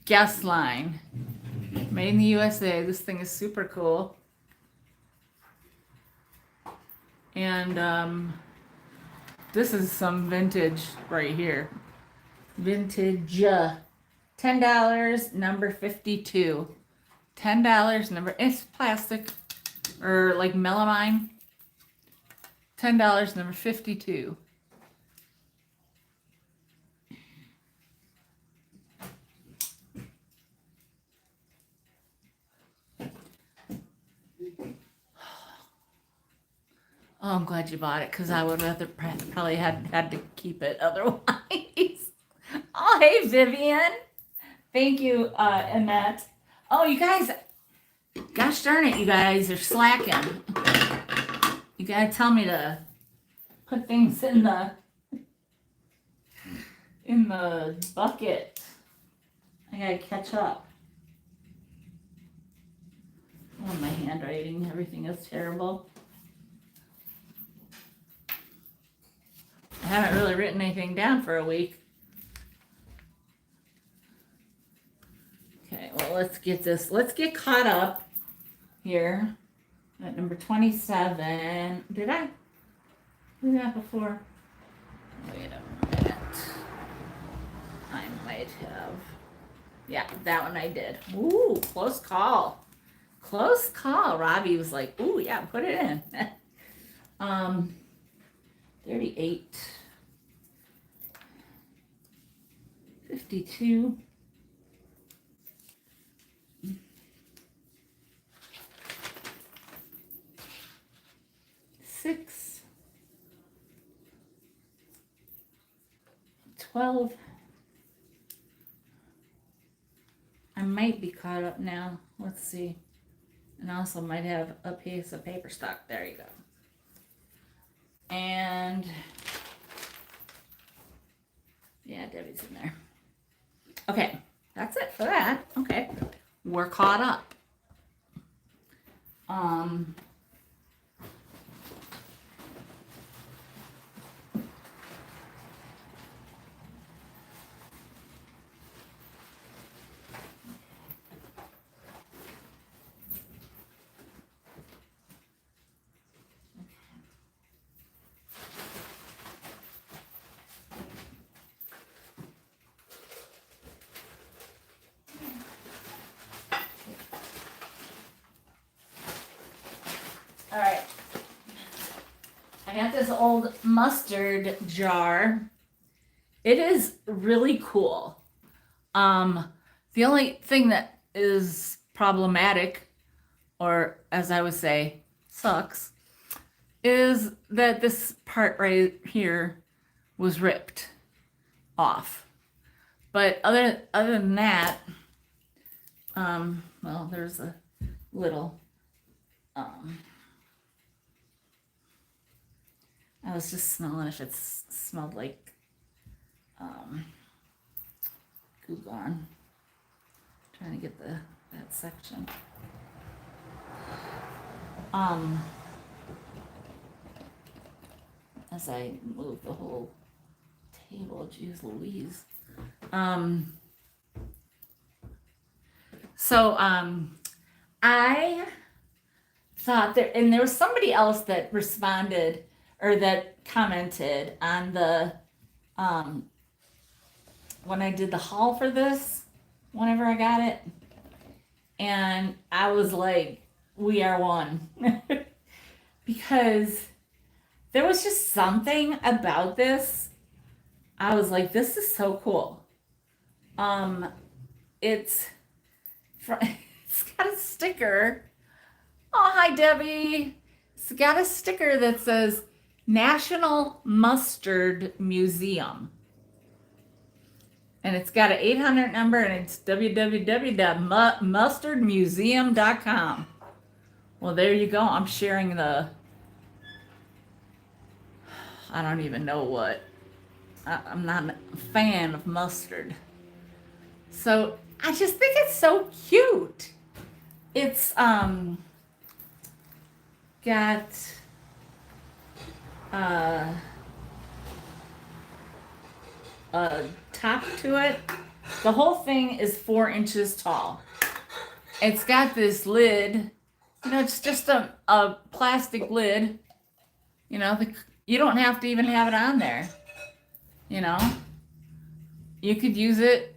Guest Line made in the USA. This thing is super cool. And this is some vintage right here. Vintage. $10, number 52. $10, number, it's plastic or like melamine. $10, number 52. Oh, I'm glad you bought it because I would have probably had to keep it otherwise. Oh, hey, Vivian. Thank you, Annette. Oh, you guys, gosh darn it, you guys are slacking. You gotta tell me to put things in the bucket. I gotta catch up. Oh, my handwriting, everything is terrible. I haven't really written anything down for a week. Okay, well, let's get caught up here at number 27. Did I do that before? Wait a minute. I might have. Yeah, that one I did. Ooh, close call. Close call. Robbie was like, ooh, yeah, put it in. 38. 52. 6. 12. might be caught up now. Let's see. And also might have a piece of paper stock. There you go. And yeah, Debbie's in there. Okay, that's it for that. Okay, we're caught up. All right. I got this old mustard jar. It is really cool. The only thing that is problematic, or as I would say, sucks, is that this part right here was ripped off. But other than that, well, there's a little, I was just smelling if it smelled like Goo Gone. Trying to get that section. As I move the whole table, geez Louise. So I thought there was somebody else that responded or that commented on the when I did the haul for this, whenever I got it, and I was like, we are one. Because there was just something about this. I was like, this is so cool. It's got a sticker. Oh, hi, Debbie. It's got a sticker that says National Mustard Museum. And it's got an 800 number, and it's www.mustardmuseum.com. Well, there you go. I'm sharing I don't even know what. I'm not a fan of mustard. So I just think it's so cute. It's got a top to it. The whole thing is 4 inches tall. It's got this lid. It's just a plastic lid. You don't have to even have it on there. You could use it.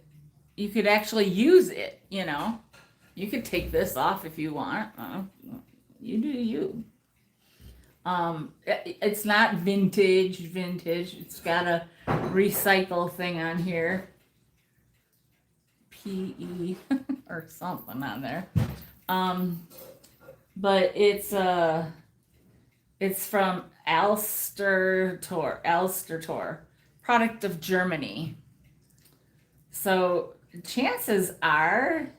You could actually use it. You could take this off if you want. You do you. It's not vintage. It's got a recycle thing on here. PE or something on there. But it's from Elster Tor, product of Germany. So chances are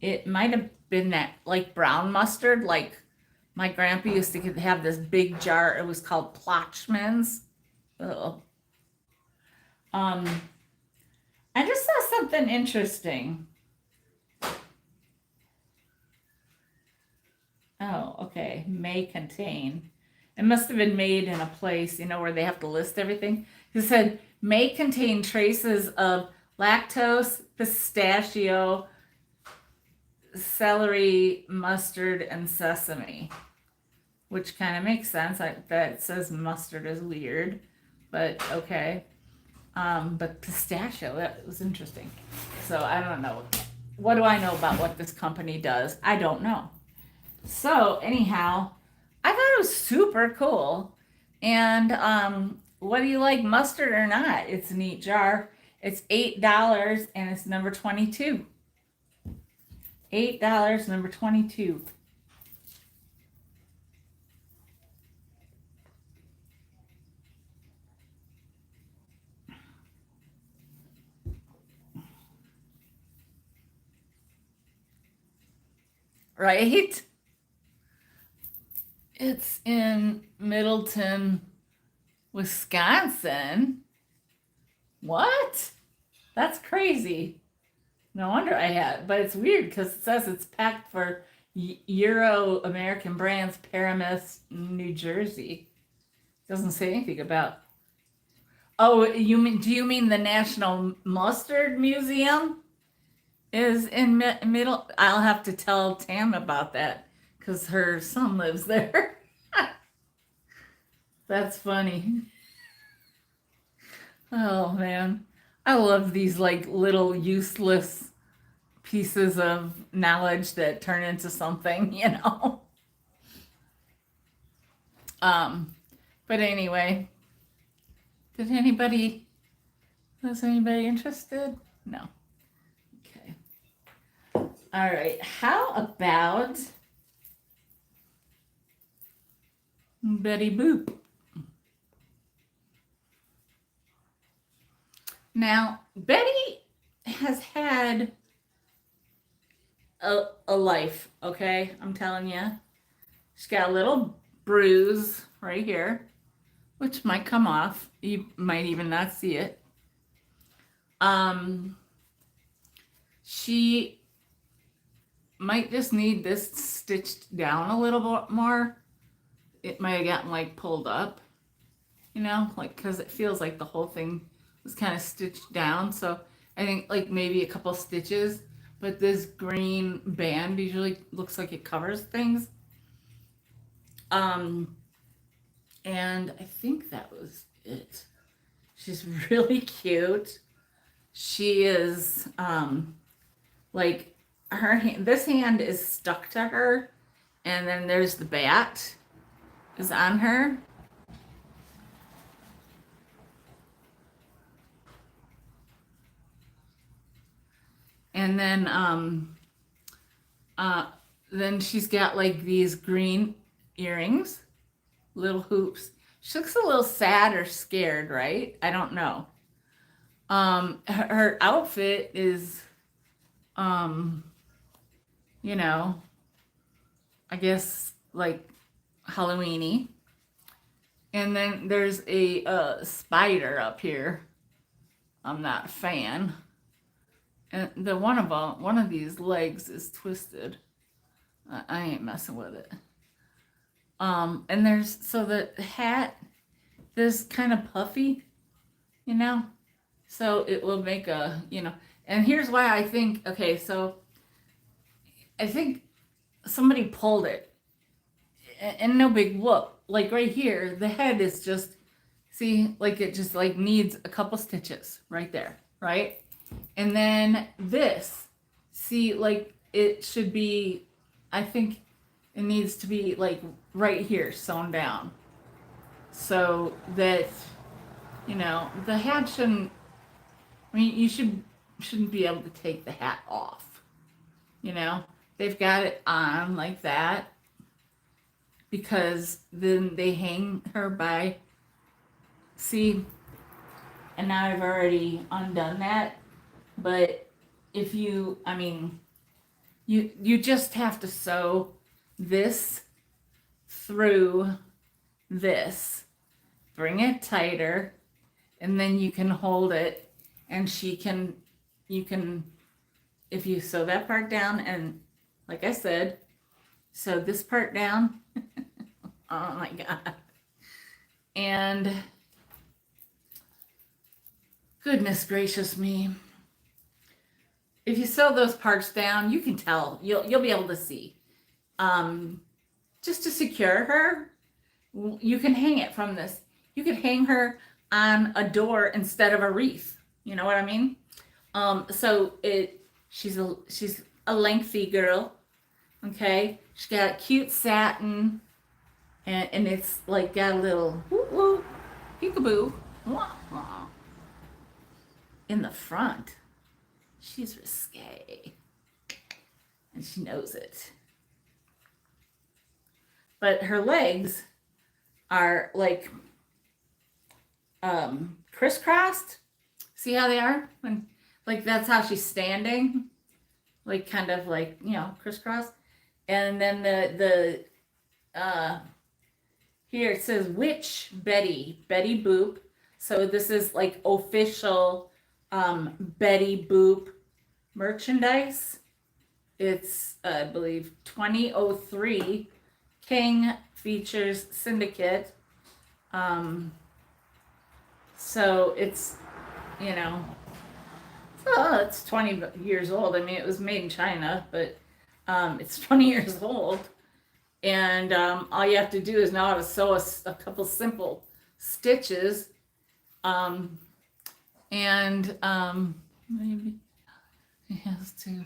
it might have been that like brown mustard, like my grandpa used to have this big jar. It was called Plotchman's. Ugh. I just saw something interesting. Oh, okay. May contain. It must have been made in a place, where they have to list everything. It said may contain traces of lactose, pistachio, celery, mustard, and sesame, which kind of makes sense. That says mustard is weird, but okay. But pistachio, that was interesting. So I don't know. What do I know about what this company does? I don't know. So anyhow, I thought it was super cool. And whether you like mustard or not, it's a neat jar. It's $8 and it's number 22. $8, number 22. right? It's in Middleton, Wisconsin. What? That's crazy. No wonder I had, but it's weird because it says it's packed for Euro American brands, Paramus, New Jersey. Doesn't say anything about. Oh, do you mean the National Mustard Museum is in Middle? I'll have to tell Tam about that because her son lives there. That's funny. Oh man, I love these like little useless pieces of knowledge that turn into something, you know. Um, but anyway, did anybody was anybody interested? No. Okay. All right. How about Betty Boop? Now, Betty has had a life, okay? I'm telling you. She's got a little bruise right here, which might come off. You might even not see it. She might just need this stitched down a little bit more. It might have gotten like pulled up, you know, like because it feels like the whole thing was kind of stitched down. So I think like maybe a couple stitches, but this green band usually looks like it covers things. And I think that was it. She's really cute. She is like her hand, this hand is stuck to her, and then there's the bat is on her. And then she's got like these green earrings, little hoops. She looks a little sad or scared, right? I don't know. Her outfit is, you know, I guess like Halloweeny. And then there's a spider up here. I'm not a fan. And one of these legs is twisted. I ain't messing with it. And there's so the hat is kind of puffy, you know, so it will make a, you know. And here's why I think. Okay, so I think somebody pulled it, and no big whoop. Like right here, the head is just, see, like it just like needs a couple stitches right there, right? And then this, see, like it should be, I think it needs to be like right here sewn down so that, you know, the hat shouldn't, I mean, you shouldn't be able to take the hat off, you know. They've got it on like that because then they hang her by, see, and now I've already undone that. But if you, I mean, you just have to sew this through this, bring it tighter, and then you can hold it, and you can, if you sew that part down, and like I said, sew this part down. Oh my God. And goodness gracious me. If you sew those parts down, you can tell. You'll be able to see. Just to secure her, you can hang it from this. You could hang her on a door instead of a wreath. You know what I mean? So she's a lengthy girl. Okay, she's got cute satin, and it's like got a little woo woo, peekaboo, wah, wah. In the front. She's risque, and she knows it. But her legs are like crisscrossed. See how they are? Like that's how she's standing. Like kind of like, you know, crisscross. And then the here it says which Betty Boop. So this is like official Betty Boop merchandise. It's I believe 2003 King Features Syndicate. So it's, you know, it's 20 years old. I mean, it was made in China, but it's 20 years old. And all you have to do is know how to sew a couple simple stitches. Maybe he has to.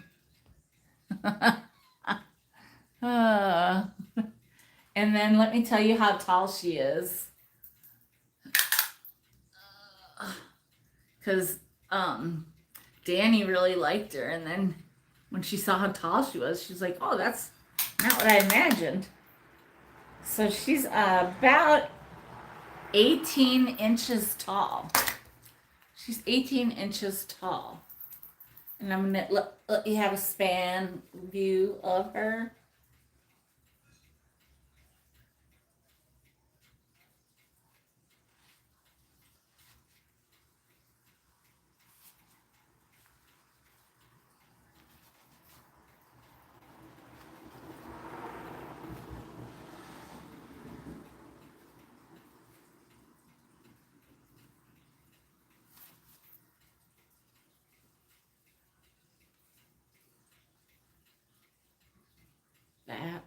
And then let me tell you how tall she is. Because Danny really liked her. And then when she saw how tall she was, she's like, oh, that's not what I imagined. So she's about 18 inches tall. She's 18 inches tall. And I'm going to let you have a span view of her. That.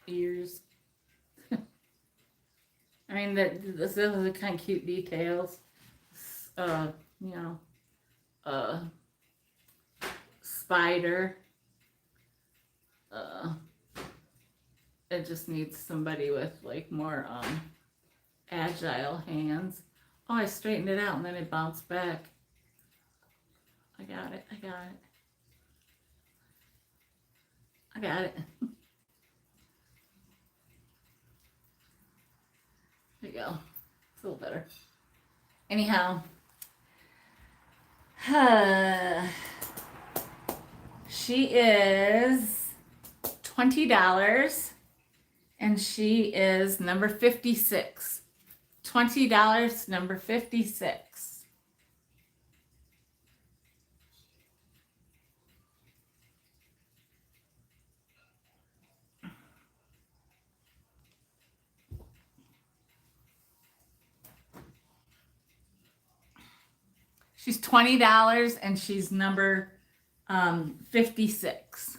Ears. I mean, those are the kind of cute details. You know, spider. It just needs somebody with like more agile hands. Oh, I straightened it out and then it bounced back. I got it. There you go. It's a little better. Anyhow. She is $20 and she is number 56. $20, number 56. She's $20 and she's number 56.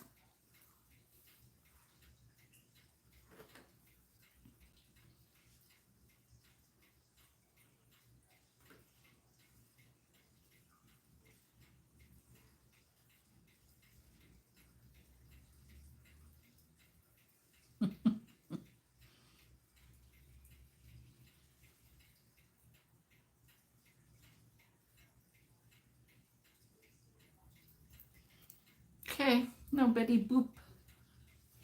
Okay, no Betty Boop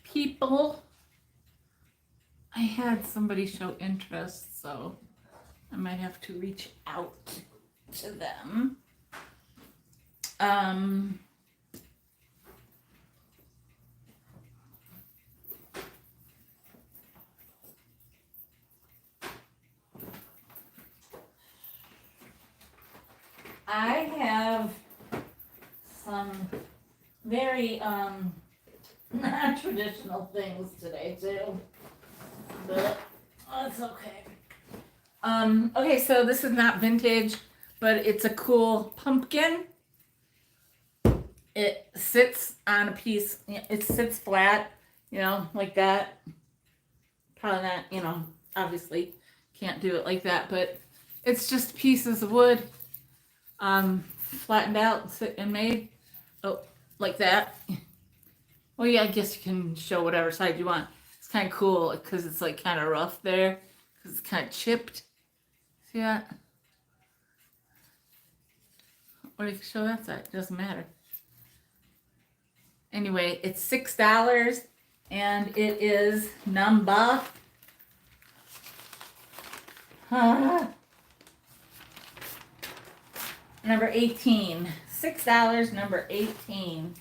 people. I had somebody show interest, so I might have to reach out to them. I have some very non-traditional things today too, but that's okay. Okay, so this is not vintage, but it's a cool pumpkin. It sits on a piece, it sits flat, you know, like that. Probably not, you know, obviously can't do it like that, but it's just pieces of wood flattened out and made like that. Well, yeah, I guess you can show whatever side you want. It's kind of cool because it's like kind of rough there because it's kind of chipped. See that? Or you can show that side. It doesn't matter. Anyway, it's $6 and it is number number 18. $6, number 18.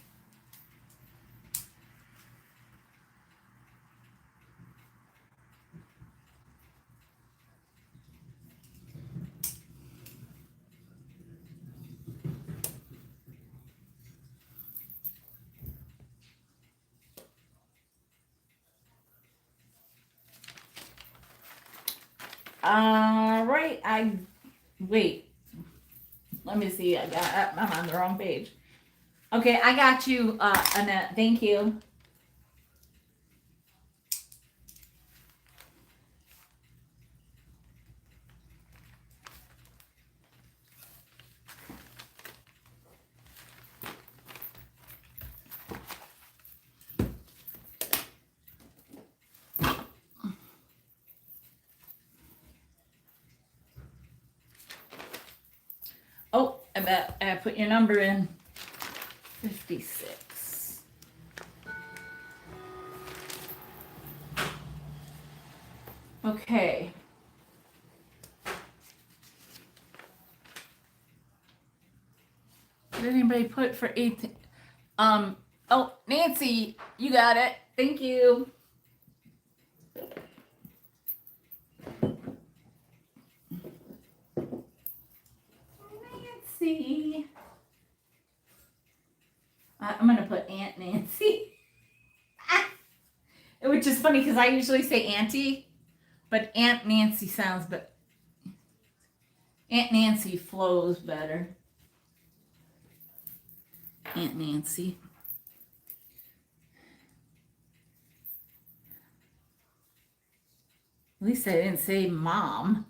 All right. Wait. Let me see. I'm on the wrong page. Okay, I got you, Annette. Thank you. Oh, I put your number in. 56. Okay. Did anybody put for 8? Oh, Nancy, you got it. Thank you. Nancy. I'm going to put Aunt Nancy. Which is funny because I usually say Auntie, but Aunt Nancy sounds, but Aunt Nancy flows better. Aunt Nancy. At least I didn't say mom.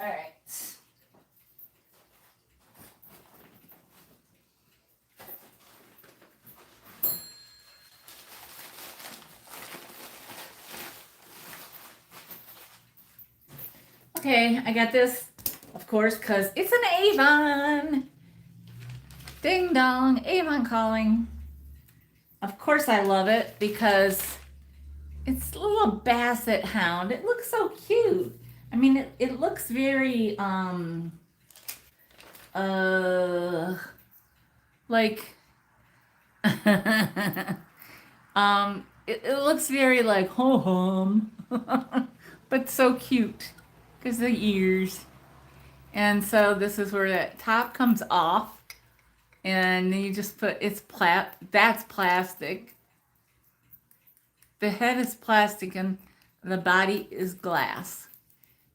All right. Okay, I got this, of course, because it's an Avon. Ding dong, Avon calling. Of course I love it because it's a little basset hound. It looks so cute. I mean, it looks very, like, it looks very like ho-hum, but so cute because the ears. And so this is where that top comes off, and then you just put that's plastic. The head is plastic and the body is glass.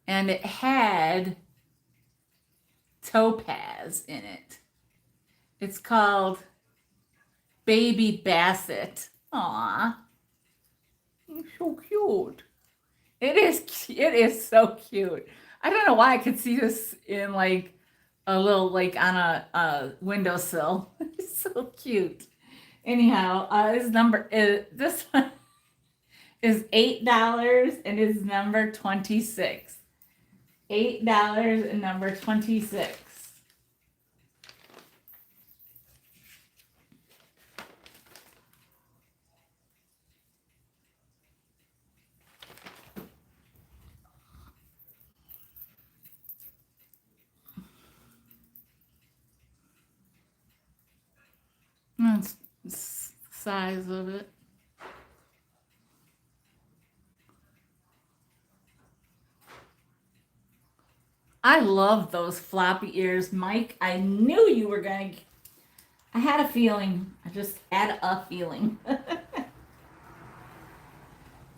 And it had topaz in it. It's called Baby Basset. Aw. It's so cute. It is so cute. I don't know why I could see this in like a little, like on a windowsill. It's so cute. Anyhow, this one is $8 and is number 26. $8 and number 26. That's the size of it. I love those floppy ears, Mike. I knew you were going to. I had a feeling. I just had a feeling.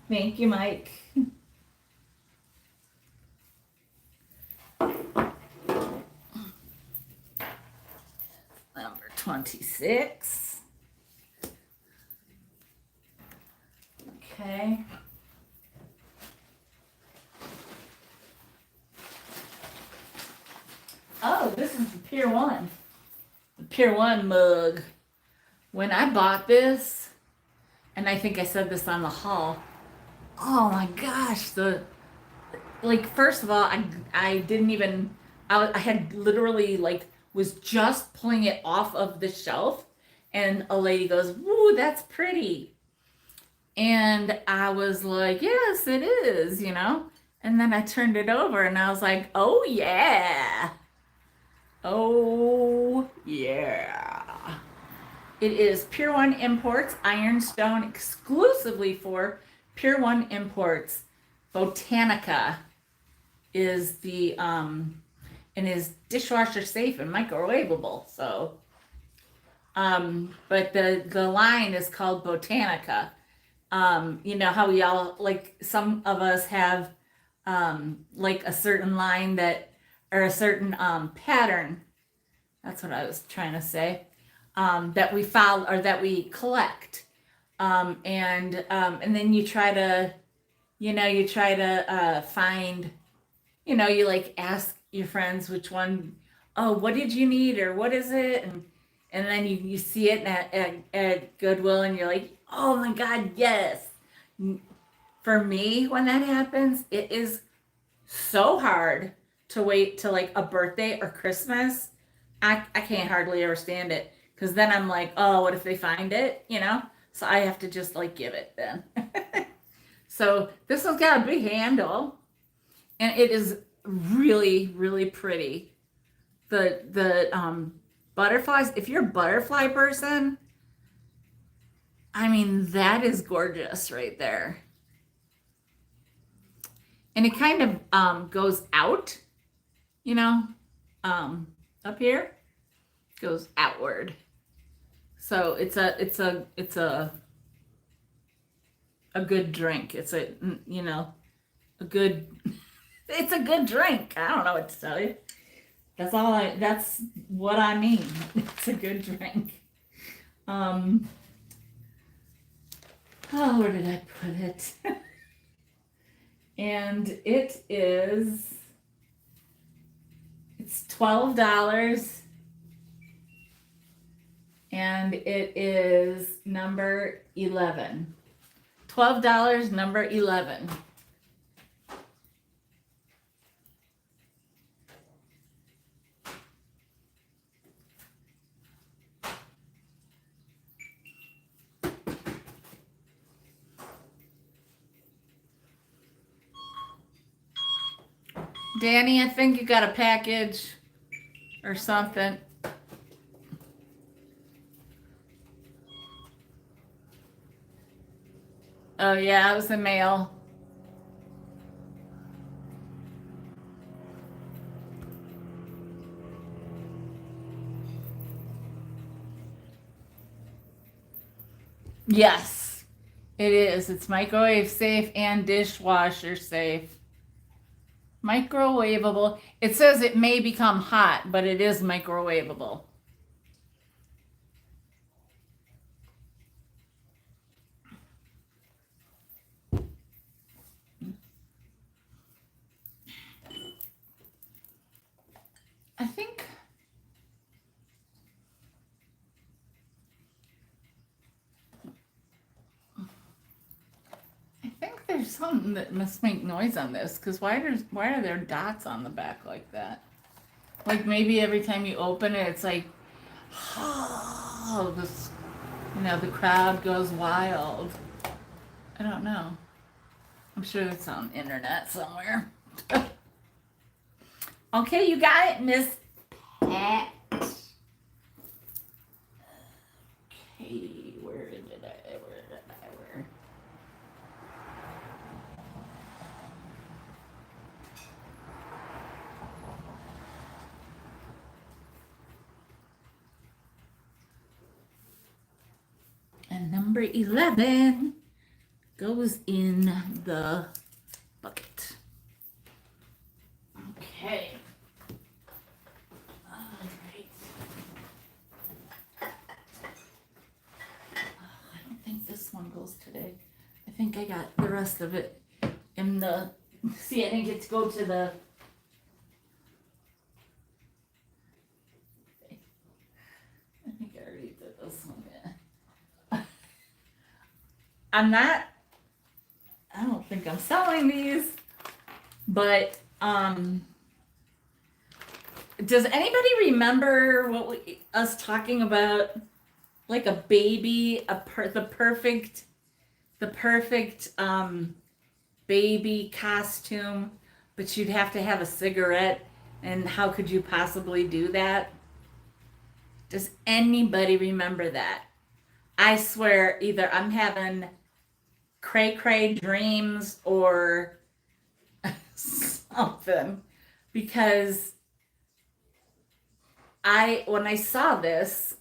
Thank you, Mike. Number 26. Okay. Oh, this is the Pier 1. The Pier 1 mug. When I bought this, and I think I said this on the haul, oh my gosh, first of all, I didn't even, I had literally, was just pulling it off of the shelf, and a lady goes, "Woo, that's pretty." And I was like, "Yes, it is, you know." And then I turned it over and I was like, "Oh yeah. Oh yeah." It is Pier 1 Imports Ironstone, exclusively for Pier 1 Imports. Botanica is the and is dishwasher safe and microwavable. So but the line is called Botanica, You know how we all, like, some of us have like a certain line that, or a certain pattern. That's what I was trying to say. That we follow or that we collect. And then you try to, find, you like ask your friends which one, oh, what did you need, or what is it? And then you see it at Goodwill and you're like, oh my God, yes. For me, when that happens, it is so hard to wait till like a birthday or Christmas. I can't hardly ever stand it because then I'm like, oh, what if they find it? So I have to just like give it then. So this has got a big handle and it is really, really pretty. The butterflies, if you're a butterfly person, I mean, that is gorgeous right there. And it kind of goes out, you know, up here, goes outward. So it's a good drink. It's a good it's a good drink. I don't know what to tell you. That's what I mean. It's a good drink. Oh, where did I put it? And it's $12 and it is number 11. $12, number 11. Danny, I think you got a package or something. Oh yeah, it was the mail. Yes, it is. It's microwave safe and dishwasher safe. Microwavable. It says it may become hot, but it is microwavable. I think there's something that must make noise on this, because why are there dots on the back like that? Like maybe every time you open it, it's like, oh, this, the crowd goes wild. I don't know. I'm sure it's on the internet somewhere. Okay, you got it, Miss Pat. Okay, where did I? And number 11 goes in the bucket. Okay. All right. I don't think this one goes today. I think I got the rest of it in the. See, I didn't get to go to the. I think I already did this one. Yeah. I don't think I'm selling these, but does anybody remember us talking about, like, a baby, the perfect baby costume, but you'd have to have a cigarette, and how could you possibly do that? Does anybody remember that? I swear, either I'm having cray dreams or something, because when I saw this,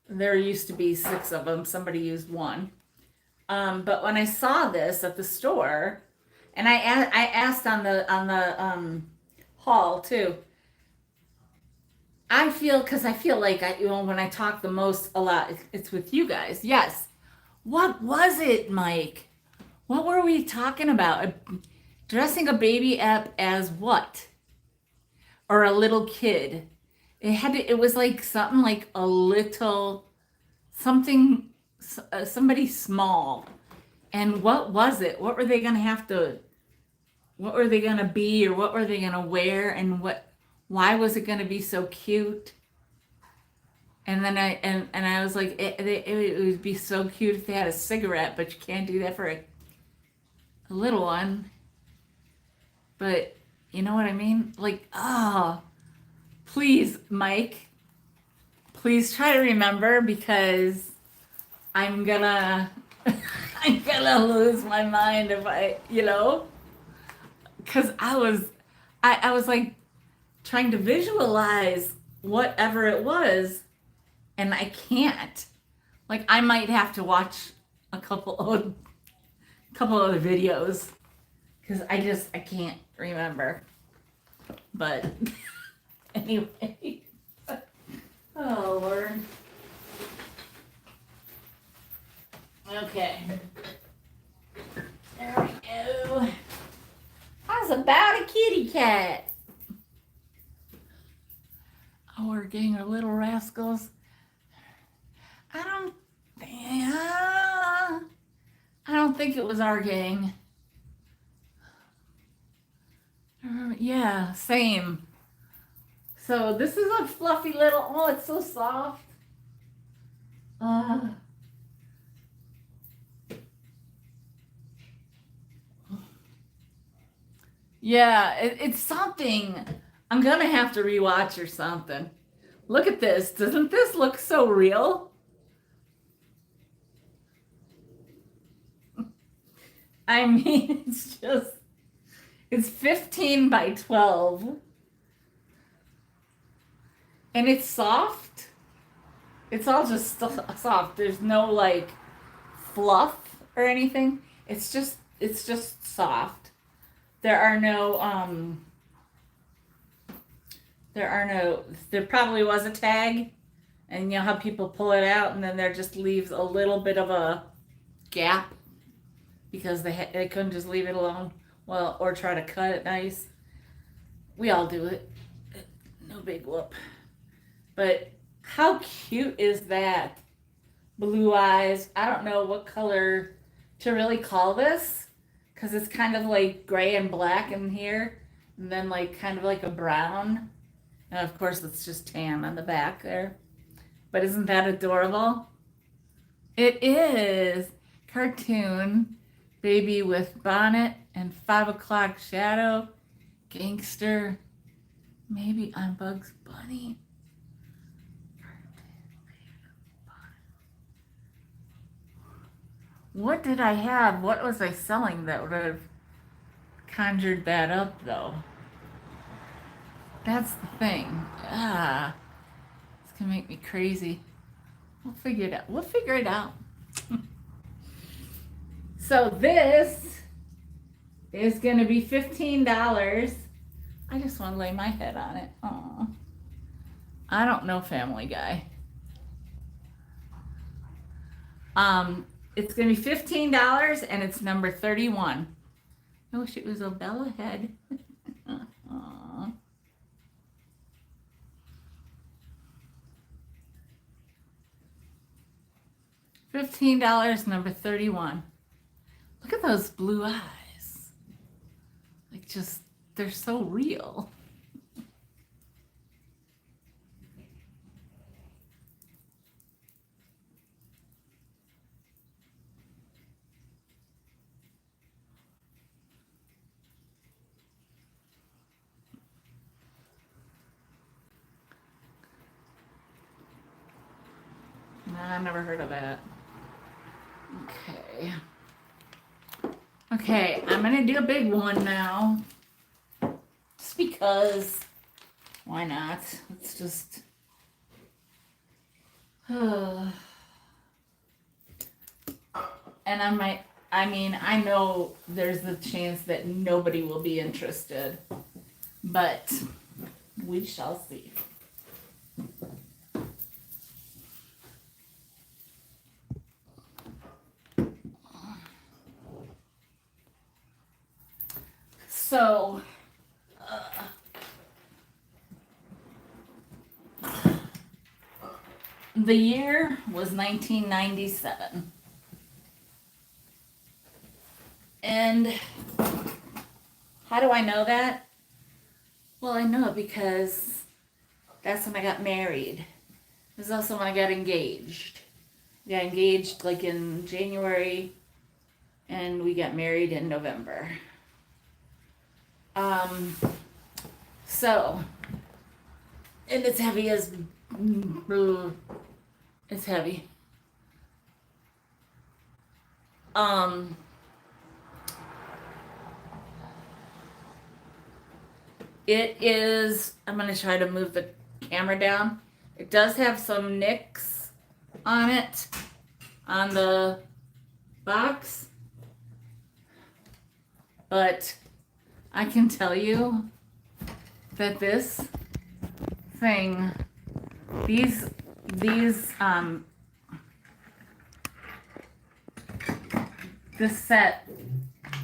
there used to be 6 of them. Somebody used one. But when I saw this at the store, and I asked on the hall too. Because I feel like when I talk the most a lot, it's with you guys. Yes. What was it, Mike? What were we talking about? Dressing a baby up as what? Or a little kid? It was like something like a little something, somebody small. And what was it? What were they gonna have to? What were they gonna be, or what were they gonna wear, and why was it gonna be so cute? And then I was like, it would be so cute if they had a cigarette, but you can't do that for a little one. But you know what I mean? Like, oh, please, Mike, please try to remember, because I'm gonna I'm gonna lose my mind if because I was like trying to visualize whatever it was, and I can't. Like, I might have to watch a couple other videos, because I can't remember. But anyway, oh Lord. Okay. There we go. How's about a kitty cat? Our gang of little rascals. I don't think it was our gang. Yeah, same. So this is a fluffy little. Oh, it's so soft. Yeah, it's something. I'm gonna have to rewatch or something. Look at this. Doesn't this look so real? I mean, it's 15 by 12. And it's soft. It's all just soft. There's no like fluff or anything. It's just soft. There probably was a tag, and you know how people pull it out and then there just leaves a little bit of a gap because they couldn't just leave it alone, well, or try to cut it nice. We all do it. No big whoop. But how cute is that? Blue eyes. I don't know what color to really call this, because it's kind of like gray and black in here, and then like kind of like a brown. And of course, it's just tan on the back there. But isn't that adorable? It is. Cartoon. Baby with bonnet and 5 o'clock shadow. Gangster. Maybe I'm Bugs Bunny. What did I have? What was I selling that would have conjured that up, though? That's the thing. It's gonna make me crazy. We'll figure it out. We'll figure it out. So this is gonna be $15. I just want to lay my head on it. Aw. I don't know Family Guy. It's gonna be $15, and it's number 31. I wish it was a Bella head. Aw. $15, number 31. Look at those blue eyes. Like, just, they're so real. Nah, I've never heard of that. Okay. Okay, I'm gonna do a big one now. Just because. Why not? It's just. And I know there's the chance that nobody will be interested, but we shall see. So, the year was 1997. And how do I know that? Well, I know it because that's when I got married. This is also when I got engaged. We got engaged like in January, and we got married in November. So, and it's heavy as, it's heavy. It is, I'm going to try to move the camera down. It does have some nicks on it, on the box. But I can tell you that this thing, these, this set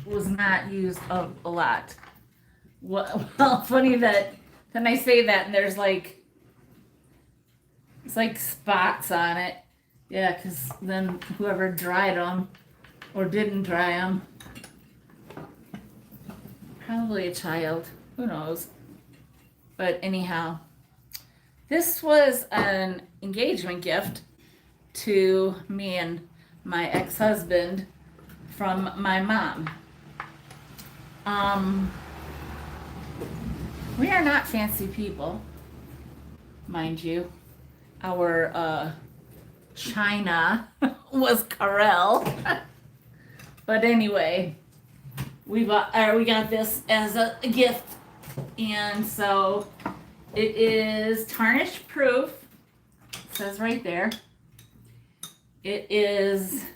was not used a lot. Well, funny that then I say that and there's like, it's like spots on it. Yeah, because then whoever dried them or didn't dry them, probably a child, who knows. But anyhow, this was an engagement gift to me and my ex-husband from my mom. We are not fancy people, mind you. Our china was Carrel. But anyway, we got this as a gift, and so it is tarnish proof. It says right there. It is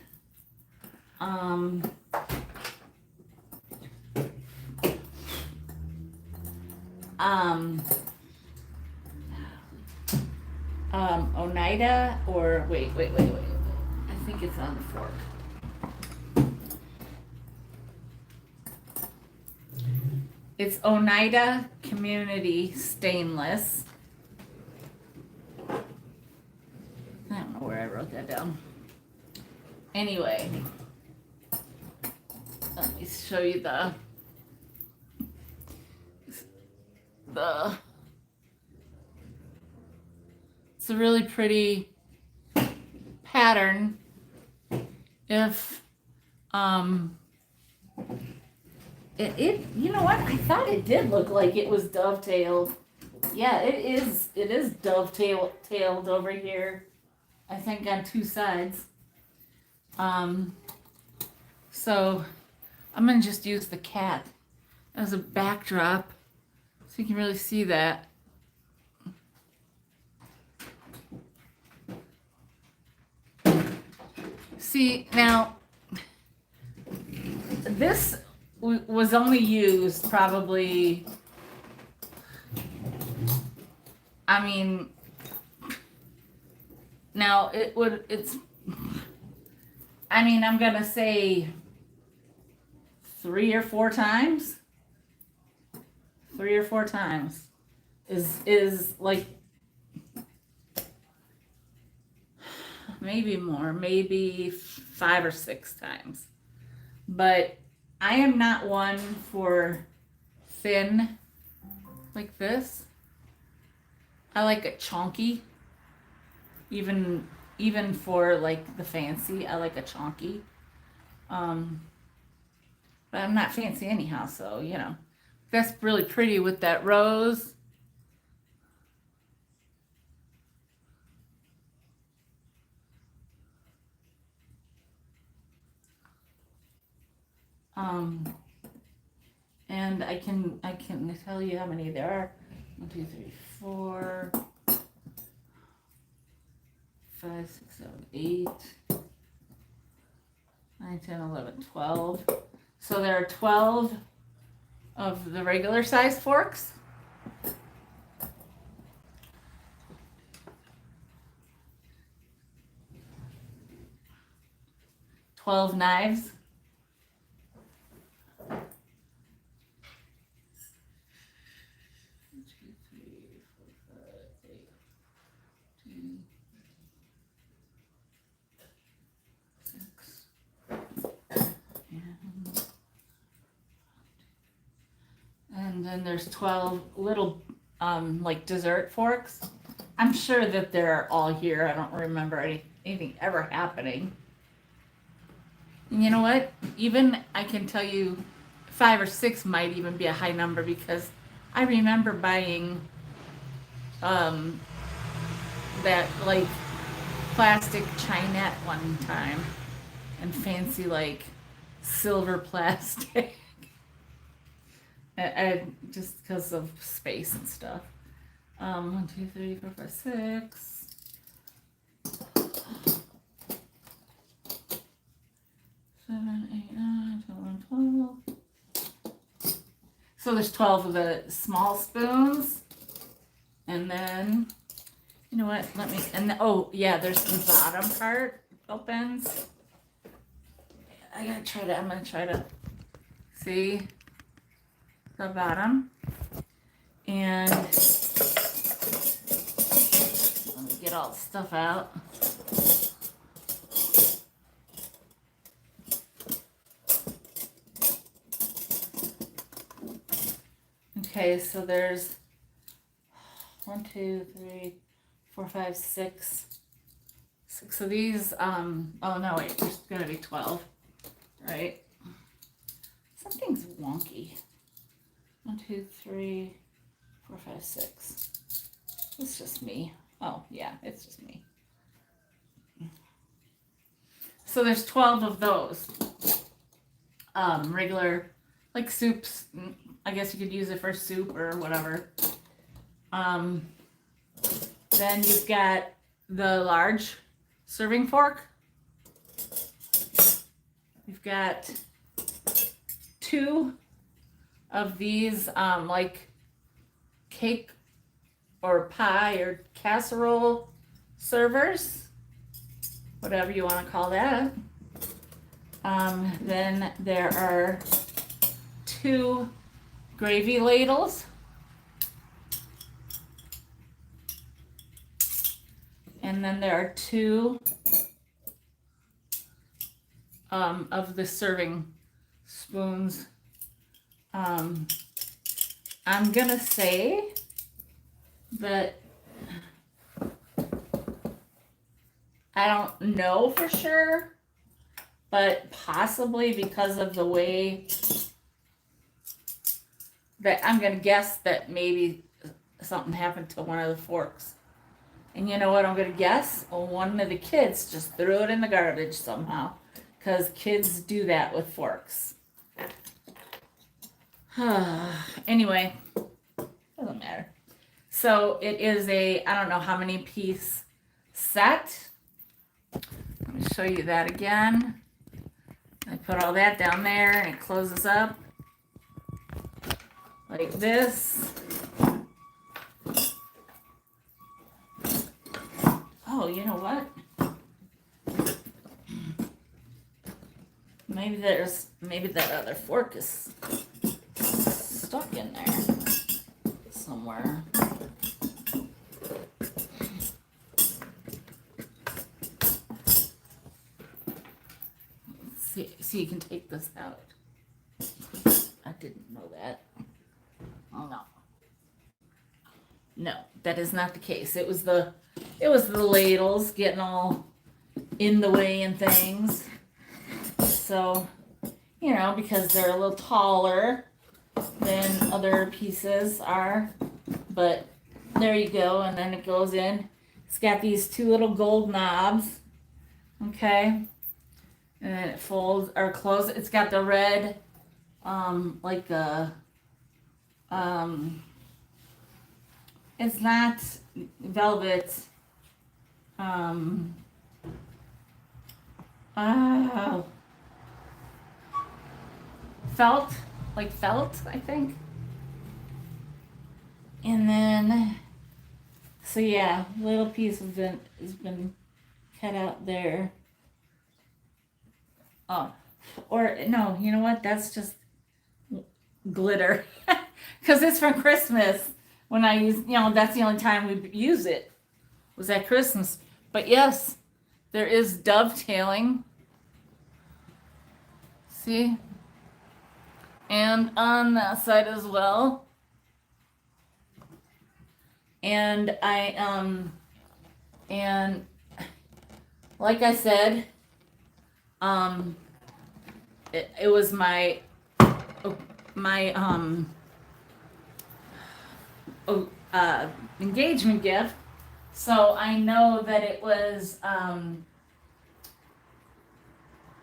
Oneida, or wait. I think it's on the fork. It's Oneida Community Stainless. I don't know where I wrote that down. Anyway, let me show you the it's a really pretty pattern. If it you know what, I thought it did look like it was dovetailed. Yeah, it is dovetailed over here, I think, on two sides. So I'm gonna just use the cat as a backdrop so you can really see that. See, now, this was only used probably, I mean, now I'm gonna say 3 or 4 times. 3 or 4 times is like, maybe more, maybe 5 or 6 times. But I am not one for thin like this. I like it chunky. Even for like the fancy, I like a chunky. But I'm not fancy anyhow, so you know. That's really pretty with that rose. And I can tell you how many there are. 1, 2, 3, 4, 5, 6, 7, 8. 9, 10, 11, 12. So there are 12 of the regular size forks. 12 knives. And then there's 12 little like dessert forks. I'm sure that they're all here. I don't remember anything ever happening. And you know what? Even I can tell you 5 or 6 might even be a high number because I remember buying that like plastic chinette one time and fancy like silver plastic. And just because of space and stuff. 1, 2, 3, 4, 5, 6. 7, 8, 9, 10, 11, 12. So there's 12 of the small spoons. And then, you know what? Let me, and oh yeah, there's the bottom part opens. I'm gonna try to see the bottom. And let me get all the stuff out. Okay, so there's 1, 2, 3, 4, 5, 6. 6 of these. Oh no, wait, there's gonna be 12, right? Something's wonky. 1, 2, 3, 4, 5, 6. It's just me. Oh yeah, it's just me. So there's 12 of those. Regular, like soups. I guess you could use it for soup or whatever. Then you've got the large serving fork. You've got 2 of these like cake or pie or casserole servers, whatever you want to call that. Then there are 2 gravy ladles. And then there are 2 of the serving spoons. I'm gonna say that I don't know for sure, but possibly because of the way that I'm gonna guess that maybe something happened to one of the forks. And you know what I'm gonna guess? Well, one of the kids just threw it in the garbage somehow, because kids do that with forks. Anyway, doesn't matter. So it is a, I don't know how many piece set. Let me show you that again. I put all that down there and it closes up like this. Oh, you know what? Maybe that other fork is stuck in there somewhere. See, you can take this out. I didn't know that. Oh no. No, that is not the case. It was the ladles getting all in the way and things. So, you know, because they're a little taller than other pieces are. But there you go, and then it goes in. It's got these 2 little gold knobs. Okay. And then it folds or closes. It's got the red, like a, it's not velvet. Oh, felt, I think. And then, so yeah, little piece has been cut out there. Oh, or no, you know what? That's just glitter, because it's from Christmas. When I use, that's the only time we use it, was at Christmas. But yes, there is dovetailing. See? And on that side as well. And and like I said, it was my engagement gift. So I know that it was from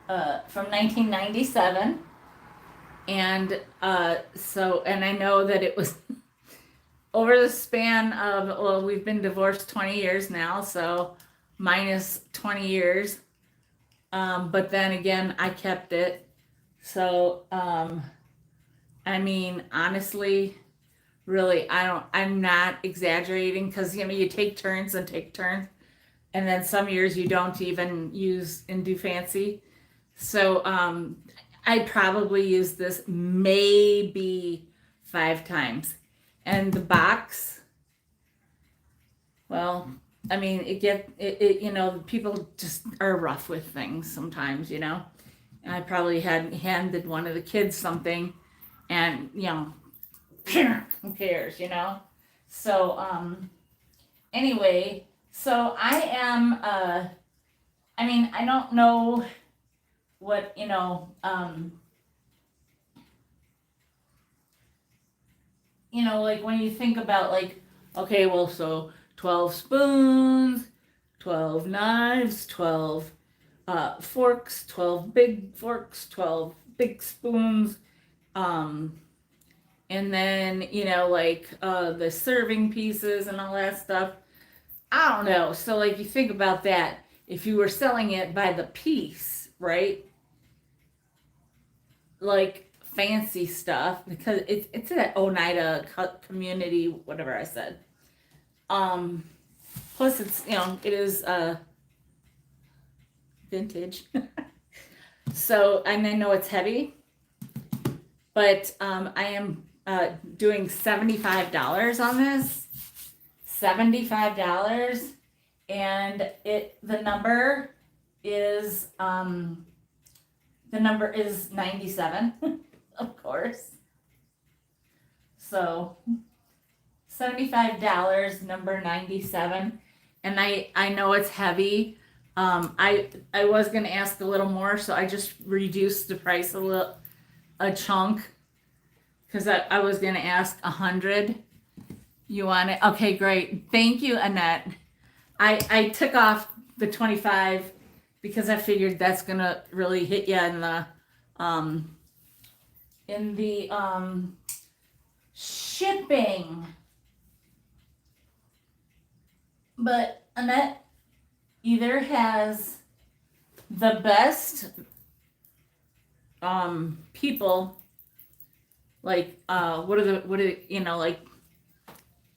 1997, and and I know that it was over the span of, well, we've been divorced 20 years now, so minus 20 years. But then again, I kept it. So I mean, honestly, really, I'm not exaggerating, because you take turns, and then some years you don't even use and do fancy. So I probably use this maybe 5 times. And the box, well, I mean, people just are rough with things sometimes, And I probably had handed one of the kids something, and who cares, So anyway, so I am I mean, I don't know what, like when you think about, like, okay, well, so 12 spoons, 12 knives, 12 forks, 12 big forks, 12 big spoons, and then, the serving pieces and all that stuff. I don't know. So, like, you think about that. If you were selling it by the piece, right? Like, fancy stuff, because it's at Oneida community, whatever I said. Plus it's, it is vintage. So, and I know it's heavy, but I am doing $75 on this. $75, and the number is 97, of course. So $75, number 97, and I know it's heavy. I was gonna ask a little more, so I just reduced the price a chunk, because I was gonna ask 100. You want it? Okay, great. Thank you, Annette. I took off the 25 because I figured that's gonna really hit you in the shipping. But Annette either has the best people, like like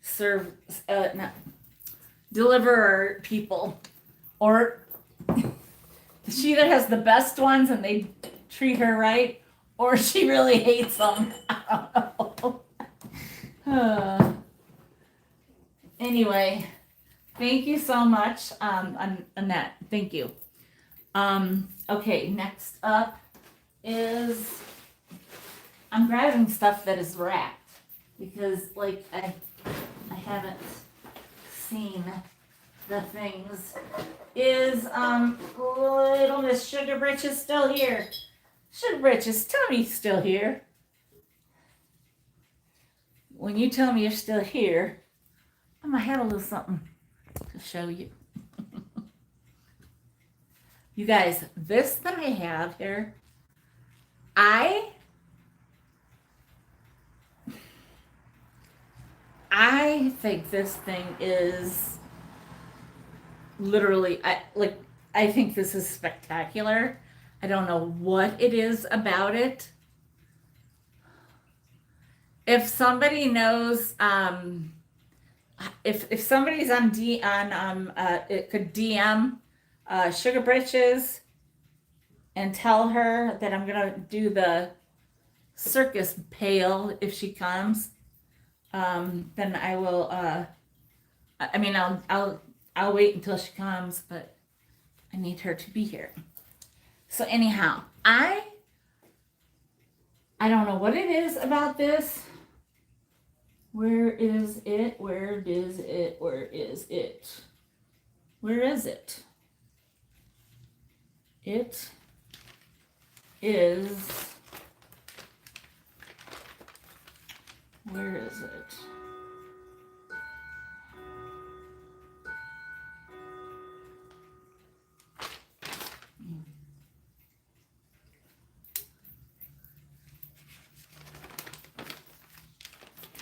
serve not deliverer people, or she either has the best ones and they treat her right, or she really hates them. I don't know. Anyway, thank you so much, Annette. Thank you. Okay, next up is, I'm grabbing stuff that is wrapped, because, like, I haven't seen the things. Is little Miss Sugar Britches still here? Sugar Britches, tell me you're still here. When you tell me you're still here, I'm gonna have a little something to show you. You guys, this that I have here, I think this thing is literally, I think this is spectacular. I don't know what it is about it, if somebody knows, if somebody's on it could DM Sugar Britches and tell her that I'm gonna do the circus pail if she comes. Then I will. I mean, I'll wait until she comes, but I need her to be here. So anyhow, I don't know what it is about this. Where is it? Where is it? Where is it? Where is it? It is. Where is it?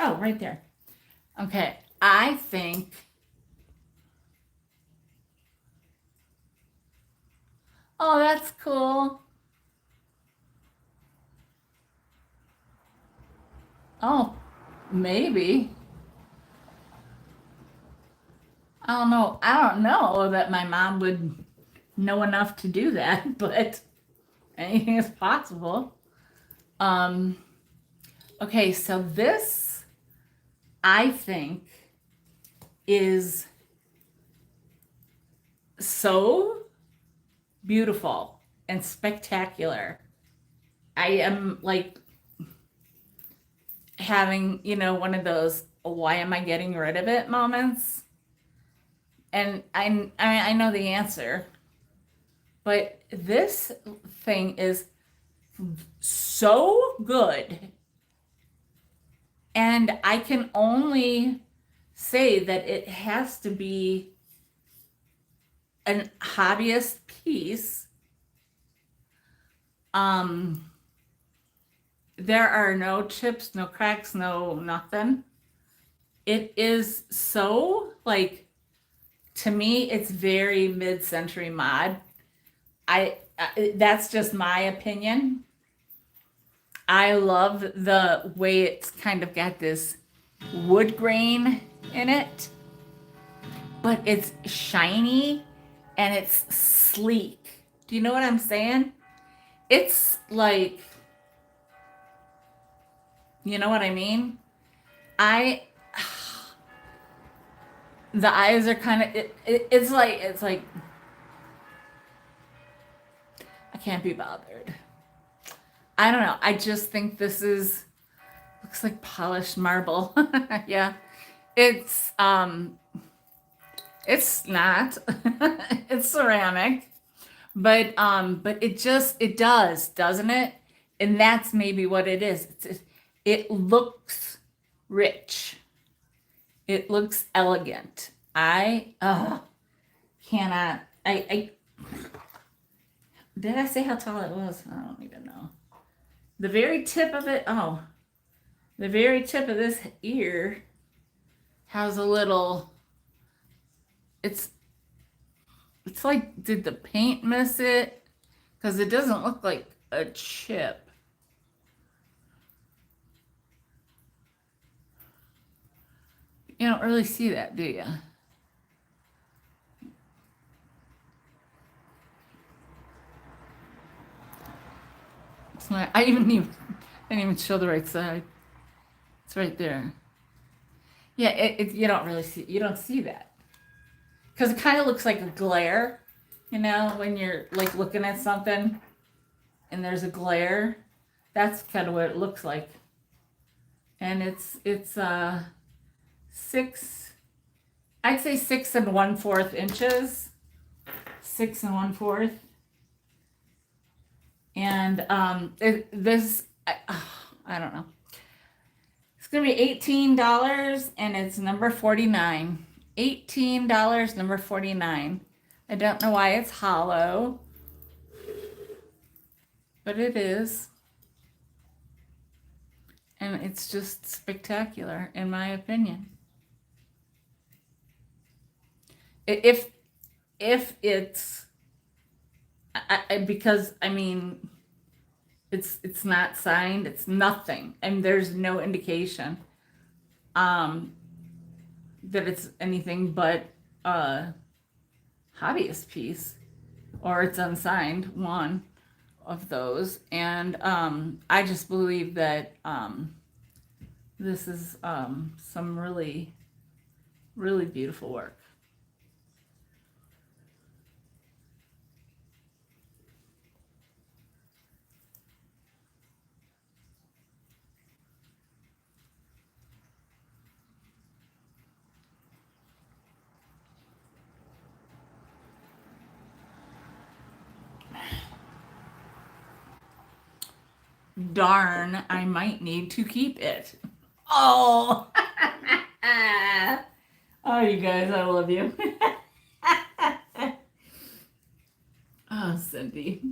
Oh, right there. Okay, I think. Oh, that's cool. Oh, maybe. I don't know that my mom would know enough to do that, but anything is possible. Okay, so this I think is so beautiful and spectacular. I am like having, one of those why am I getting rid of it moments. And I know the answer, but this thing is so good. And I can only say that it has to be an hobbyist piece. There are no chips, no cracks, no nothing. It is so to me, it's very mid-century mod. That's just my opinion. I love the way it's kind of got this wood grain in it, but it's shiny and it's sleek. Do you know what I'm saying? It's like, you know what I mean? The eyes are kind of, it's like, I can't be bothered. I don't know. I just think this looks like polished marble. Yeah. It's not. It's ceramic. But it does, doesn't it? And that's maybe what it is. It looks rich. It looks elegant. I cannot. I did I say how tall it was? I don't even know. The very tip of it. Oh, the very tip of this ear has a little. It's like, did the paint miss it? Because it doesn't look like a chip. You don't really see that, do you? It's not. I didn't even show the right side. It's right there. Yeah, you don't really see. You don't see that because it kind of looks like a glare. When you're like looking at something and there's a glare, that's kind of what it looks like. And it's 6. I'd say 6 1/4 inches. 6 1/4. And this I don't know. It's gonna be $18 and it's number 49. $18, number 49. I don't know why it's hollow, but it is. And it's just spectacular, in my opinion. If it's, because I mean, It's not signed. It's nothing, and there's no indication that it's anything but a hobbyist piece, or it's unsigned. One of those, and I just believe that this is some really, really beautiful work. Darn, I might need to keep it. Oh, oh, you guys, I love you. Oh, Cindy.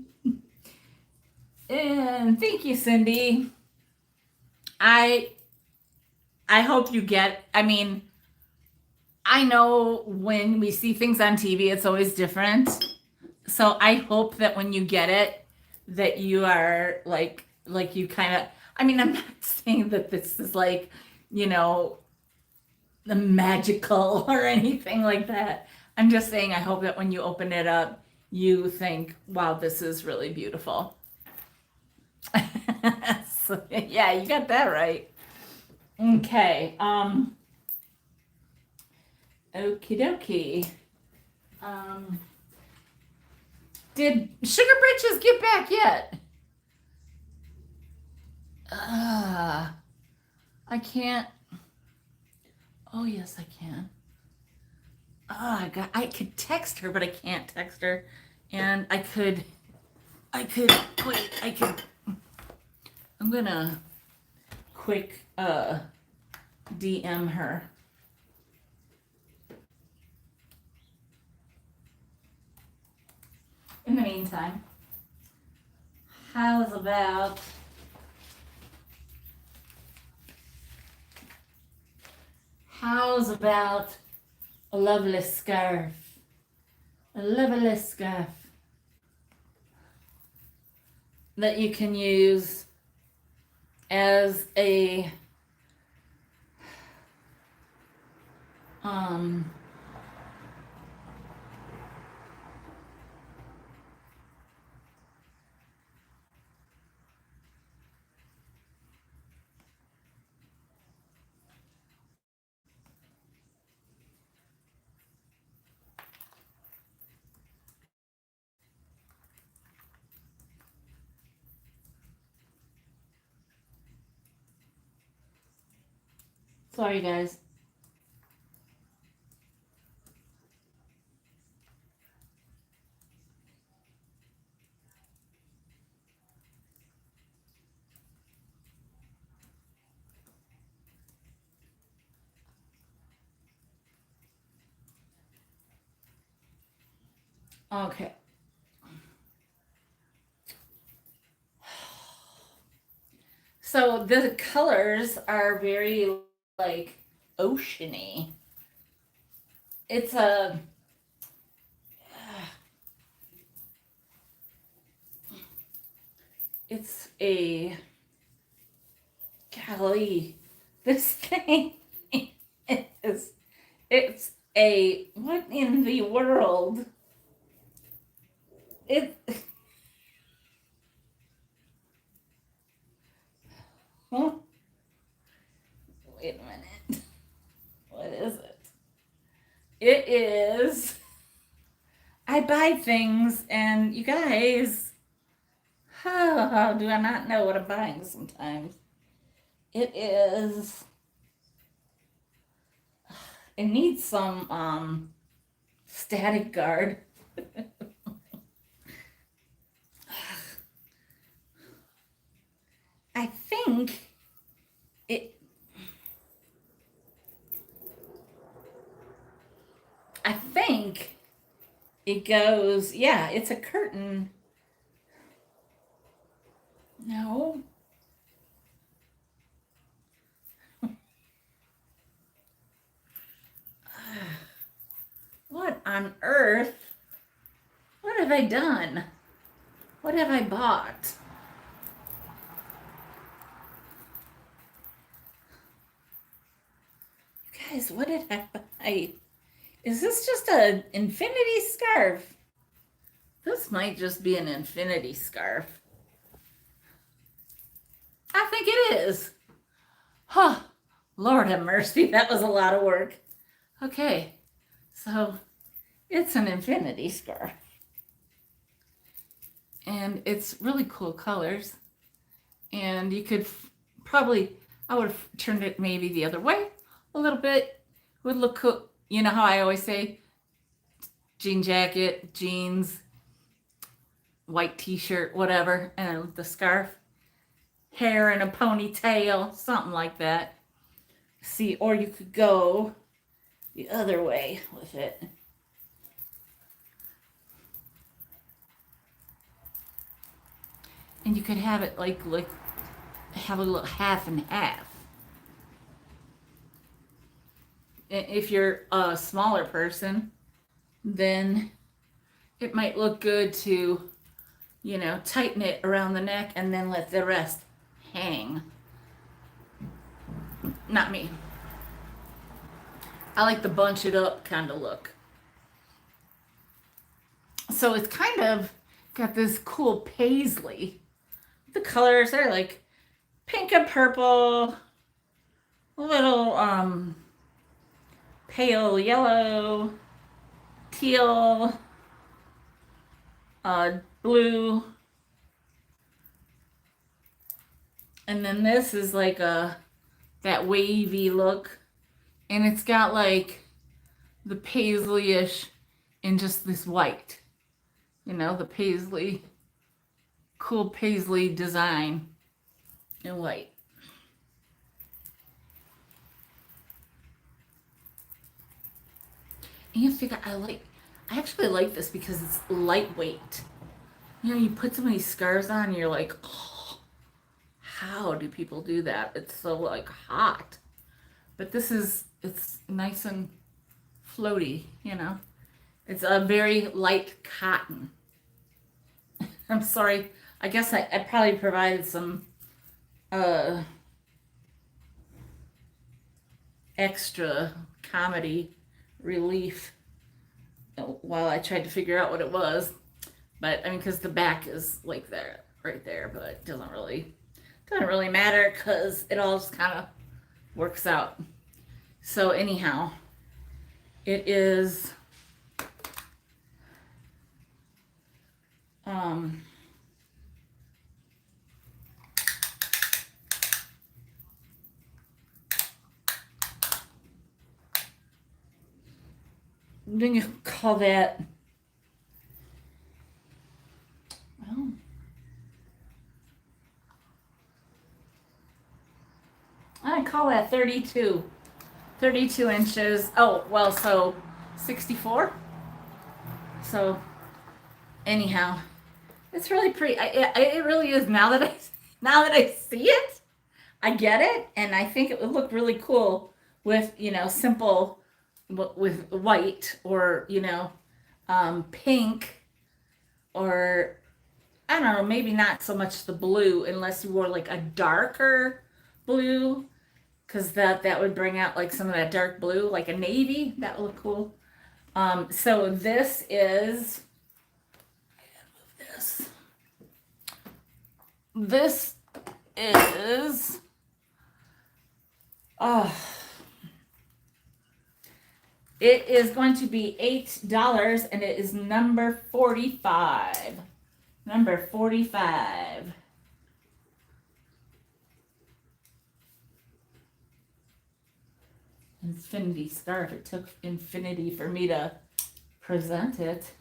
And thank you, Cindy. I hope you get, I mean, I know when we see things on TV, it's always different. So I hope that when you get it, that you are like you kind of, I mean, I'm not saying that this is like, you know, the magical or anything like that. I'm just saying I hope that when you open it up, you think, wow, this is really beautiful. So, yeah, you got that right. Okay. Okie dokie. Did Sugar Britches get back yet? I can't. Oh yes, I can. I could text her, but I can't text her. And I could wait, I'm gonna quick DM her. In the meantime, how's about a lovely scarf? A lovely scarf that you can use as a sorry guys. Okay. So the colors are very like oceany. It's a it's a golly, this thing is it's a what in the world? It huh? Wait a minute. What is it? It is. I buy things, and you guys, how do I not know what I'm buying sometimes? It is. It needs some static guard. I think it. I think it goes. Yeah, it's a curtain. No. What on earth? What have I done? What have I bought? guys, what did I buy? Is this just an infinity scarf? This might just be an infinity scarf. I think it is. Huh. Lord have mercy, that was a lot of work. Okay, so it's an infinity scarf. And it's really cool colors. And you could probably, I would have turned it maybe the other way a little bit. Would look cool. You know how I always say jean jacket, jeans, white t-shirt, whatever, and the scarf, hair in a ponytail, something like that. See, or you could go the other way with it. And you could have it like have a little half and half. If you're a smaller person, then it might look good to, you know, tighten it around the neck and then let the rest hang. Not me. I like the bunch it up kind of look. So it's kind of got this cool paisley. The colors are like pink and purple, a little pale yellow, teal, blue, and then this is like that wavy look, and it's got like the paisley-ish in just this white, you know, the paisley, cool paisley design in white. And you figure I actually like this because it's lightweight. You know, you put some of these scarves on and you're like, oh, how do people do that? It's so like hot. But this is, it's nice and floaty, you know. It's a very light cotton. I'm sorry. I guess I probably provided some extra comedy relief while I tried to figure out what it was. But I mean, because the back is like there, right there, but it doesn't really matter because it all just kind of works out. So anyhow, it is I'm gonna call that, well, I call that 32 inches. Oh, well, so 64. So anyhow, it's really pretty. It really is. Now that I see it, I get it, and I think it would look really cool with, you know, simple, with white, or, you know, pink, or I don't know, maybe not so much the blue unless you wore like a darker blue, because that would bring out like some of that dark blue, like a navy. That would look cool. So this is, this is, it is going to be $8, and it is number 45. Number 45. Infinity scarf. It took infinity for me to present it.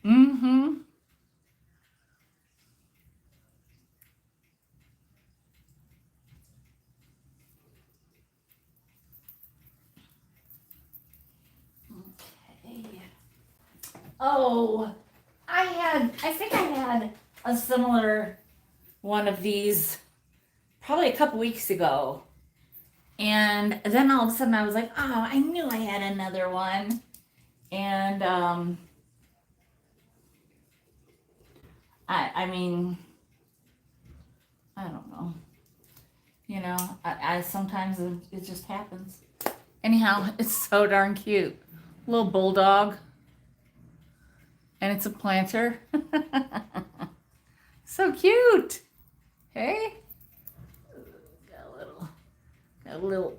Mm-hmm. Okay. Oh, I think I had a similar one of these probably a couple weeks ago. And then all of a sudden I was like, oh, I knew I had another one. And I mean, I don't know. You know, I sometimes it just happens. Anyhow, it's so darn cute. Little bulldog. And it's a planter. So cute. Hey? Got a little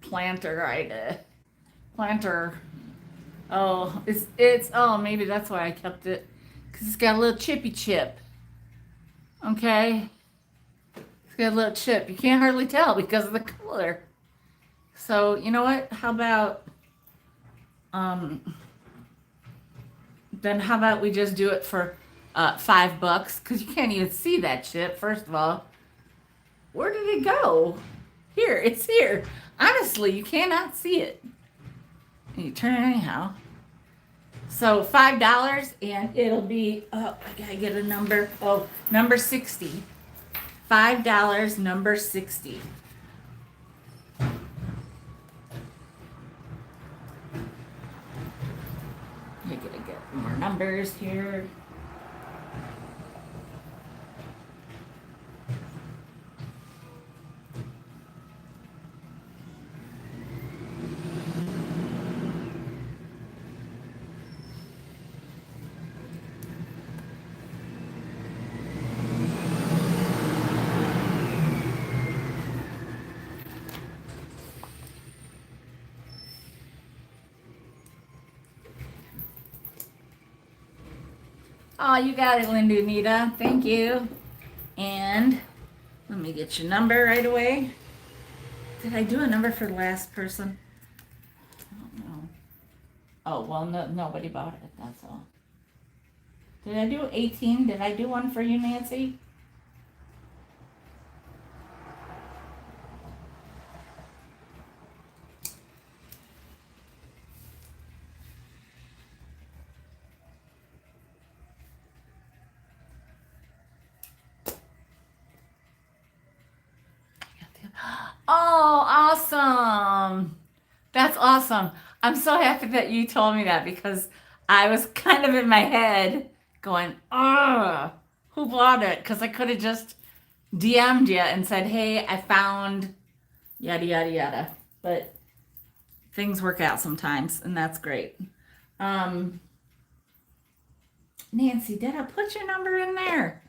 planter right. Planter. Oh, it's oh, maybe that's why I kept it. Because it's got a little chippy chip. Okay? It's got a little chip. You can't hardly tell because of the color. So, you know what? How about then how about we just do it for $5? Because you can't even see that chip, first of all. Where did it go? Here, it's here. Honestly, you cannot see it. And you turn it anyhow. So $5 and it'll be, oh, I gotta get a number. Oh, number 60. $5, number 60. I gotta get more numbers here. Oh, you got it, Linda Anita. Thank you. And let me get your number right away. Did I do a number for the last person? I don't know. Oh, well, no, nobody bought it. That's all. Did I do 18? Did I do one for you, Nancy? Oh, awesome. That's awesome. I'm so happy that you told me that because I was kind of in my head going, who bought it? Because I could have just DM'd you and said, hey, I found yada, yada, yada. But things work out sometimes, and that's great. Nancy, did I put your number in there?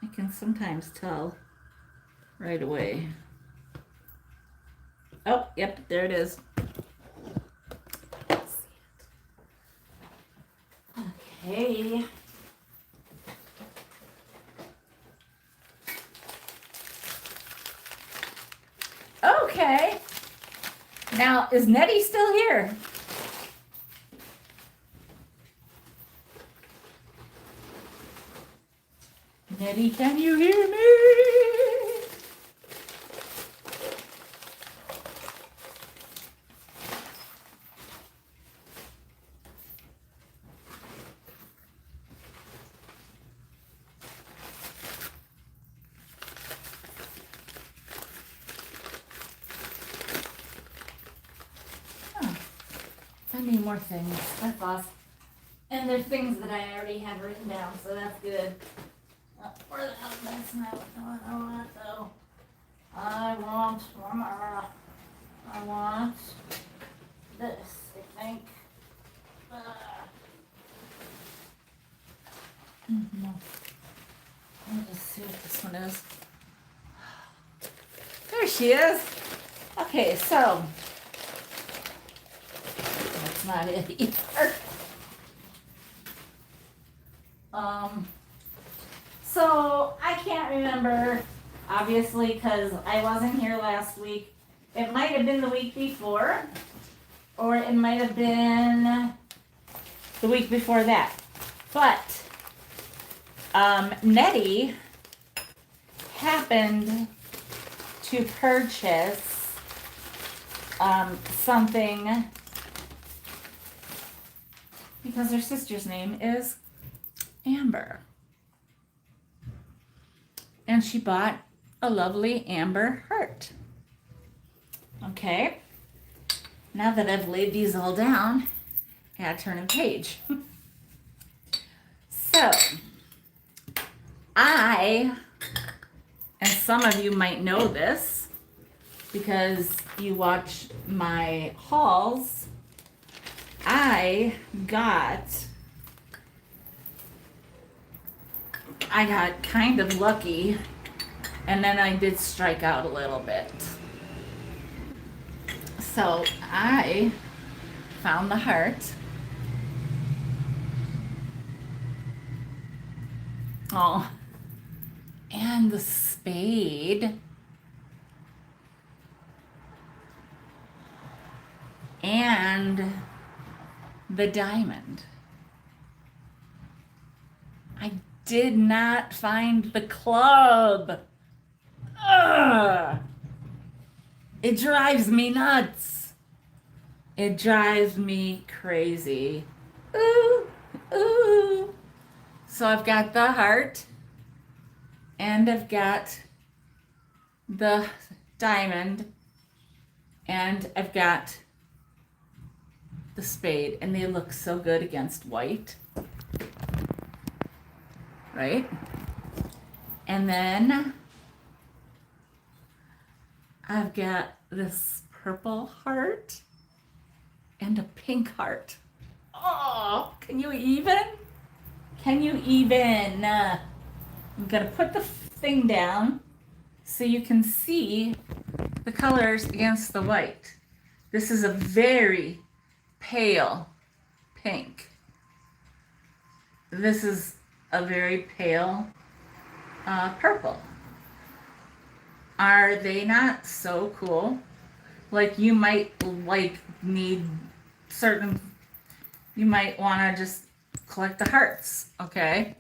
I can sometimes tell right away. Oh, yep, there it is. Let's see it. Okay. Okay. Now, is Nettie still here? Nettie, can you hear me? I need more things. That's awesome. And there's things that I already have written down, so that's good. Where the hell, that's not what I want, though. I want this, I think. Let me just see what this one is. There she is. Okay, so that's not it either. So I can't remember, obviously, because I wasn't here last week. It might have been the week before, or it might have been the week before that. But Nettie happened to purchase something because her sister's name is Amber. And she bought a lovely amber heart. Okay. Now that I've laid these all down, I gotta turn a page. So, and some of you might know this because you watch my hauls, I got kind of lucky, and then I did strike out a little bit. So I found the heart. Oh, and the spade. And the diamond. I did not find the club. Ugh. It drives me nuts. It drives me crazy. Ooh, ooh. So I've got the heart, and I've got the diamond, and I've got the spade, and they look so good against white, right? And then I've got this purple heart and a pink heart. Oh, can you even? Can you even? I'm gonna put the thing down so you can see the colors against the white. This is a very pale pink. This is a very pale purple. Are they not so cool? Like you might need certain, you might want to just collect the hearts, okay?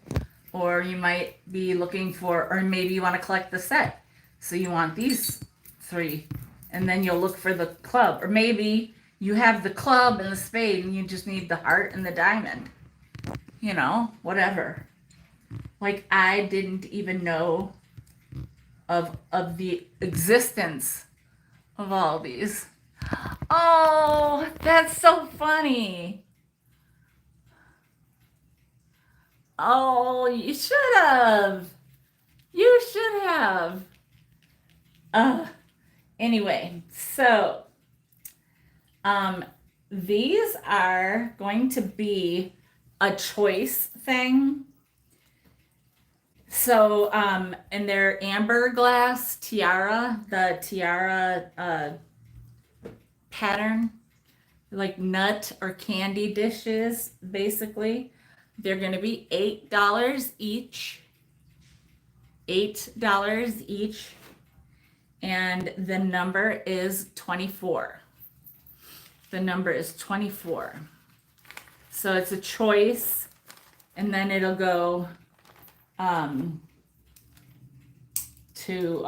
Or you might be looking for, or maybe you want to collect the set. So you want these 3, and then you'll look for the club. Or maybe you have the club and the spade and you just need the heart and the diamond. You know, whatever. Like I didn't even know of the existence of all these. Oh, that's so funny. Oh, you should have. You should have. Anyway, so these are going to be a choice thing. So, and they're amber glass tiara, the tiara pattern, like nut or candy dishes, basically. They're going to be $8 each. $8 each. And the number is 24. The number is 24. So it's a choice, and then it'll go to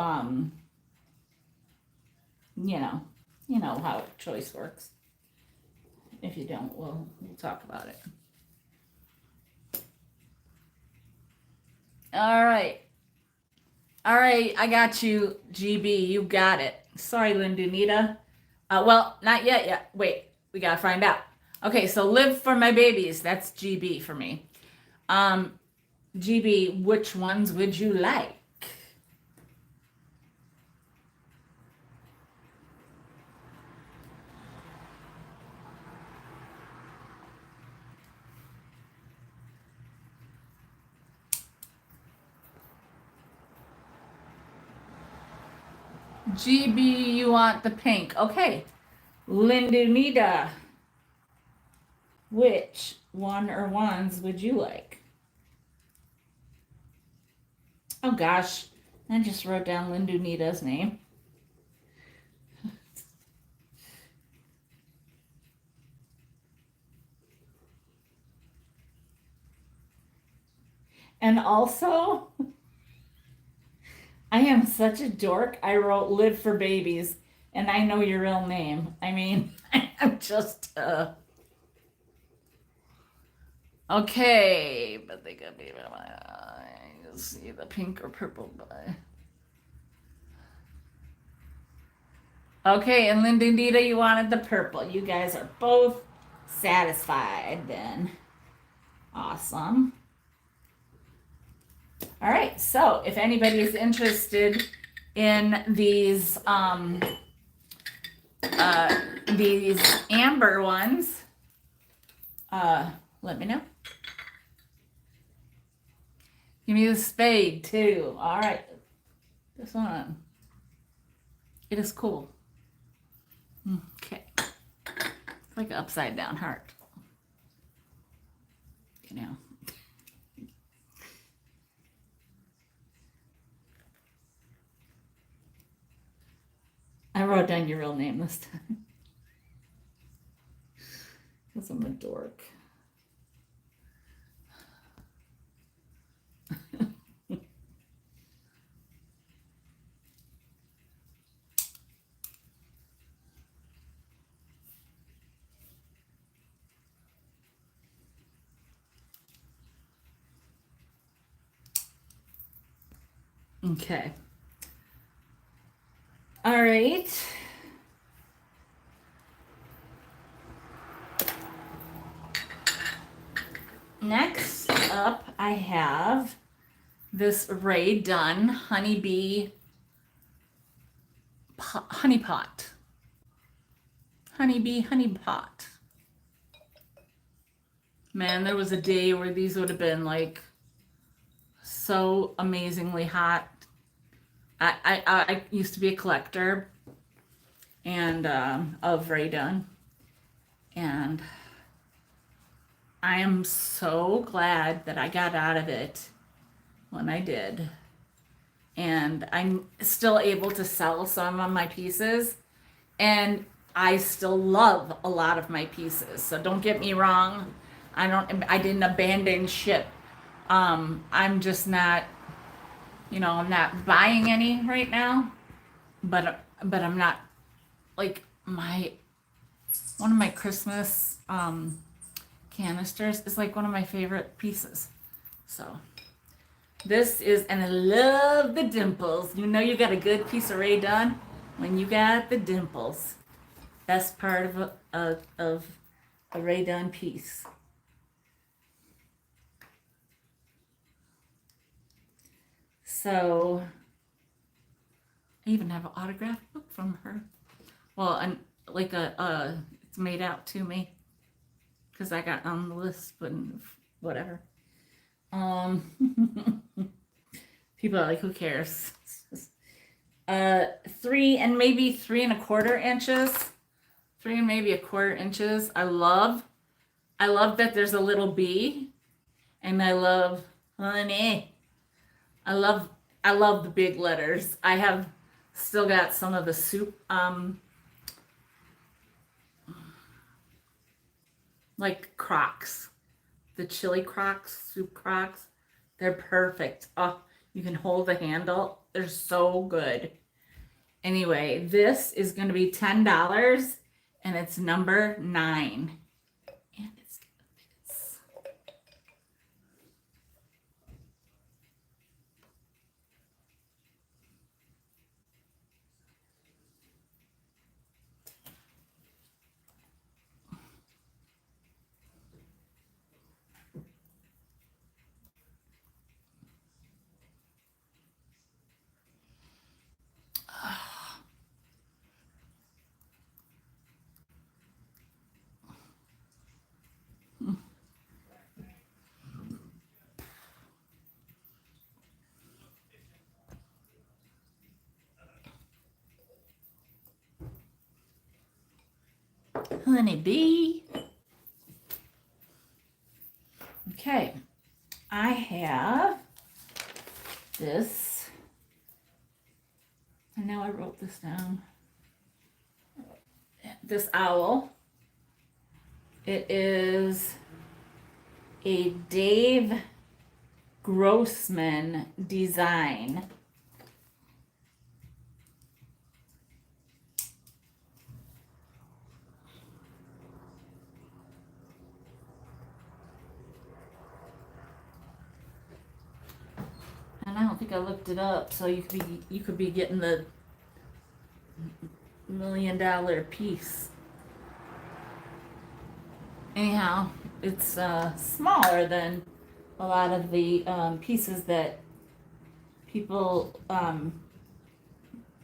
you know how choice works. If you don't, we'll talk about it. All right, I got you, GB. You got it. Sorry, Lindunita. Well, not yet. Wait, we gotta find out. Okay, so live for my babies. That's GB for me. GB, which ones would you like? GB, you want the pink. Okay. Lindunita, which one or ones would you like? Oh gosh, I just wrote down Lindunita's name. And also, I am such a dork. I wrote live for babies, and I know your real name. I mean, I'm just, okay, but they could be, I see the pink or purple, but Okay, and Linda and Dita, you wanted the purple. You guys are both satisfied then. Awesome. All right, so if anybody is interested in these amber ones, let me know. Give me the spade too. All right, this one. It is cool. Okay, it's like an upside down heart. You know. I wrote down your real name this time. Because I'm a dork. Okay. All right. Next up, I have this Ray Dunn honeybee honey pot. Honeybee honey pot. Man, there was a day where these would have been like so amazingly hot. I used to be a collector and of Ray Dunn, and I am so glad that I got out of it when I did. And I'm still able to sell some of my pieces, and I still love a lot of my pieces. So don't get me wrong. I didn't abandon ship. I'm just not, I'm not buying any right now, but I'm not like one of my Christmas canisters is like one of my favorite pieces. So this is, and I love the dimples. You know you got a good piece of Ray Dunn when you got the dimples. Best part of a Ray Dunn piece. So I even have an autographed book from her. Well, and like it's made out to me because I got on the list, but whatever. People are like, who cares? 3 and maybe 3¼ inches. 3 and maybe 1/4 inches. I love that there's a little bee, and I love honey. I love the big letters. I have still got some of the soup, like Crocs, the chili Crocs, soup Crocs. They're perfect. Oh, you can hold the handle. They're so good. Anyway, this is going to be $10, and it's number 9. And it's this. Honeybee. Okay, I have this, and now I wrote this down. This owl. It is a Dave Grossman design. And I don't think I looked it up, so you could be getting $1 million piece. Anyhow, it's smaller than a lot of the pieces that people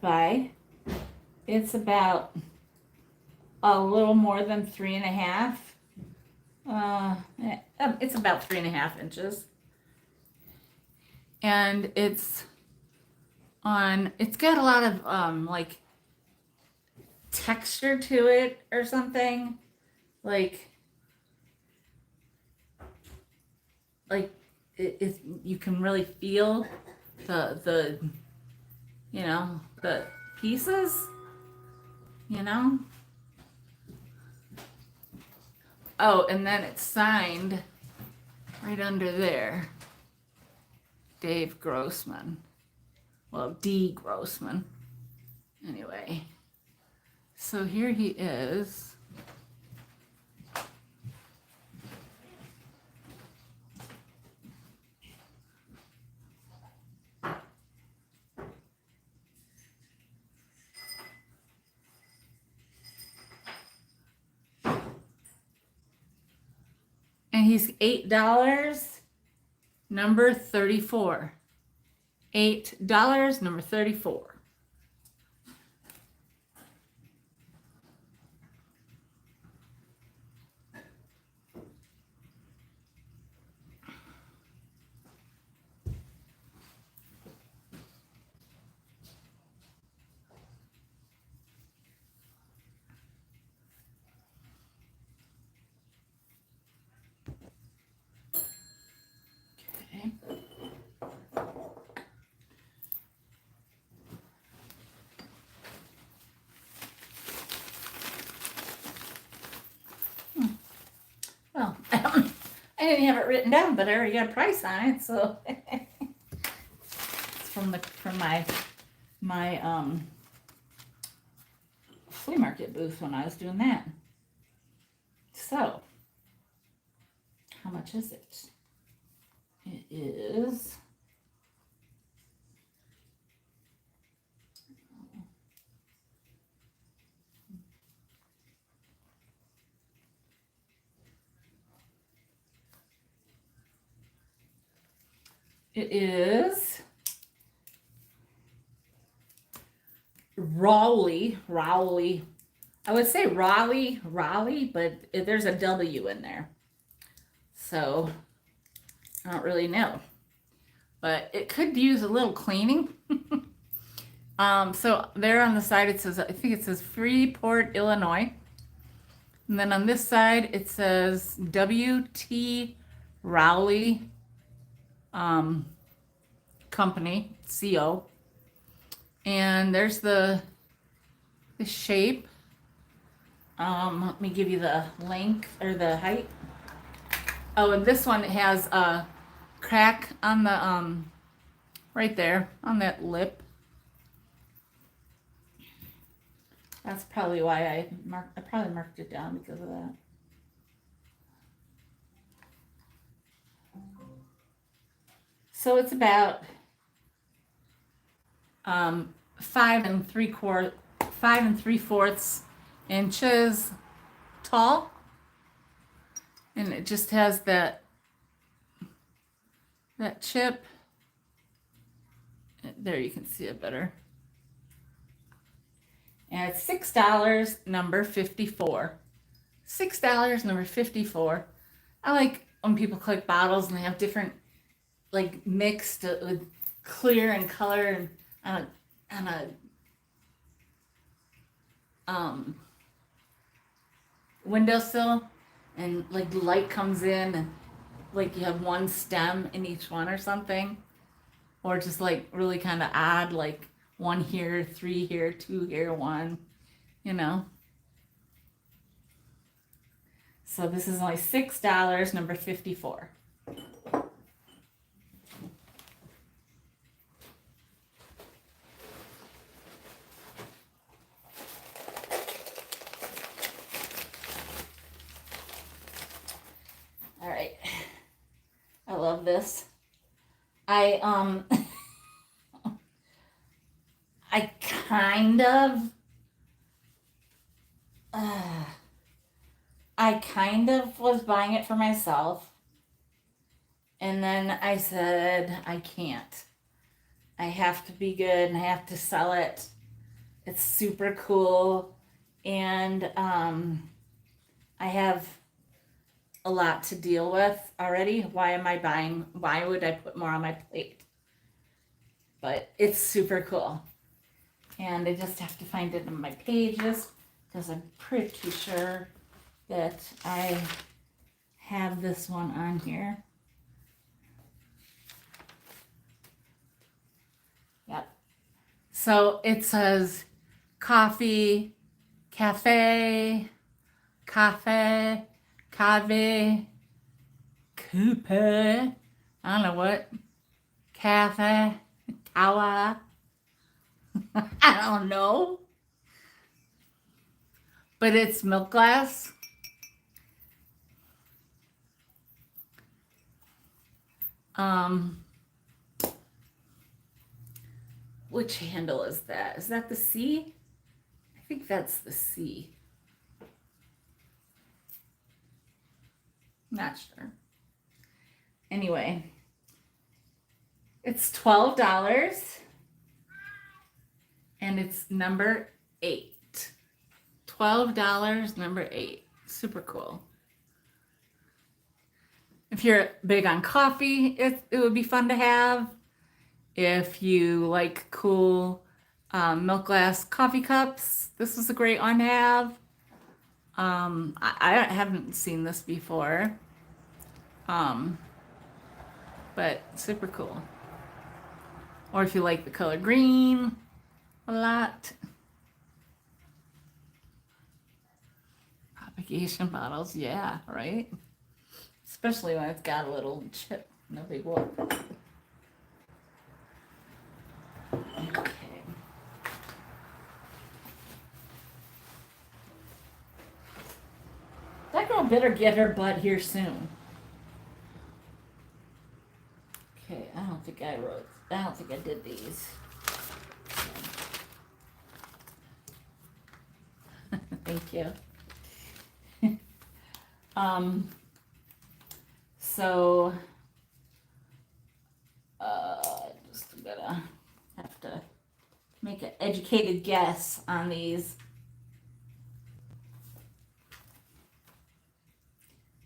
buy. It's about a little more than 3.5. It's about 3.5 inches. And it's got a lot of like texture to it or something. Like you can really feel the you know, the pieces, you know. Oh, and then it's signed right under there, Dave Grossman. Well, D. Grossman. Anyway, so here he is. And he's $8, number 34. $8, number 34. Okay. Well, I didn't have it written down, but I already got a price on it, so it's from my flea market booth when I was doing that. So, how much is it? It is Raleigh. I would say Raleigh, but there's a W in there. So I don't really know. But it could use a little cleaning. So there on the side it says, I think it says Freeport, Illinois. And then on this side it says W.T. Rowley Company, CO. And there's the shape. Let me give you the length or the height. Oh, and this one has a crack on the right there on that lip. That's probably why I probably marked it down because of that. So it's about 5 3/4 inches tall, and it just has that chip. There you can see it better. And it's $6, number 54. $6, number 54. I like when people collect bottles and they have different, like, mixed with clear and color and on a windowsill, and like light comes in and like you have one stem in each one or something, or just like really kind of odd, like 1 here, 3 here, 2 here, 1, you know. So this is only $6, number 54. All right. I love this. I I kind of I kind of was buying it for myself. And then I said, I can't. I have to be good and I have to sell it. It's super cool. And I have a lot to deal with already. Why am I buying? Why would I put more on my plate? But it's super cool. And I just have to find it in my pages because I'm pretty sure that I have this one on here. Yep. So it says coffee, cafe, cafe, cave, coupe, I don't know what, cafe, tower, I don't know. But it's milk glass. Which handle is that? Is that the C? I think that's the C. Not sure. Anyway, it's $12 and it's number 8. $12, number 8. Super cool. If you're big on coffee, it would be fun to have. If you like cool milk glass coffee cups, this is a great one to have. I haven't seen this before, but super cool. Or if you like the color green a lot. Propagation bottles, yeah, right? Especially when it's got a little chip, no big whoop. Okay. That girl better get her butt here soon. Okay, I don't think I did these. Thank you. So, just gonna have to make an educated guess on these.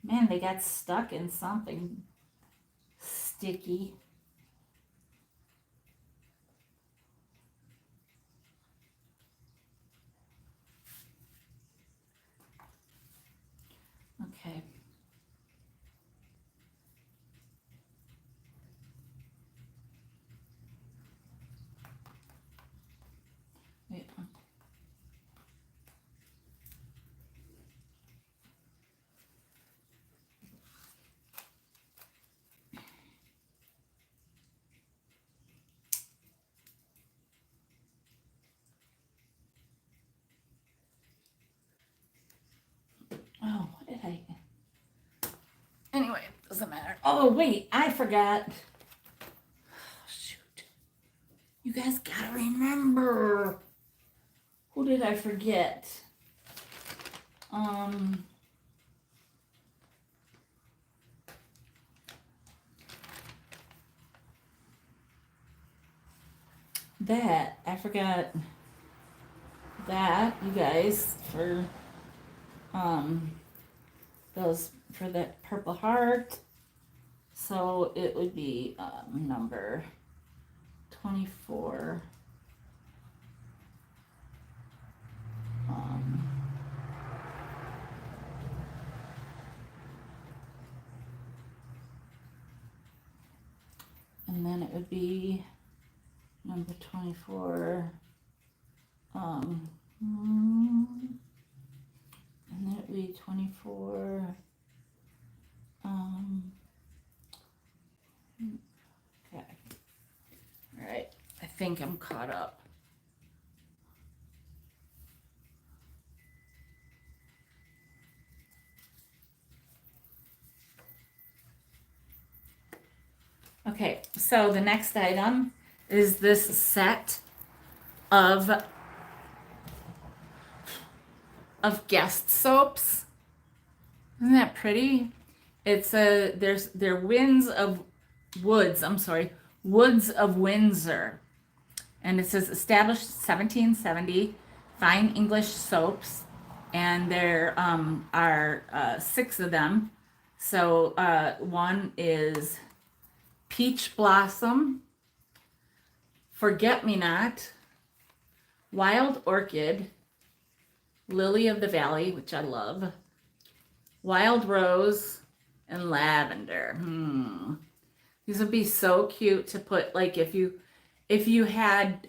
Man, they got stuck in something sticky. Okay. Wait. Oh, what did I? Anyway, doesn't matter. Oh, wait, I forgot. Oh, shoot. You guys gotta remember. Who did I forget? That, I forgot that, you guys, for, those, for that Purple Heart. So it would be, number 24. And then it would be number 24. And then it would be 24. Okay. All right. I think I'm caught up. Okay, so the next item is this set of Guest soaps. Isn't that pretty? They're Woods of Windsor. And it says established 1770, fine English soaps. And there are 6 of them. So one is Peach Blossom, Forget Me Not, Wild Orchid, Lily of the Valley, which I love, Wild Rose, and Lavender. These would be so cute to put, like, if you had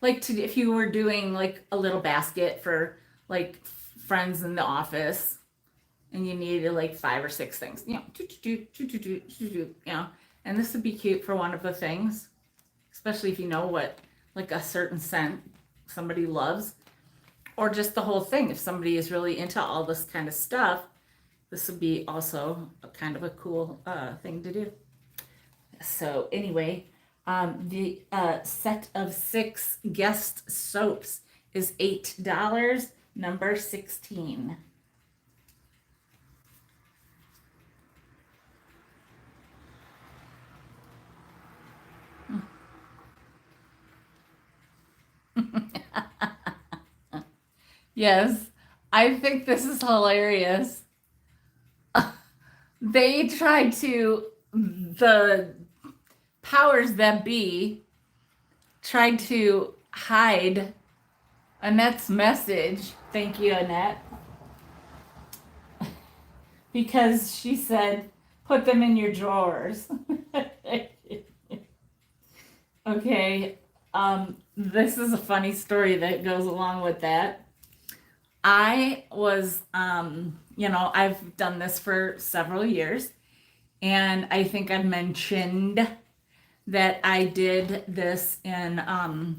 if you were doing like a little basket for like friends in the office and you needed like 5 or 6 things, and this would be cute for one of the things, especially if you know what like a certain scent somebody loves, or just the whole thing. If somebody is really into all this kind of stuff, this would be also a kind of a cool thing to do. So anyway, the set of 6 guest soaps is $8, number 16. Yes, I think this is hilarious. They tried to, the powers that be tried to hide Annette's message. Thank you, Annette. Because she said, put them in your drawers. Okay, this is a funny story that goes along with that. I was, I've done this for several years, and I think I've mentioned that I did this in a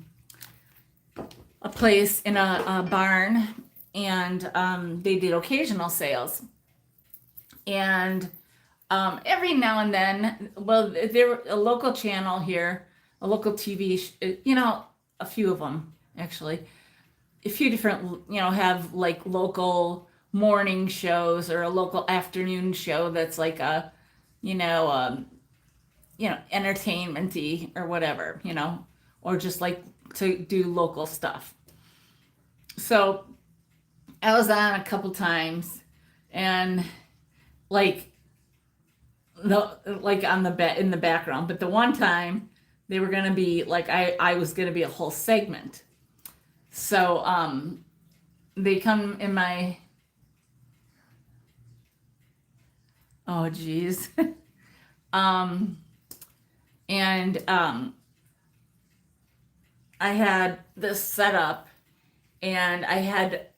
place in a barn, and they did occasional sales. And every now and then, well, there were a local channel here, a local TV, a few of them actually. A few different, have like local morning shows or a local afternoon show that's like a, entertainment-y or whatever, or just like to do local stuff. So I was on a couple times, and like on the in the background, but the one time they were gonna be like I was gonna be a whole segment. So they come in my, oh geez. And I had this set up, and I had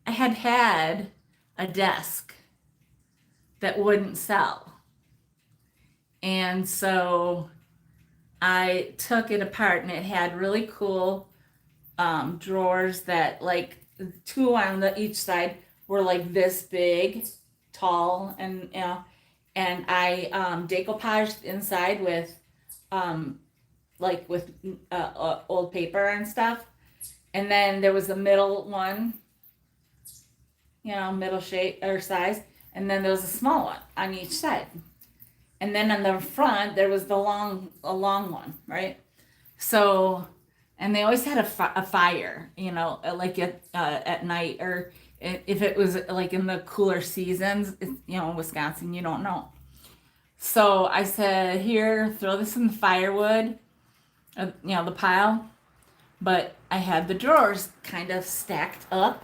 had a desk that wouldn't sell. And so I took it apart, and it had really cool drawers that, like, 2 on each side were like this big, tall, and and I decoupaged inside with old paper and stuff. And then there was a middle one, middle shape or size, and then there was a small one on each side. And then on the front there was a long one, right? So, and they always had a fire, like at night, or if it was like in the cooler seasons, Wisconsin, you don't know. So I said, here, throw this in the firewood, the pile. But I had the drawers kind of stacked up,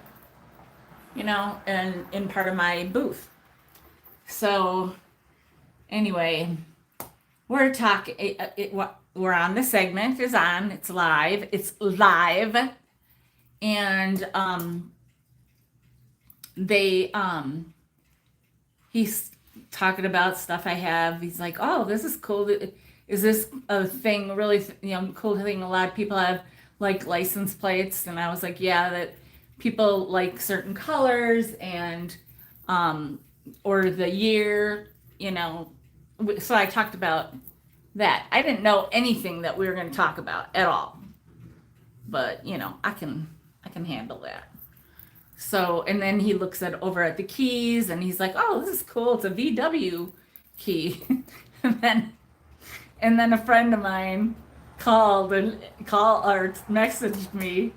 and in part of my booth. So anyway, we're talking, we're on, the segment is on, it's live, and he's talking about stuff I have. He's like, oh, this is cool. Is this a thing, really, cool thing? A lot of people have like license plates. And I was like, yeah, that people like certain colors and or the year, so I talked about that. I didn't know anything that we were going to talk about at all, but I can handle that. So, and then he looks at over at the keys and he's like, oh, this is cool. It's a VW key. and then, and then a friend of mine called or messaged me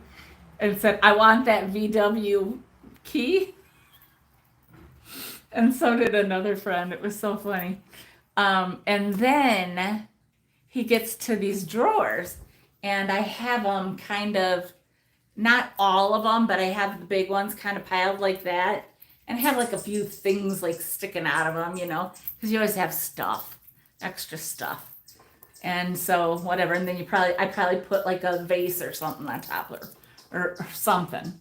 and said, I want that VW key. And so did another friend. It was so funny. And then he gets to these drawers, and I have them kind of, not all of them, but I have the big ones kind of piled like that, and I have like a few things like sticking out of them, you know, because you always have stuff, extra stuff. And so whatever, and then I probably put like a vase or something on top or something.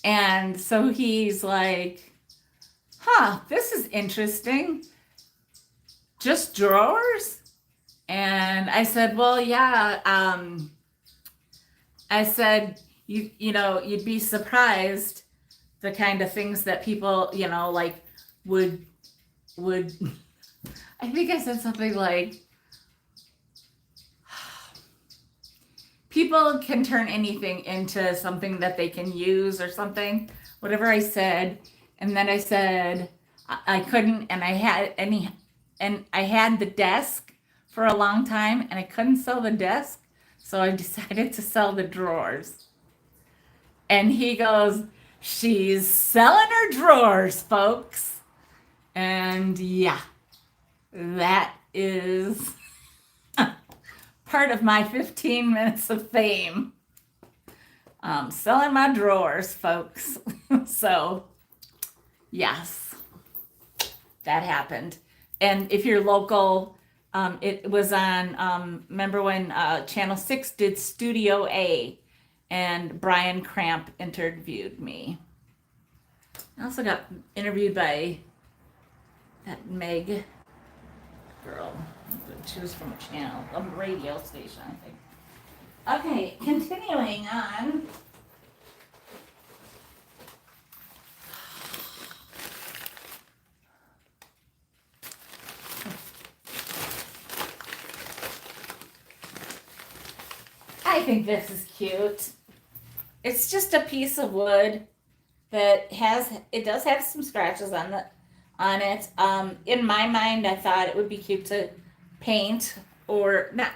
And so he's like, huh, this is interesting. Just drawers? And I said, well, yeah. I said, you know, you'd be surprised the kind of things that people, you know, like would, I think I said something like, people can turn anything into something that they can use or something, whatever I said. And then I said, I couldn't, and I had the desk for a long time and I couldn't sell the desk. So I decided to sell the drawers. And he goes, she's selling her drawers, folks. And yeah, that is part of my 15 minutes of fame. Selling my drawers, folks. So, yes, that happened. And if you're local, it was on, remember when Channel 6 did Studio A and Brian Cramp interviewed me. I also got interviewed by that Meg girl. She was from a channel, a radio station, I think. Okay, continuing on. I think this is cute. It's just a piece of wood that does have some scratches on it. In my mind, I thought it would be cute to paint or not,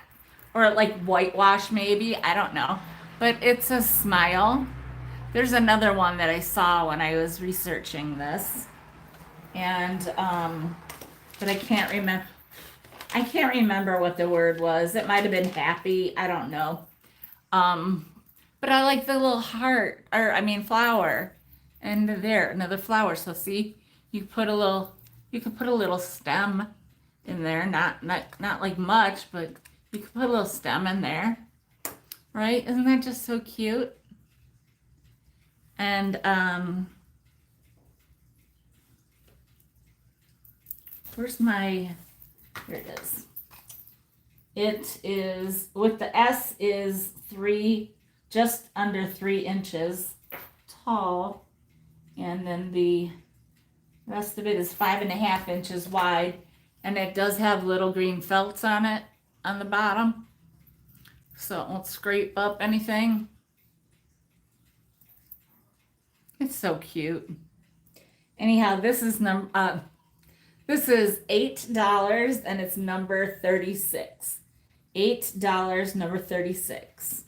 or like whitewash maybe. I don't know. But it's a smile. There's another one that I saw when I was researching this. And but I can't remember. I can't remember what the word was. It might have been happy. I don't know. But I like the little heart, or I mean flower. And there, another flower. So see, you could put a little stem in there. Not like much, but you could put a little stem in there. Right? Isn't that just so cute? And where's my, here it is. It is, with the S is just under 3 inches tall. And then the rest of it is 5.5 inches wide. And it does have little green felts on it, on the bottom. So it won't scrape up anything. It's so cute. Anyhow, this is $8 and it's number 36. $8, number 36.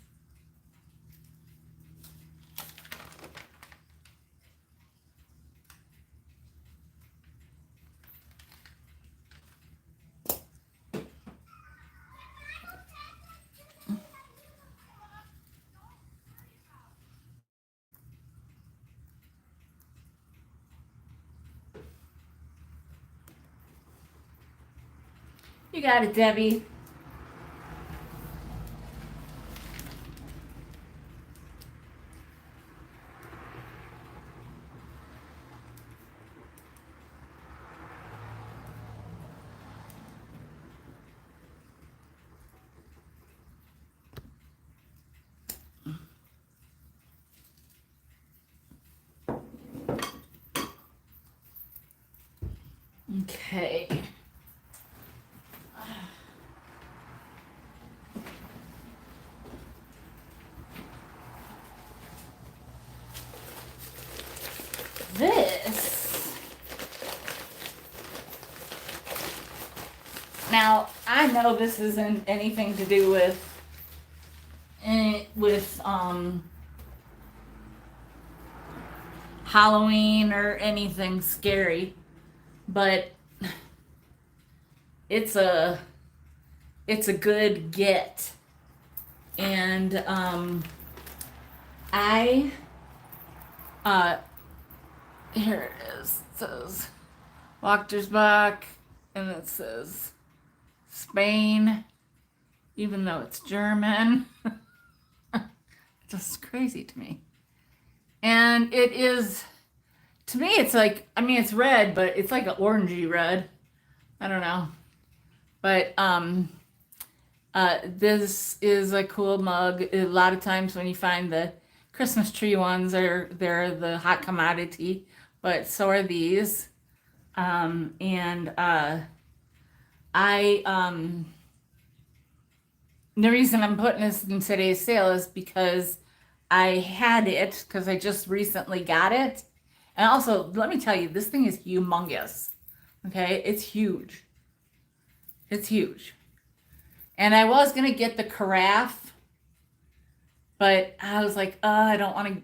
You got it, Debbie. Okay. know this isn't anything to do with Halloween or anything scary, but it's a good get. And I here it is. It says Waltersbach, and it says Spain, even though it's German. It's just crazy to me. And it is, to me, it's like, I mean, it's red, but it's like an orangey red. I don't know. But this is a cool mug. A lot of times when you find the Christmas tree ones, they're the hot commodity, but so are these. And the reason I'm putting this in today's sale is because I had it because I just recently got it. And also, let me tell you, this thing is humongous. Okay, it's huge. It's huge. And I was going to get the carafe, but I was like, I don't want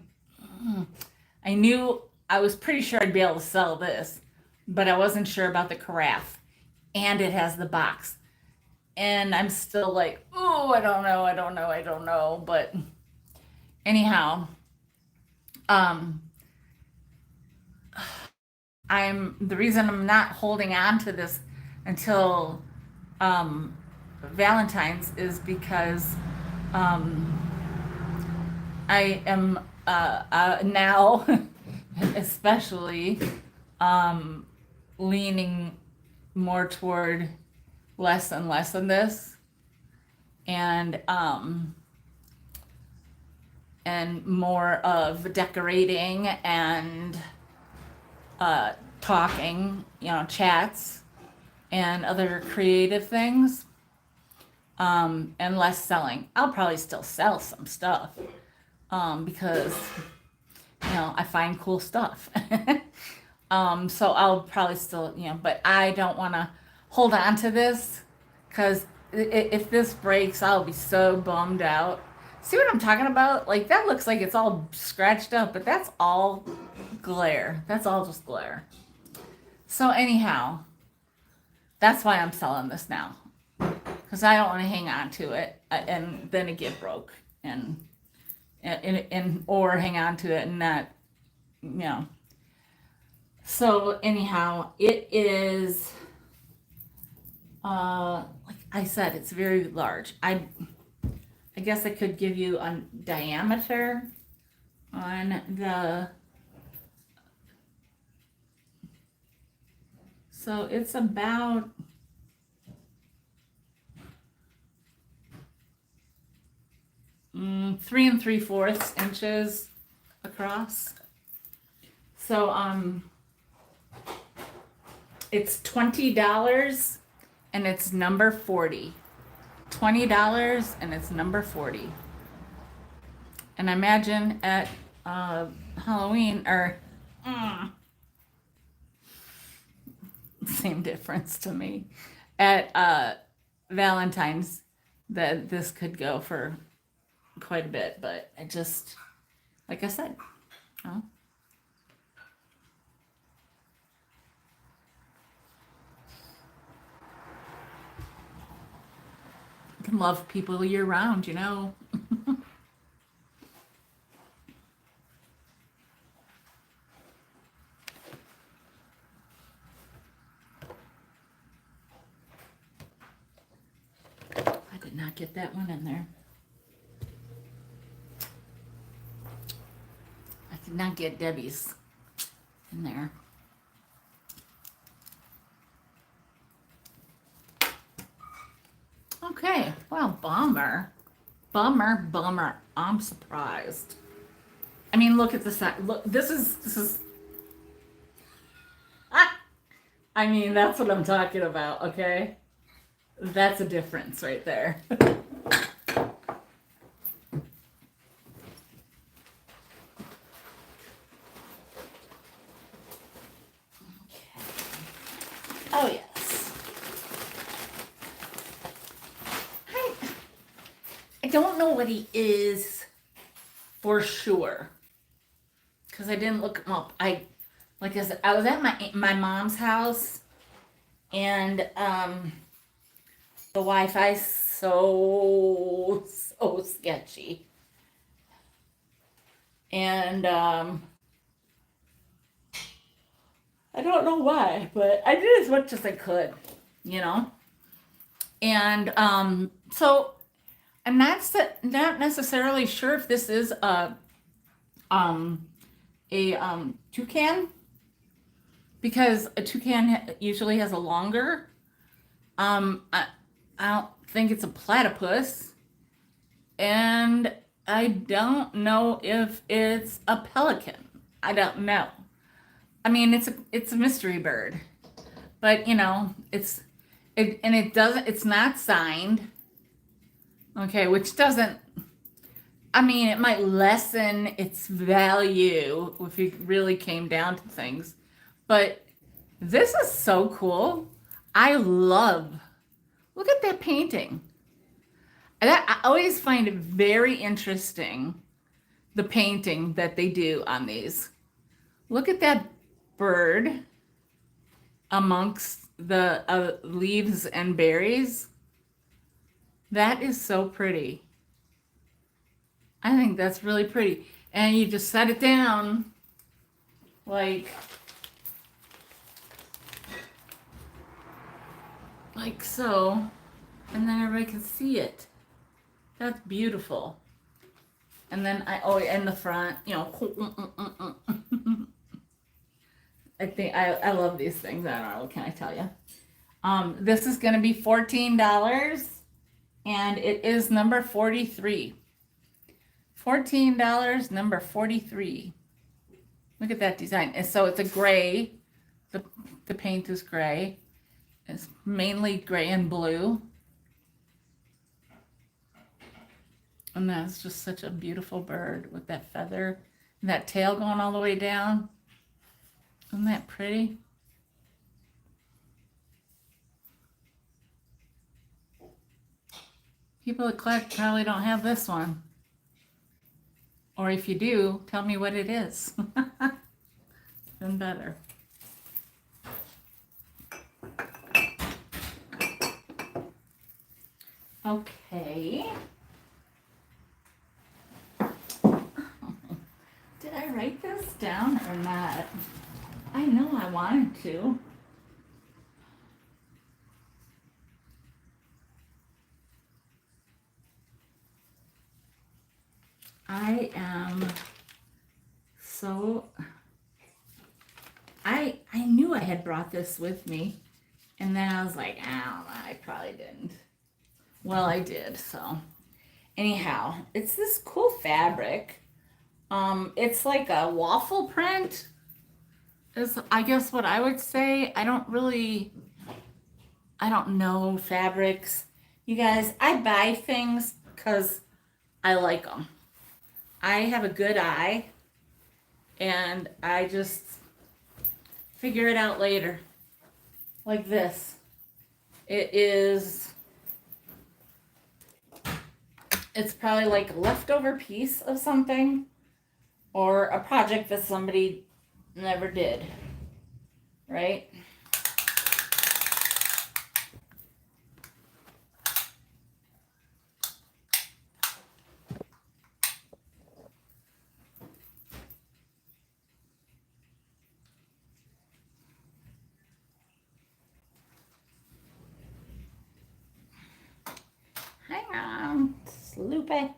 to. I was pretty sure I'd be able to sell this, but I wasn't sure about the carafe. And it has the box. And I'm still like, oh, I don't know. But anyhow, the reason I'm not holding on to this until Valentine's is because I am now especially leaning more toward less and less of this, and more of decorating and talking, chats and other creative things, and less selling. I'll probably still sell some stuff because I find cool stuff. So I'll probably still, but I don't want to hold on to this because if this breaks, I'll be so bummed out. See what I'm talking about? Like, that looks like it's all scratched up, but that's all glare. That's all just glare. So anyhow, that's why I'm selling this now, because I don't want to hang on to it and then it get broke and or hang on to it and not, So anyhow, it is, like I said, it's very large. I guess I could give you a diameter on the, so it's about 3 3/4 inches across. So it's $20 and it's number 40. $20 and it's number 40. And I imagine at Halloween, or same difference to me, at Valentine's, that this could go for quite a bit, but I just, like I said, I can love people year round, I did not get that one in there. I did not get Debbie's in there. Okay, well, bummer. I'm surprised. I mean, look at the side. Look, this is. I mean, that's what I'm talking about. Okay, that's a difference right there. Oh yes. don't know what he is for sure. Because I didn't look him up. Like I said, I was at my mom's house, and the Wi-Fi's so sketchy. And I don't know why, but I did as much as I could, you know. And so I'm not necessarily sure if this is a toucan, because a toucan usually has a longer. I don't think it's a platypus, and I don't know if it's a pelican. I don't know. I mean, it's a mystery bird, but you know, it's not signed. Okay, which doesn't. I mean, it might lessen its value if it really came down to things, but this is so cool. Look at that painting. I always find it very interesting, the painting that they do on these. Look at that bird amongst the leaves and berries. That is so pretty. I think that's really pretty. And you just set it down like so, and then everybody can see it. That's beautiful. And then in the front, you know, I think I love these things. I don't know, what can I tell you? This is going to be $14, and it is number 43. $14, number 43. Look at that design. And so it's a gray. The paint is gray. It's mainly gray and blue. And that's just such a beautiful bird with that feather and that tail going all the way down. Isn't that pretty? People at Clark probably don't have this one. Or if you do, tell me what it is. Even better. Okay. Did I write this down or not? I know I wanted to. I am so... I knew I had brought this with me, and then I was like, I don't know, I probably didn't. Well, I did, so. Anyhow, it's this cool fabric. It's like a waffle print, is I guess what I would say. I don't know fabrics. You guys, I buy things because I like them. I have a good eye, and I just figure it out later. Like this. It's probably like a leftover piece of something, or a project that somebody never did, right? Hang on, Sloopy.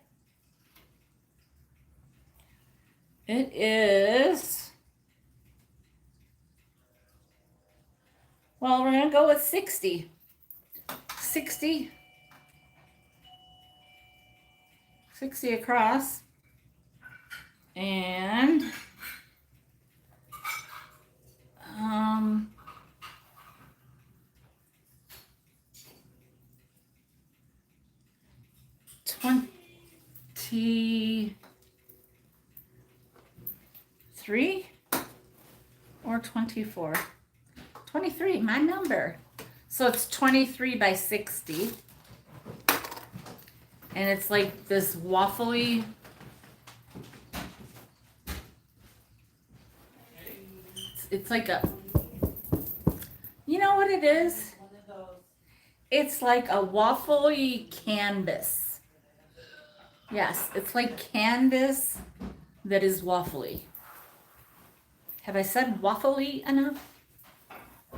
It is, well, we're going to go with 60. 60 across. And, $23 or 24? 23, my number. So it's 23 by 60. and it's like this waffly. It's like a, you know what it is? It's like a waffly canvas. Yes, it's like canvas that is waffly. Have I said waffly enough?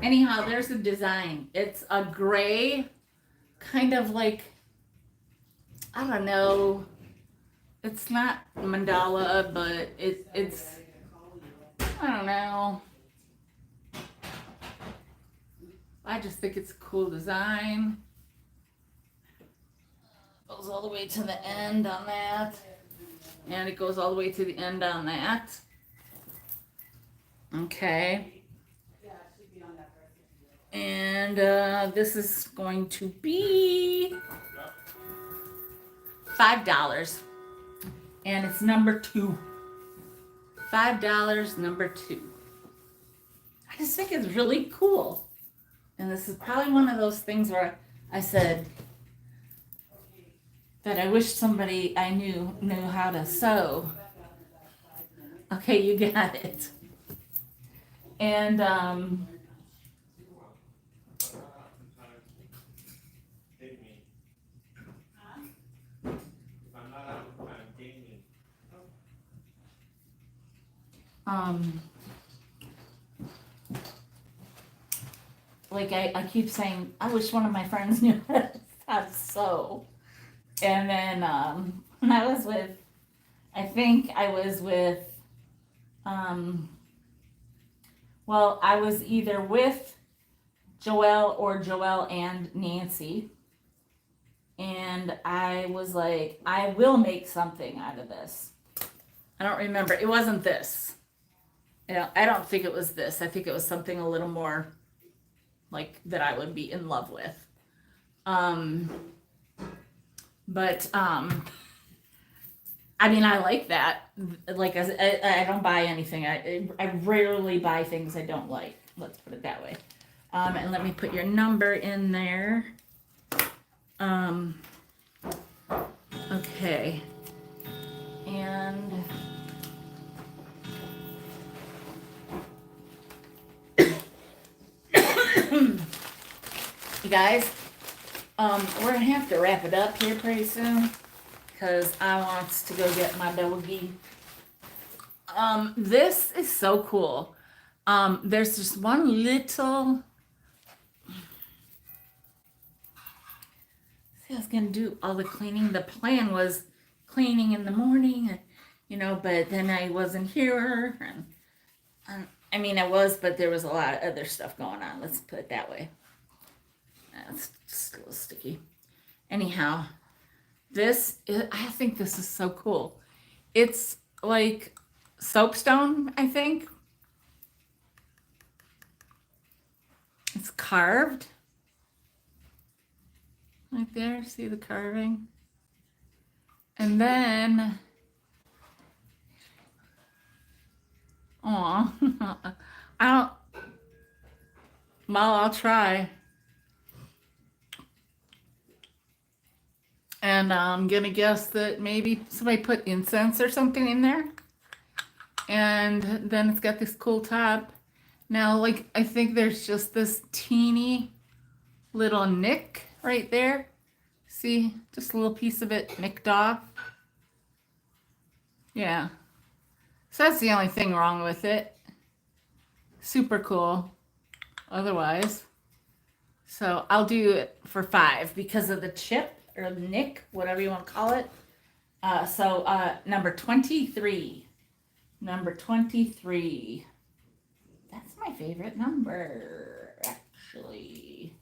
Anyhow, there's the design. It's a gray, kind of like, I don't know. It's not mandala, but it's, I don't know. I just think it's a cool design. Goes all the way to the end on that. And it goes all the way to the end on that. Okay. And this is going to be $5. And it's number 2. $5, number 2. I just think it's really cool. And this is probably one of those things where I said that I wish somebody I knew how to sew. Okay, you got it. And like I keep saying, I wish one of my friends knew how to sew. And then when I was with, I think I was with, well, I was either with Joelle and Nancy. And I was like, I will make something out of this. I don't remember. It wasn't this. I don't think it was this. I think it was something a little more like that I would be in love with. But I mean, I like that. Like, I don't buy anything. I rarely buy things I don't like. Let's put it that way. And let me put your number in there. Okay. And you guys, we're gonna have to wrap it up here pretty soon because I want to go get my doggy. This is so cool. There's just one little. See, I was gonna do all the cleaning. The plan was cleaning in the morning, but then I wasn't here, and I mean I was, but there was a lot of other stuff going on. Let's put it that way. That's just a little sticky. Anyhow, I think this is so cool. It's like soapstone, I think. It's carved. Right there, see the carving? And then, I don't, well, I'll try. And I'm gonna guess that maybe somebody put incense or something in there. And then it's got this cool top. Now, like, I think there's just this teeny little nick right there. See, just a little piece of it nicked off. Yeah. So that's the only thing wrong with it. Super cool. Otherwise. So I'll do it for $5 because of the chip. Or nick, whatever you want to call it. So number 23. Number 23. That's my favorite number, actually.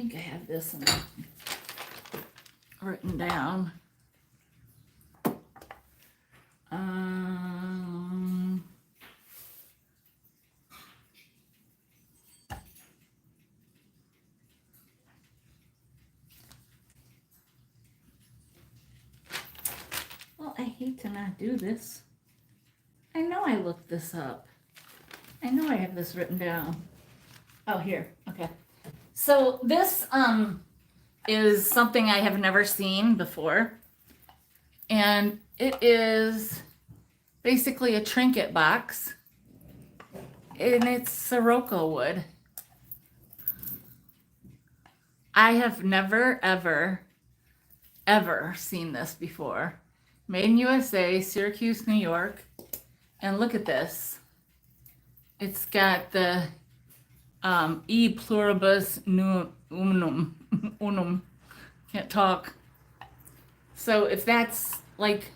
think I have this written down. Well, I hate to not do this. I know I looked this up. I know I have this written down. Oh, here. Okay. So this is something I have never seen before. And it is basically a trinket box. And it's Sirocco wood. I have never, ever seen this before. Made in USA, Syracuse, New York. And look at this. It's got the E pluribus unum. Can't talk. So if that's like,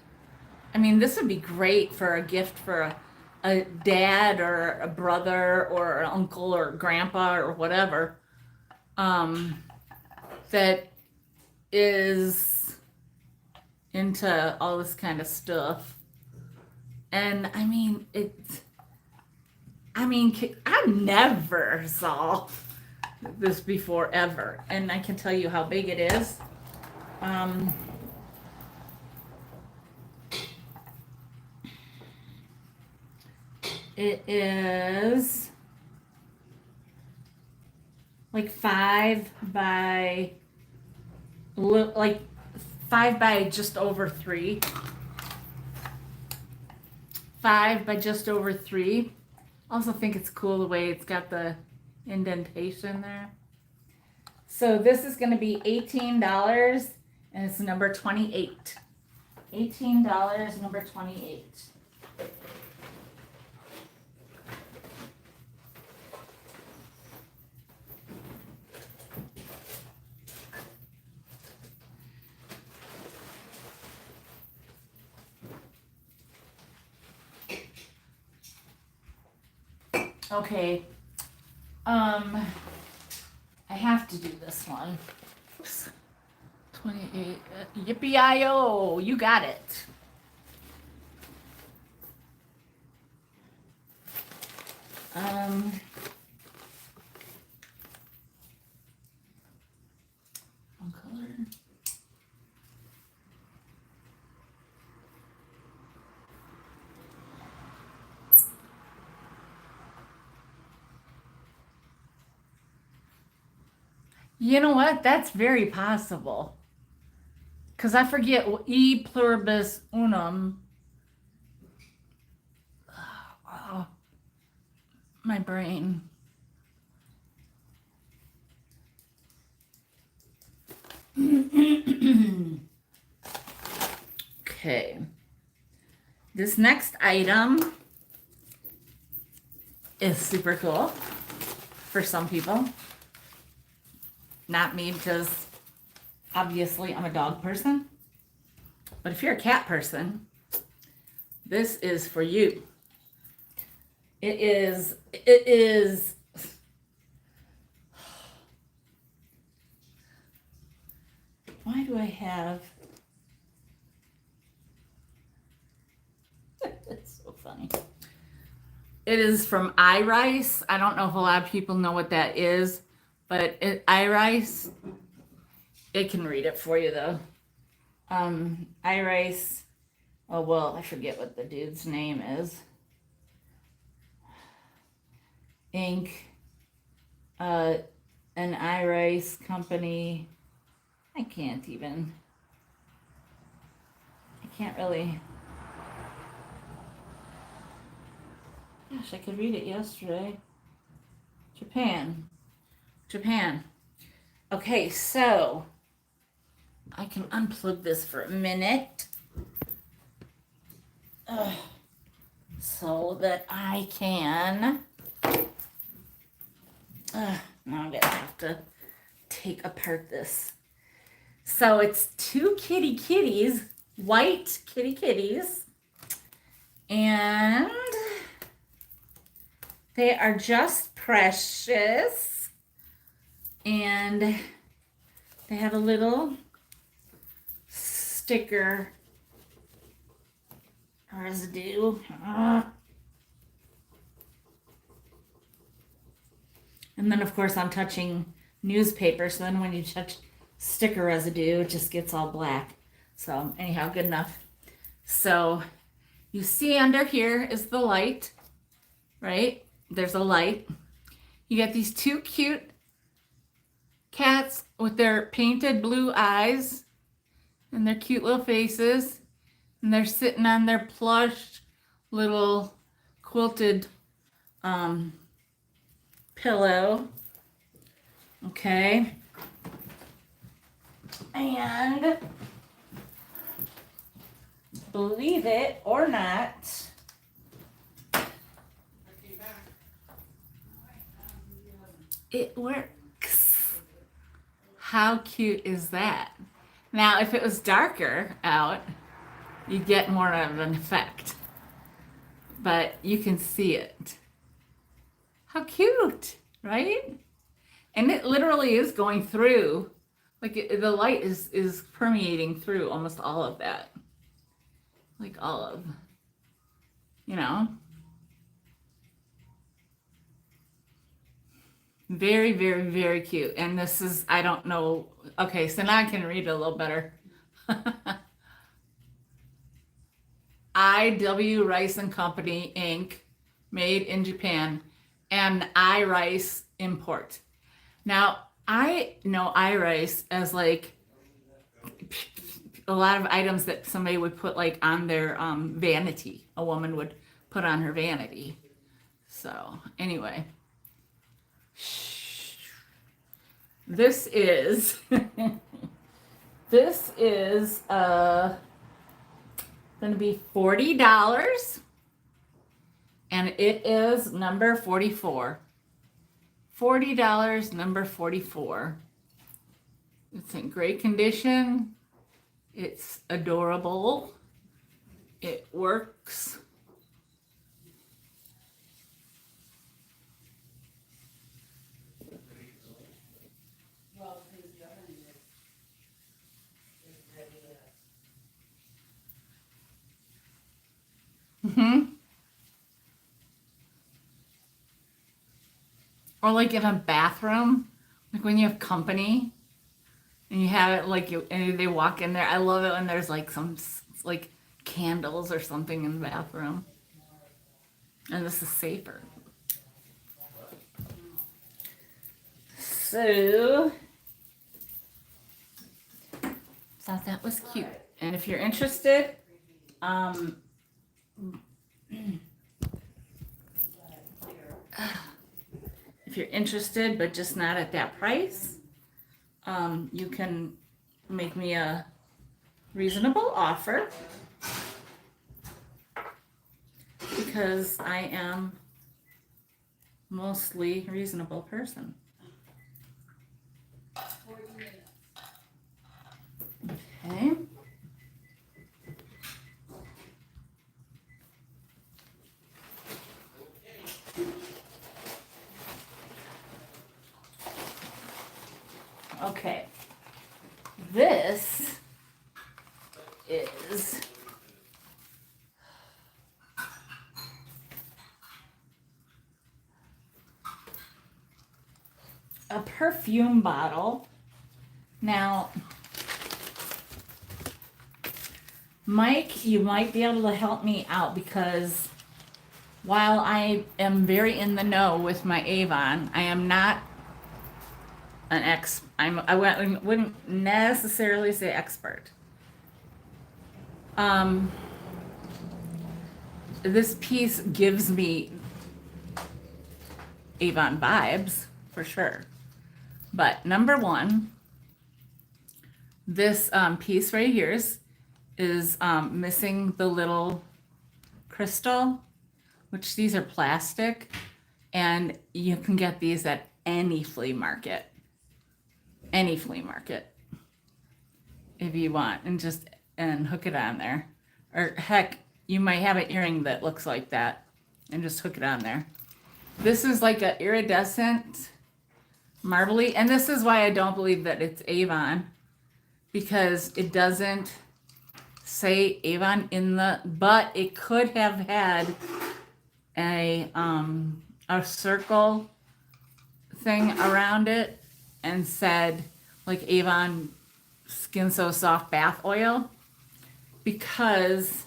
I mean, this would be great for a gift for a dad or a brother or an uncle or grandpa or whatever that is into all this kind of stuff. And I mean, I never saw this before ever. And I can tell you how big it is. It is like 5 by just over 3. 5 by just over 3. Also think it's cool the way it's got the indentation there. So this is going to be $18 and it's number 28. $18, number 28. Okay, I have to do this one. Oops. 28, yippee-i-o, you got it. One color. You know what? That's very possible. Because I forget E pluribus unum. Oh, my brain. Okay. This next item is super cool for some people. Not me, because obviously I'm a dog person. But if you're a cat person, this is for you. It is why do I have it's so funny. It is from iRice. I don't know if a lot of people know what that is, but iRice, it can read it for you though. iRice, oh well, I forget what the dude's name is. Inc. An iRice company. I can't really. Gosh, I could read it yesterday. Japan. Okay, so I can unplug this for a minute. So that I can. Now I'm gonna have to take apart this. So it's 2 kitties, white kitties, and they are just precious. And they have a little sticker residue. And then, of course, I'm touching newspaper, so then when you touch sticker residue, it just gets all black. So, anyhow, good enough. So, you see under here is the light, right? There's a light. You get these two cute cats with their painted blue eyes and their cute little faces. And they're sitting on their plush little quilted pillow. Okay. And believe it or not, it works. How cute is that? Now, if it was darker out, you'd get more of an effect. But you can see it. How cute, right? And it literally is going through, like the light is permeating through almost all of that. Like all of, you know. Very, very, very cute. And this is, I don't know. Okay, so now I can read it a little better. IW Rice and Company, Inc., made in Japan, and iRice import. Now, I know iRice as like a lot of items that somebody would put like on their vanity. A woman would put on her vanity. So, anyway. This is going to be $40, and it is number 44. $40, number 44. It's in great condition. It's adorable. It works. Or like in a bathroom, like when you have company and you have it like you and they walk in there. I love it when there's like some like candles or something in the bathroom. And this is safer. So thought that was cute. And if you're interested, if you're interested, but just not at that price, you can make me a reasonable offer because I am mostly a reasonable person. Okay. Okay, this is a perfume bottle. Now, Mike, you might be able to help me out because while I am very in the know with my Avon, I am not an I wouldn't necessarily say expert. This piece gives me Avon vibes for sure. But number one, this piece right here is missing the little crystal, which these are plastic, and you can get these at any flea market. Any flea market if you want, and hook it on there. Or heck, you might have an earring that looks like that and just hook it on there. This is like an iridescent marbly. And this is why I don't believe that it's Avon, because it doesn't say Avon in the, but it could have had a circle thing around it and said like Avon Skin So Soft Bath Oil, because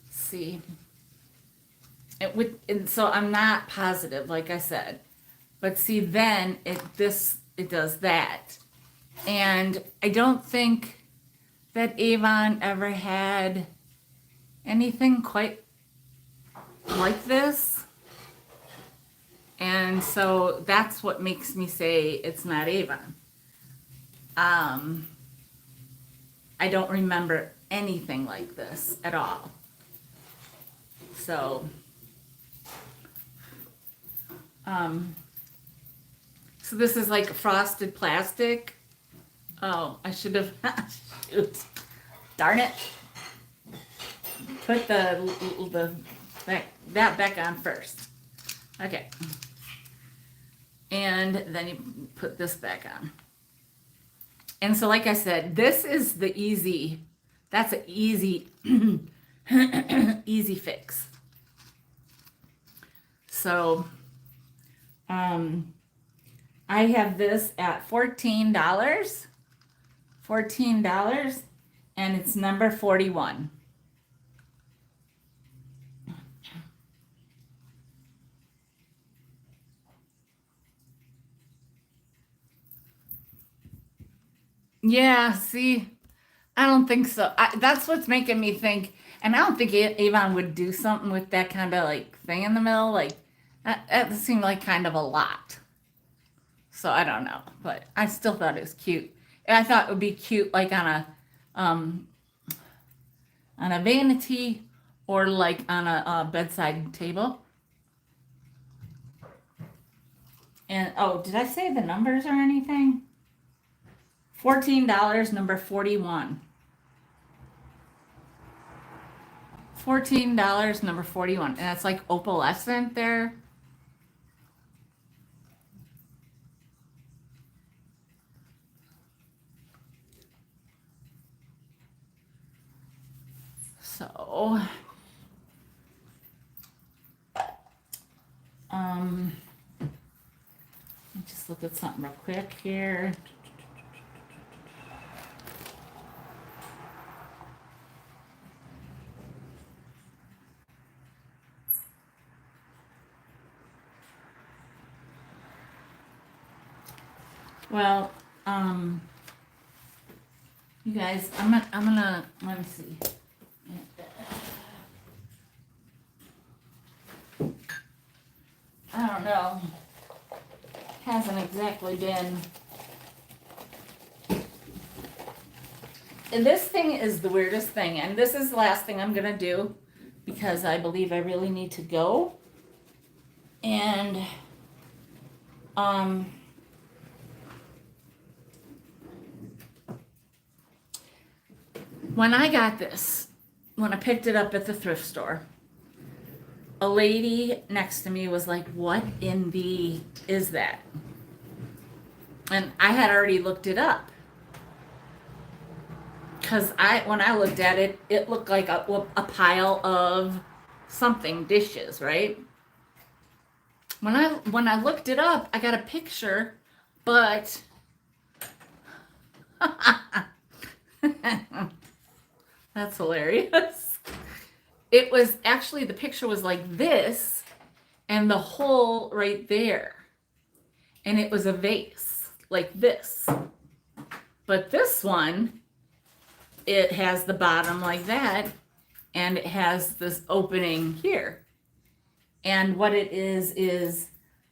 see it would, and so I'm not positive, like I said, but see then it does that. And I don't think that Avon ever had anything quite like this. And so that's what makes me say it's not Avon. I don't remember anything like this at all. So, so this is like frosted plastic. Oh, I should have, shoot, darn it. Put the that back on first. Okay. And then you put this back on. And so, like I said, this is the easy, that's an easy, easy fix. So, I have this at $14, and it's number 41. Yeah, see, I don't think so. That's what's making me think, and I don't think Avon would do something with that kind of like thing in the middle. Like that seemed like kind of a lot. So I don't know, but I still thought it was cute. And I thought it would be cute like on a vanity or like on a bedside table. And oh, did I say the numbers or anything? $14, number 41. $14, number 41. And that's like opalescent there. So, let me just look at something real quick here. Well, you guys, I'm gonna let me see. I don't know. Hasn't exactly been. And this thing is the weirdest thing, and this is the last thing I'm gonna do because I believe I really need to go. And when I got this, when I picked it up at the thrift store, a lady next to me was like, "What in the is that?" And I had already looked it up. Because when I looked at it, it looked like a pile of something, dishes, right? When I looked it up, I got a picture, but that's hilarious. It was actually, the picture was like this, and the hole right there. And it was a vase, like this. But this one, it has the bottom like that, and it has this opening here. And what it is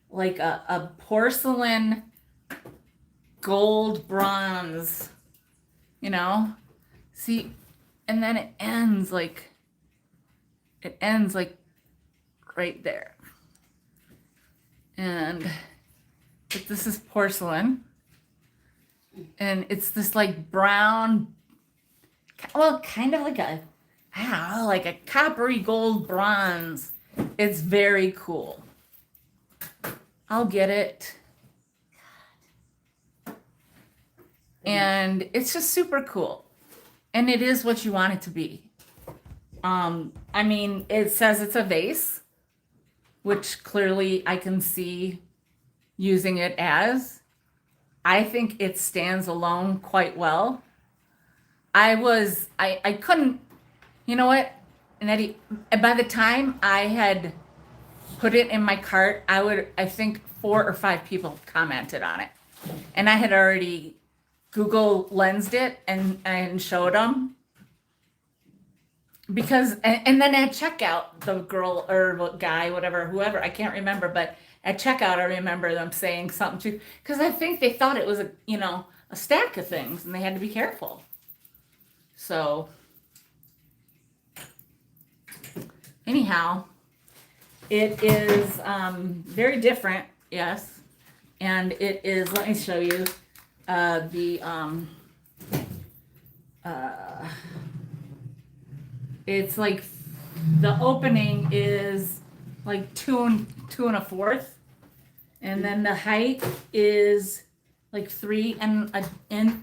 like a porcelain gold bronze, you know? See, and then it ends like right there. And but this is porcelain. And it's this like brown, well, kind of like I don't know, like a coppery gold bronze. It's very cool. I'll get it. And it's just super cool. And it is what you want it to be. I mean, it says it's a vase, which clearly I can see using it as. I think it stands alone quite well. I couldn't, you know what, Nettie, by the time I had put it in my cart, I think 4 or 5 people commented on it. And I had already Google lensed it and showed them. Because, and then at checkout, the girl or guy, whatever, whoever, I can't remember, but at checkout, I remember them saying something too, because I think they thought it was a stack of things and they had to be careful. So, anyhow, it is very different, yes. And it is, let me show you it's like the opening is like 2 2 1/4, and then the height is like 3 1/8.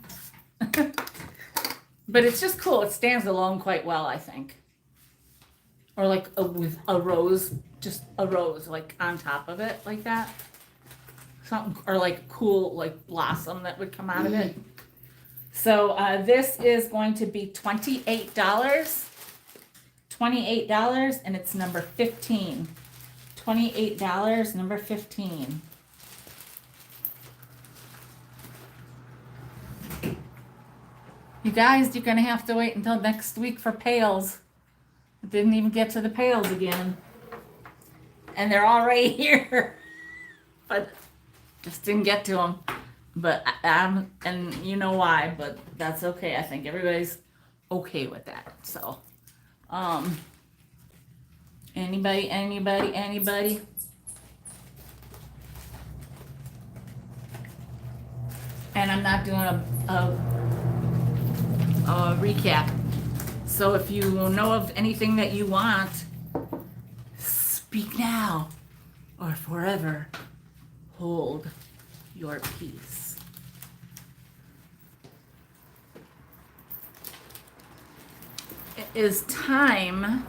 But it's just cool. It stands alone quite well, I think. Or like with a rose, just a rose like on top of it, like that. Something, or like cool like blossom that would come out of it. So this is going to be $28. $28, and it's number 15. $28, number 15. You guys, you're gonna have to wait until next week for pails. I didn't even get to the pails again. And they're all right here. But just didn't get to them. But and you know why, but that's okay. I think everybody's okay with that. So, anybody? And I'm not doing a recap. So if you know of anything that you want, speak now or forever hold your peace. It is time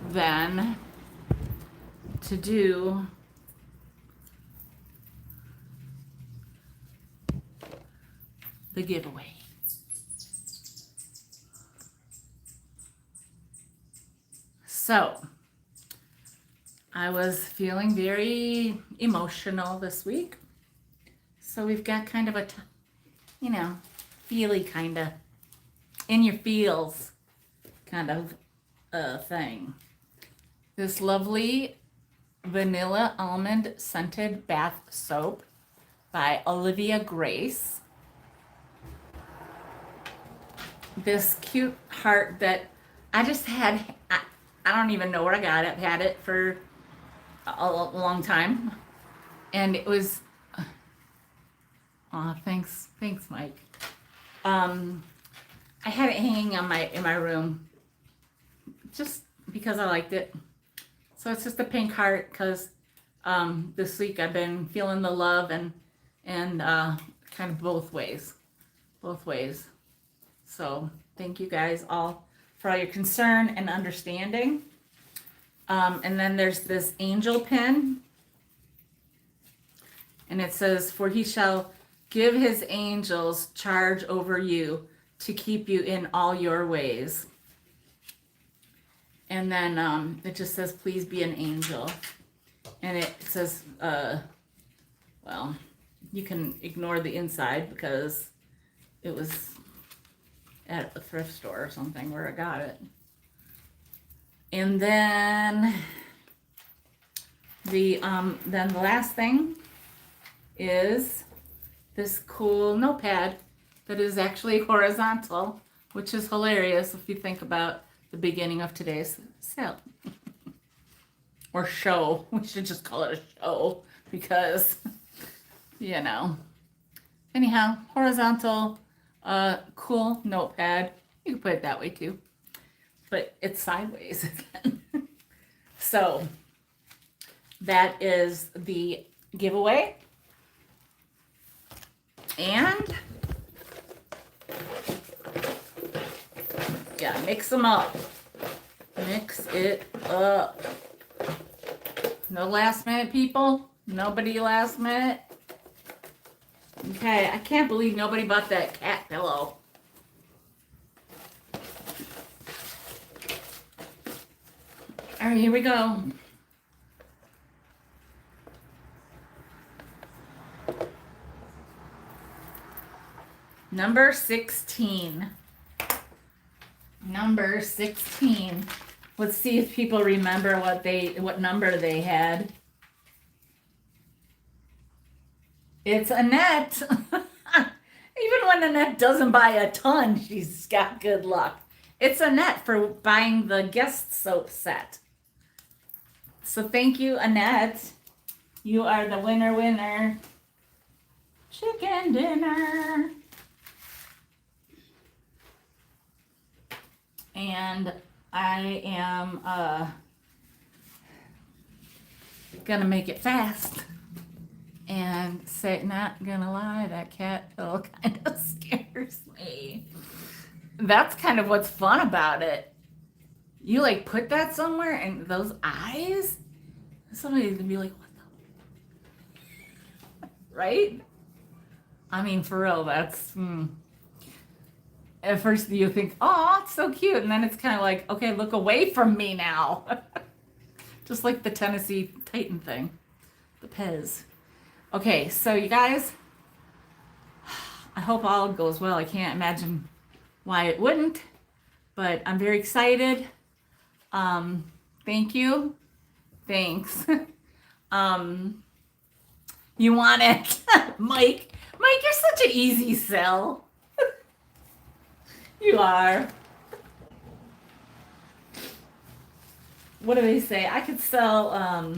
then to do the giveaway. So, I was feeling very emotional this week. So we've got kind of a, feely kind of, in your feels kind of thing. This lovely vanilla almond scented bath soap by Olivia Grace. This cute heart that I just had, I don't even know where I got it. I've had it for a long time. And it was, thanks Mike. I had it hanging on in my room just because I liked it. So it's just a pink heart because this week I've been feeling the love and kind of both ways. So thank you guys all for all your concern and understanding. And then there's this angel pin. And it says, "For he shall give his angels charge over you to keep you in all your ways." And then it just says, "Please be an angel." And it says, well, you can ignore the inside because it was at a thrift store or something where I got it. And then the last thing is this cool notepad that is actually horizontal, which is hilarious if you think about the beginning of today's sale. Or show. We should just call it a show because, Anyhow, horizontal, cool notepad. You can put it that way too. But it's sideways again. So that is the giveaway. And Yeah, mix them up. Mix it up. No last minute, people. Nobody last minute. Okay, I can't believe nobody bought that cat pillow. All right, here we go. Number 16. Number 16. Let's see if people remember what number they had. It's Annette. Even when Annette doesn't buy a ton, she's got good luck. It's Annette for buying the guest soap set. So thank you, Annette. You are the winner. Chicken dinner. And I am gonna make it fast. And say, not gonna lie, that cat pillow kind of scares me. That's kind of what's fun about it. You like put that somewhere and those eyes, somebody's gonna be like, what the? Right? I mean, for real, that's, At first you think, oh, it's so cute. And then it's kind of like, okay, look away from me now. Just like the Tennessee Titan thing, the Pez. Okay, so you guys, I hope all goes well. I can't imagine why it wouldn't, but I'm very excited. Thank you. Thanks. You want it? Mike, you're such an easy sell. You are. What do they say? I could sell, how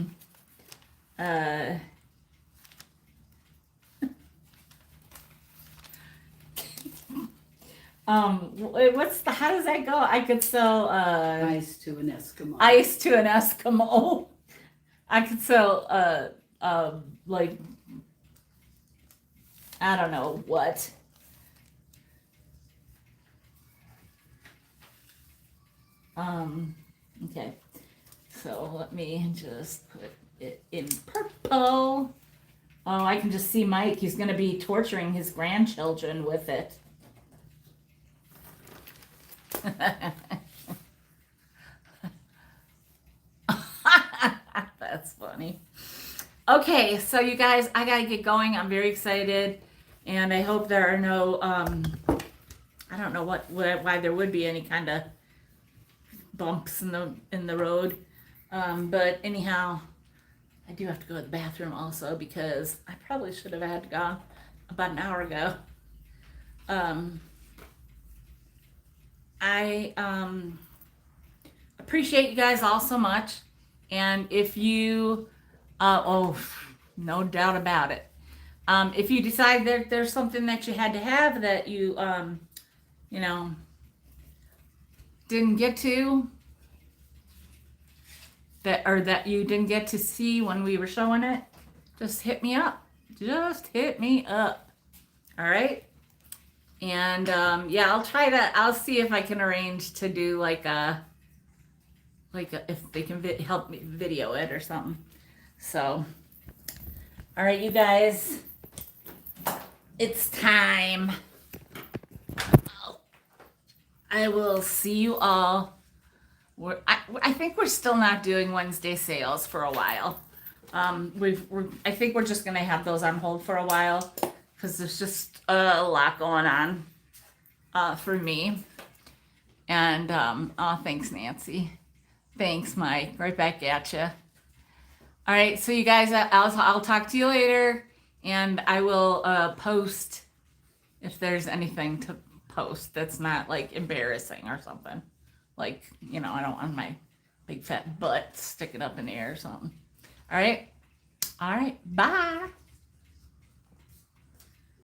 does that go? I could sell, Ice to an Eskimo. ice to an Eskimo. I could sell, like, I don't know what. Okay. So let me just put it in purple. Oh, I can just see Mike. He's going to be torturing his grandchildren with it. That's funny. Okay, so you guys, I gotta get going. I'm very excited, and I hope there are no, I don't know why there would be any kind of bumps in the road, but anyhow, I do have to go to the bathroom also because I probably should have had gone about an hour ago. I appreciate you guys all so much, and if you, no doubt about it, if you decide that there's something that you had to have that you, didn't get to, that you didn't get to see when we were showing it, just hit me up. Just hit me up. All right. And yeah, I'll see if I can arrange to do like a if they can help me video it or something. So, all right, you guys, it's time. I will see you all. I think we're still not doing Wednesday sales for a while. I think we're just gonna have those on hold for a while because there's just a lot going on for me. And oh, thanks, Nancy. Thanks, Mike. Right back at you. All right, so you guys, I'll talk to you later, and I will post if there's anything to post that's not like embarrassing or something. Like, I don't want my big fat butt sticking up in the air or something. All right. Bye.